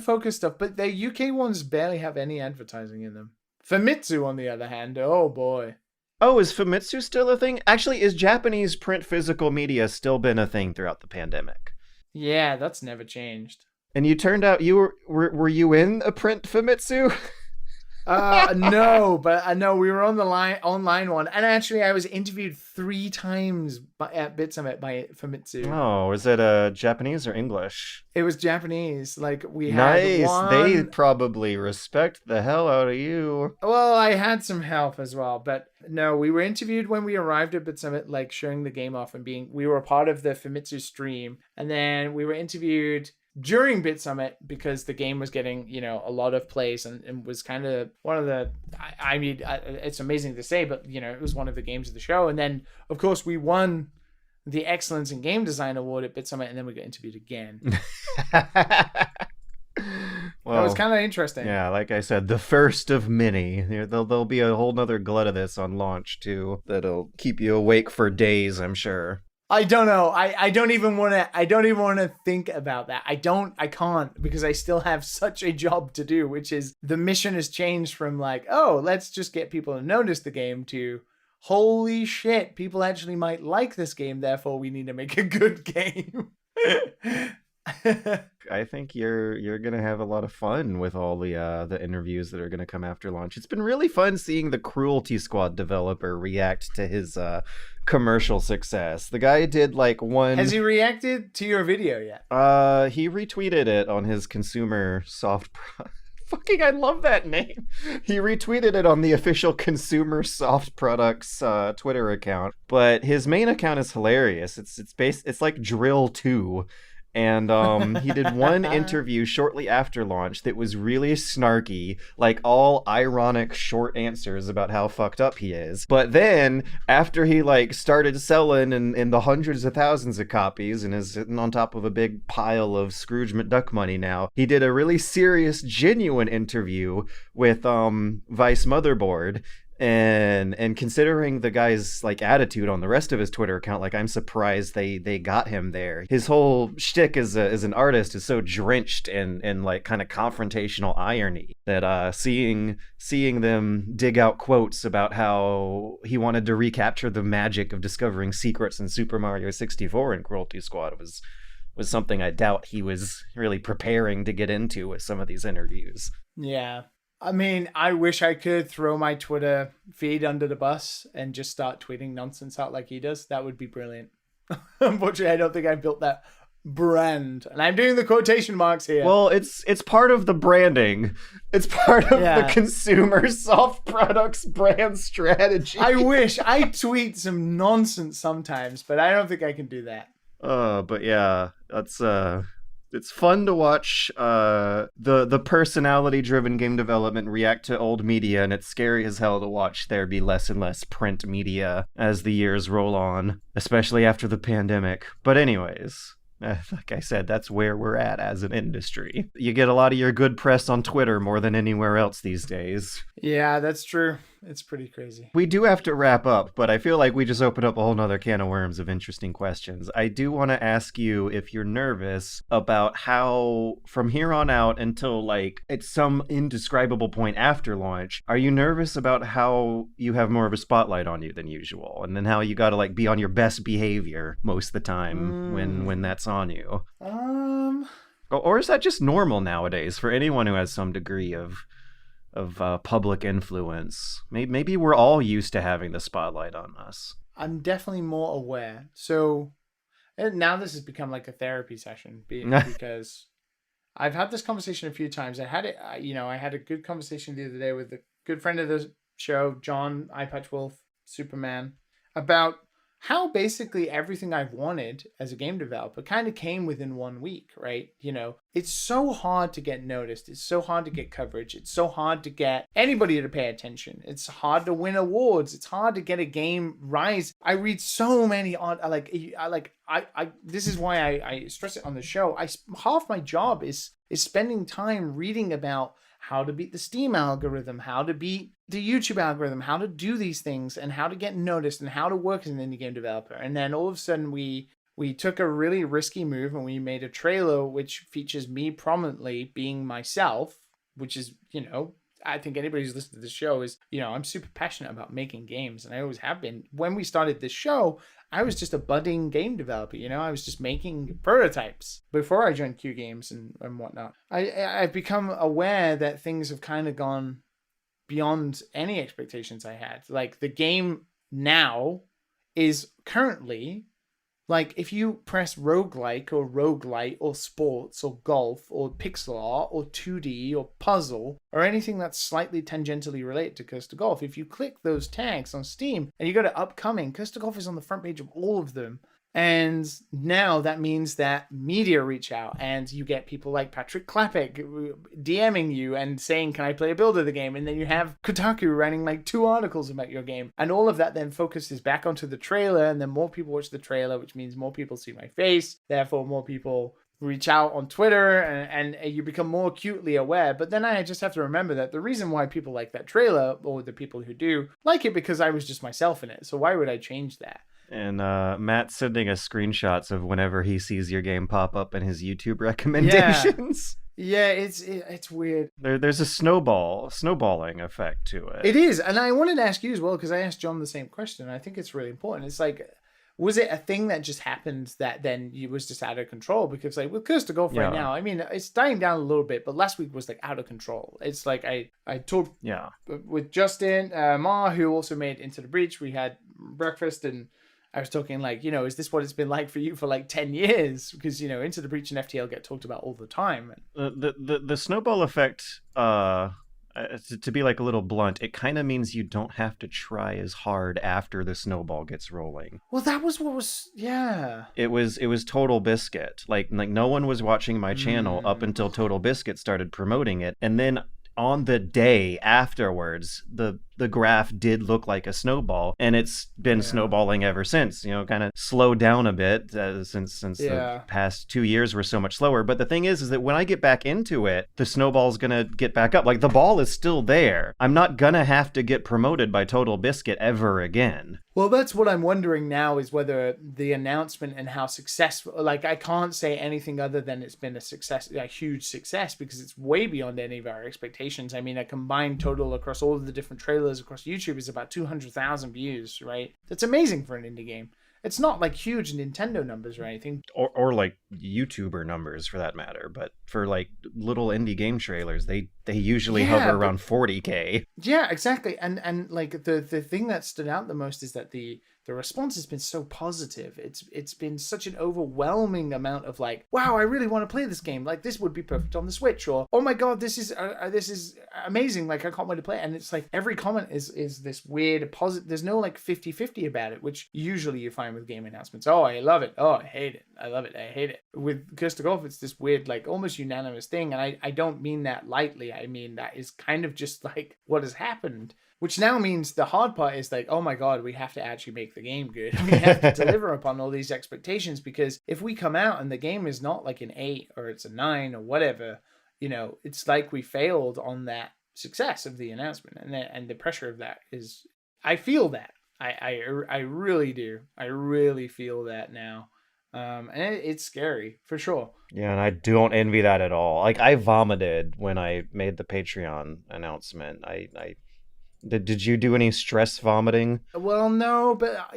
Speaker 2: focused stuff, but the UK ones barely have any advertising in them. Famitsu, on the other hand, oh boy.
Speaker 1: Oh, is Famitsu still a thing? Actually, is Japanese print physical media still been a thing throughout the pandemic?
Speaker 2: Yeah, that's never changed.
Speaker 1: And you turned out you were you in a print Famitsu?
Speaker 2: No, but I know we were on the online one, and actually I was interviewed 3 times at Bit Summit by Famitsu.
Speaker 1: Oh, is it Japanese or English?
Speaker 2: It was Japanese. Like we
Speaker 1: nice.
Speaker 2: Had one...
Speaker 1: They probably respect the hell out of you.
Speaker 2: Well, I had some help as well, but no, we were interviewed when we arrived at Bit Summit, like showing the game off and we were a part of the Famitsu stream, and then we were interviewed during Bit Summit because the game was getting, a lot of plays and was kind of one of the, I mean, it's amazing to say, but, it was one of the games of the show. And then, of course, we won the Excellence in Game Design Award at Bit Summit, and then we got interviewed again. Well, that was kind of interesting.
Speaker 1: Yeah, like I said, the first of many. There'll be a whole nother glut of this on launch, too, that'll keep you awake for days, I'm sure.
Speaker 2: I don't know. I don't even want to think about that. I can't, because I still have such a job to do, which is the mission has changed from like, oh, let's just get people to notice the game to holy shit, people actually might like this game, therefore we need to make a good game.
Speaker 1: I think you're gonna have a lot of fun with all the interviews that are gonna come after launch. It's been really fun seeing the Cruelty Squad developer react to his commercial success. The guy did like one.
Speaker 2: Has he reacted to your video yet?
Speaker 1: He retweeted it on his consumer soft. Fucking, I love that name. He retweeted it on the official Consumer Soft Products Twitter account, but his main account is hilarious. It's like Drill 2. And he did one interview shortly after launch that was really snarky, like all ironic short answers about how fucked up he is. But then after he like started selling in the hundreds of thousands of copies and is sitting on top of a big pile of Scrooge McDuck money now, he did a really serious, genuine interview with Vice Motherboard. And considering the guy's like attitude on the rest of his Twitter account, like I'm surprised they got him there. His whole shtick as an artist is so drenched in like kind of confrontational irony that seeing them dig out quotes about how he wanted to recapture the magic of discovering secrets in Super Mario 64 and Cruelty Squad was something I doubt he was really preparing to get into with some of these interviews.
Speaker 2: Yeah. I mean, I wish I could throw my Twitter feed under the bus and just start tweeting nonsense out like he does. That would be brilliant. Unfortunately, I don't think I built that brand. And I'm doing the quotation marks here.
Speaker 1: Well, it's part of the branding. It's part of the Consumer Soft Products brand strategy.
Speaker 2: I wish. I tweet some nonsense sometimes, but I don't think I can do that.
Speaker 1: But yeah, that's it's fun to watch the personality-driven game development react to old media, and it's scary as hell to watch there be less and less print media as the years roll on, especially after the pandemic. But anyways, Like I said, that's where we're at as an industry. You get a lot of your good press on Twitter more than anywhere else these days.
Speaker 2: Yeah, that's true. It's pretty crazy.
Speaker 1: We do have to wrap up, but I feel like we just opened up a whole nother can of worms of interesting questions. I do want to ask you if you're nervous about how, from here on out until like at some indescribable point after launch, are you nervous about how you have more of a spotlight on you than usual? And then how you got to like be on your best behavior most of the time when that's on you? Or is that just normal nowadays for anyone who has some degree of public influence? Maybe we're all used to having the spotlight on us.
Speaker 2: I'm definitely more aware. So and now this has become like a therapy session because I've had this conversation a few times. I had it, I had a good conversation the other day with a good friend of the show, John Eyepatch Wolf, Superman, about how basically everything I've wanted as a game developer kind of came within 1 week, right? It's so hard to get noticed. It's so hard to get coverage. It's so hard to get anybody to pay attention. It's hard to win awards. It's hard to get a game rise. I read so many on this is why I stress it on the show. Half my job is spending time reading about how to beat the Steam algorithm, how to beat the YouTube algorithm, how to do these things, and how to get noticed, and how to work as an indie game developer. And then all of a sudden, we took a really risky move, and we made a trailer which features me prominently being myself, which is, I think anybody who's listened to the show is, I'm super passionate about making games, and I always have been. When we started this show, I was just a budding game developer, I was just making prototypes before I joined Q Games and whatnot. I've become aware that things have kind of gone beyond any expectations I had. Like the game now is currently like if you press roguelike or roguelite or sports or golf or pixel art or 2D or puzzle or anything that's slightly tangentially related to Coaster Golf, if you click those tags on Steam and you go to upcoming, Coaster Golf is on the front page of all of them. And now that means that media reach out and you get people like Patrick Klepek DMing you and saying, can I play a build of the game? And then you have Kotaku writing like 2 articles about your game. And all of that then focuses back onto the trailer. And then more people watch the trailer, which means more people see my face. Therefore, more people reach out on Twitter and you become more acutely aware. But then I just have to remember that the reason why people like that trailer, or the people who do, like it because I was just myself in it. So why would I change that?
Speaker 1: And Matt's sending us screenshots of whenever he sees your game pop up in his YouTube recommendations.
Speaker 2: Yeah, it's weird.
Speaker 1: There's a snowballing effect to it.
Speaker 2: It is, and I wanted to ask you as well, because I asked John the same question. I think it's really important. It's like, was it a thing that just happened that then you was just out of control? Because like with Coaster Golf right now, I mean, it's dying down a little bit, but last week was like out of control. It's like I talked with Justin Ma, who also made Into the Breach. We had breakfast and I was talking like, is this what it's been like for you for like 10 years? Because, Into the Breach and FTL get talked about all the time.
Speaker 1: The snowball effect, to be like a little blunt, it kind of means you don't have to try as hard after the snowball gets rolling.
Speaker 2: Well, that was what was, yeah.
Speaker 1: It was Total Biscuit. Like no one was watching my channel up until Total Biscuit started promoting it. And then on the day afterwards, the graph did look like a snowball, and it's been snowballing ever since. Kind of slowed down a bit since the past 2 years were so much slower. But the thing is that when I get back into it, the snowball's gonna get back up. Like the ball is still there. I'm not gonna have to get promoted by Total Biscuit ever again.
Speaker 2: Well, that's what I'm wondering now, is whether the announcement and how successful, like I can't say anything other than it's been a success, a huge success, because it's way beyond any of our expectations. I mean, a combined total across all of the different trailers across YouTube is about 200,000 views, right? That's amazing for an indie game. It's not like huge Nintendo numbers or anything.
Speaker 1: Or like YouTuber numbers for that matter. But for like little indie game trailers, they usually hover around 40K.
Speaker 2: Yeah, exactly. And like the thing that stood out the most is that the response has been so positive. It's been such an overwhelming amount of like, wow, I really want to play this game. Like this would be perfect on the Switch, or oh my god, this is amazing. Like I can't wait to play it. And it's like every comment is this weird positive. There's no like 50-50 about it, which usually you find with game announcements. Oh, I love it. Oh, I hate it. I love it. I hate it. With Coaster Golf, it's this weird, like almost unanimous thing. And I don't mean that lightly. I mean that is kind of just like what has happened Which now means the hard part is like, oh my God, we have to actually make the game good. We have to deliver upon all these expectations, because if we come out and the game is not like an 8 or it's a 9 or whatever, it's like we failed on that success of the announcement, and the pressure of that is, I feel that. I really do. I really feel that now. And it's scary for sure.
Speaker 1: Yeah, and I don't envy that at all. Like, I vomited when I made the Patreon announcement. Did you do any stress vomiting?
Speaker 2: Well, no, but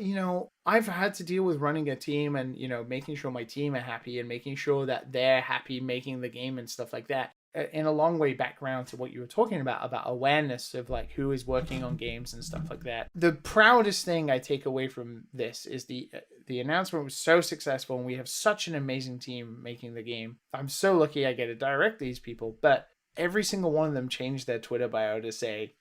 Speaker 2: I've had to deal with running a team and making sure my team are happy and making sure that they're happy making the game and stuff like that. In a long way background to what you were talking about awareness of like who is working on games and stuff like that. The proudest thing I take away from this is the announcement was so successful, and we have such an amazing team making the game. I'm so lucky I get to direct these people, but every single one of them changed their Twitter bio to say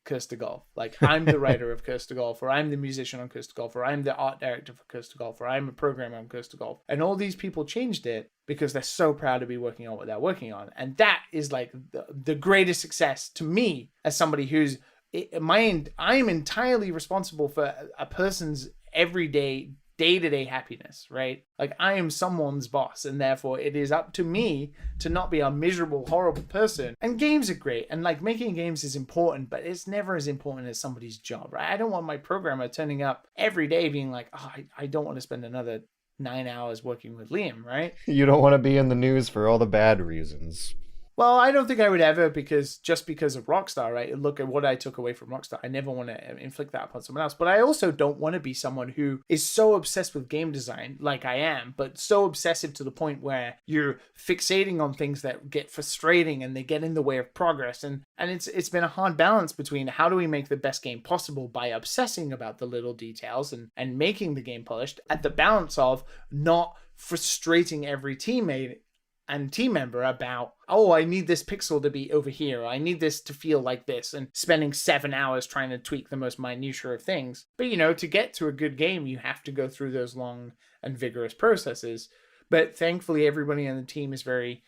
Speaker 2: Curse to Golf. Like, I'm the writer of Curse to Golf, or I'm the musician on Curse to Golf, or I'm the art director for Curse to Golf, or I'm a programmer on Curse to Golf. And all these people changed it because they're so proud to be working on what they're working on. And that is like the greatest success to me as somebody who's I'm entirely responsible for a person's everyday day-to-day happiness, right? Like, I am someone's boss, and therefore it is up to me to not be a miserable, horrible person. And games are great, and like making games is important, but it's never as important as somebody's job, right? I don't want my programmer turning up every day being like, oh, I don't want to spend another 9 hours working with Liam, right?
Speaker 1: You don't want to be in the news for all the bad reasons.
Speaker 2: Well, I don't think I would ever, because of Rockstar, right? Look at what I took away from Rockstar. I never want to inflict that upon someone else. But I also don't want to be someone who is so obsessed with game design, like I am, but so obsessive to the point where you're fixating on things that get frustrating and they get in the way of progress. And it's been a hard balance between how do we make the best game possible by obsessing about the little details and making the game polished, at the balance of not frustrating every teammate and team member about, oh, I need this pixel to be over here, or I need this to feel like this, and spending 7 hours trying to tweak the most minutiae of things. But to get to a good game, you have to go through those long and vigorous processes. But thankfully, everybody on the team is very,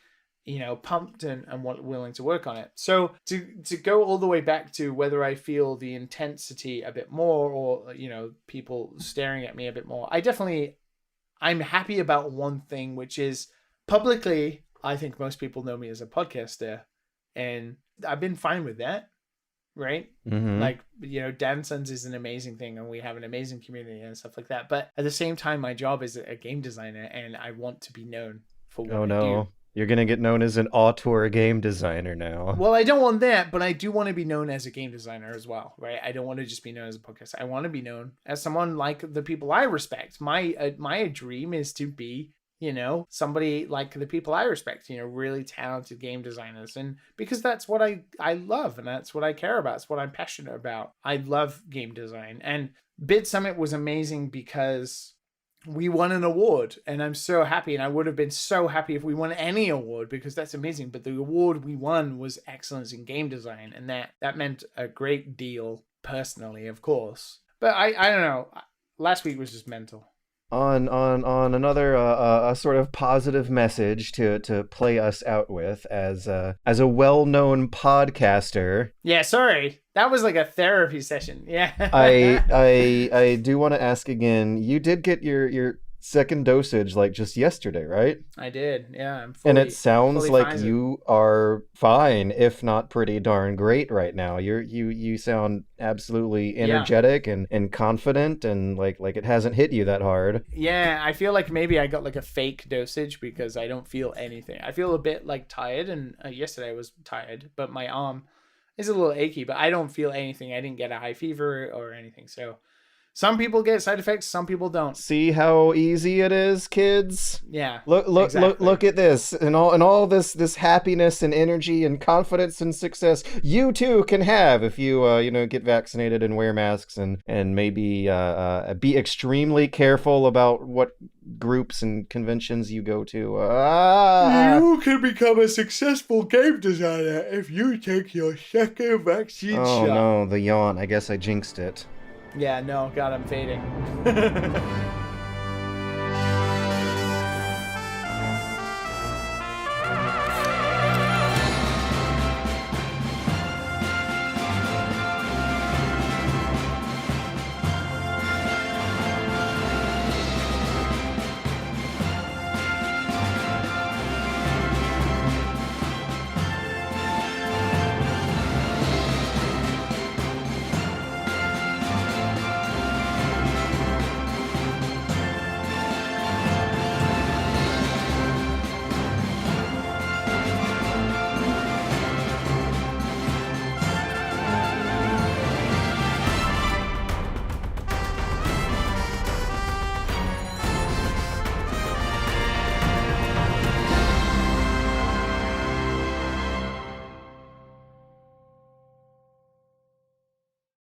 Speaker 2: pumped and willing to work on it. So to go all the way back to whether I feel the intensity a bit more, or, people staring at me a bit more, I'm happy about one thing, which is, publicly, I think most people know me as a podcaster, and I've been fine with that, right?
Speaker 1: Mm-hmm.
Speaker 2: Like, Dan Sons is an amazing thing, and we have an amazing community and stuff like that. But at the same time, my job is a game designer, and I want to be known for what I do.
Speaker 1: You're going to get known as an auteur game designer now.
Speaker 2: Well, I don't want that, but I do want to be known as a game designer as well, right? I don't want to just be known as a podcaster. I want to be known as someone like the people I respect. My dream is to be somebody like the people I respect, really talented game designers. And because that's what I love, and that's what I care about. It's what I'm passionate about. I love game design. And Bit Summit was amazing because we won an award, and I'm so happy. And I would have been so happy if we won any award, because that's amazing. But the award we won was excellence in game design. And that meant a great deal personally, of course. But I don't know. Last week was just mental.
Speaker 1: On another a sort of positive message to play us out with as a well-known podcaster.
Speaker 2: Yeah, sorry. That was like a therapy session. Yeah.
Speaker 1: I do want to ask again. You did get your second dosage like just yesterday, right?
Speaker 2: I did. Yeah,
Speaker 1: and it sounds like you are fine, if not pretty darn great right now. You sound absolutely energetic and confident, and like it hasn't hit you that hard.
Speaker 2: Yeah, I feel like maybe I got like a fake dosage because I don't feel anything. I feel a bit like tired, and yesterday I was tired, but my arm is a little achy, but I don't feel anything. I didn't get a high fever or anything. So some people get side effects, some people don't.
Speaker 1: See how easy it is, kids?
Speaker 2: Yeah.
Speaker 1: Look at this. And all this happiness and energy and confidence and success you too can have if you get vaccinated and wear masks and maybe be extremely careful about what groups and conventions you go to.
Speaker 2: You can become a successful game designer if you take your second vaccine shot.
Speaker 1: Oh no, the yawn. I guess I jinxed it.
Speaker 2: Yeah, no, God, I'm fading.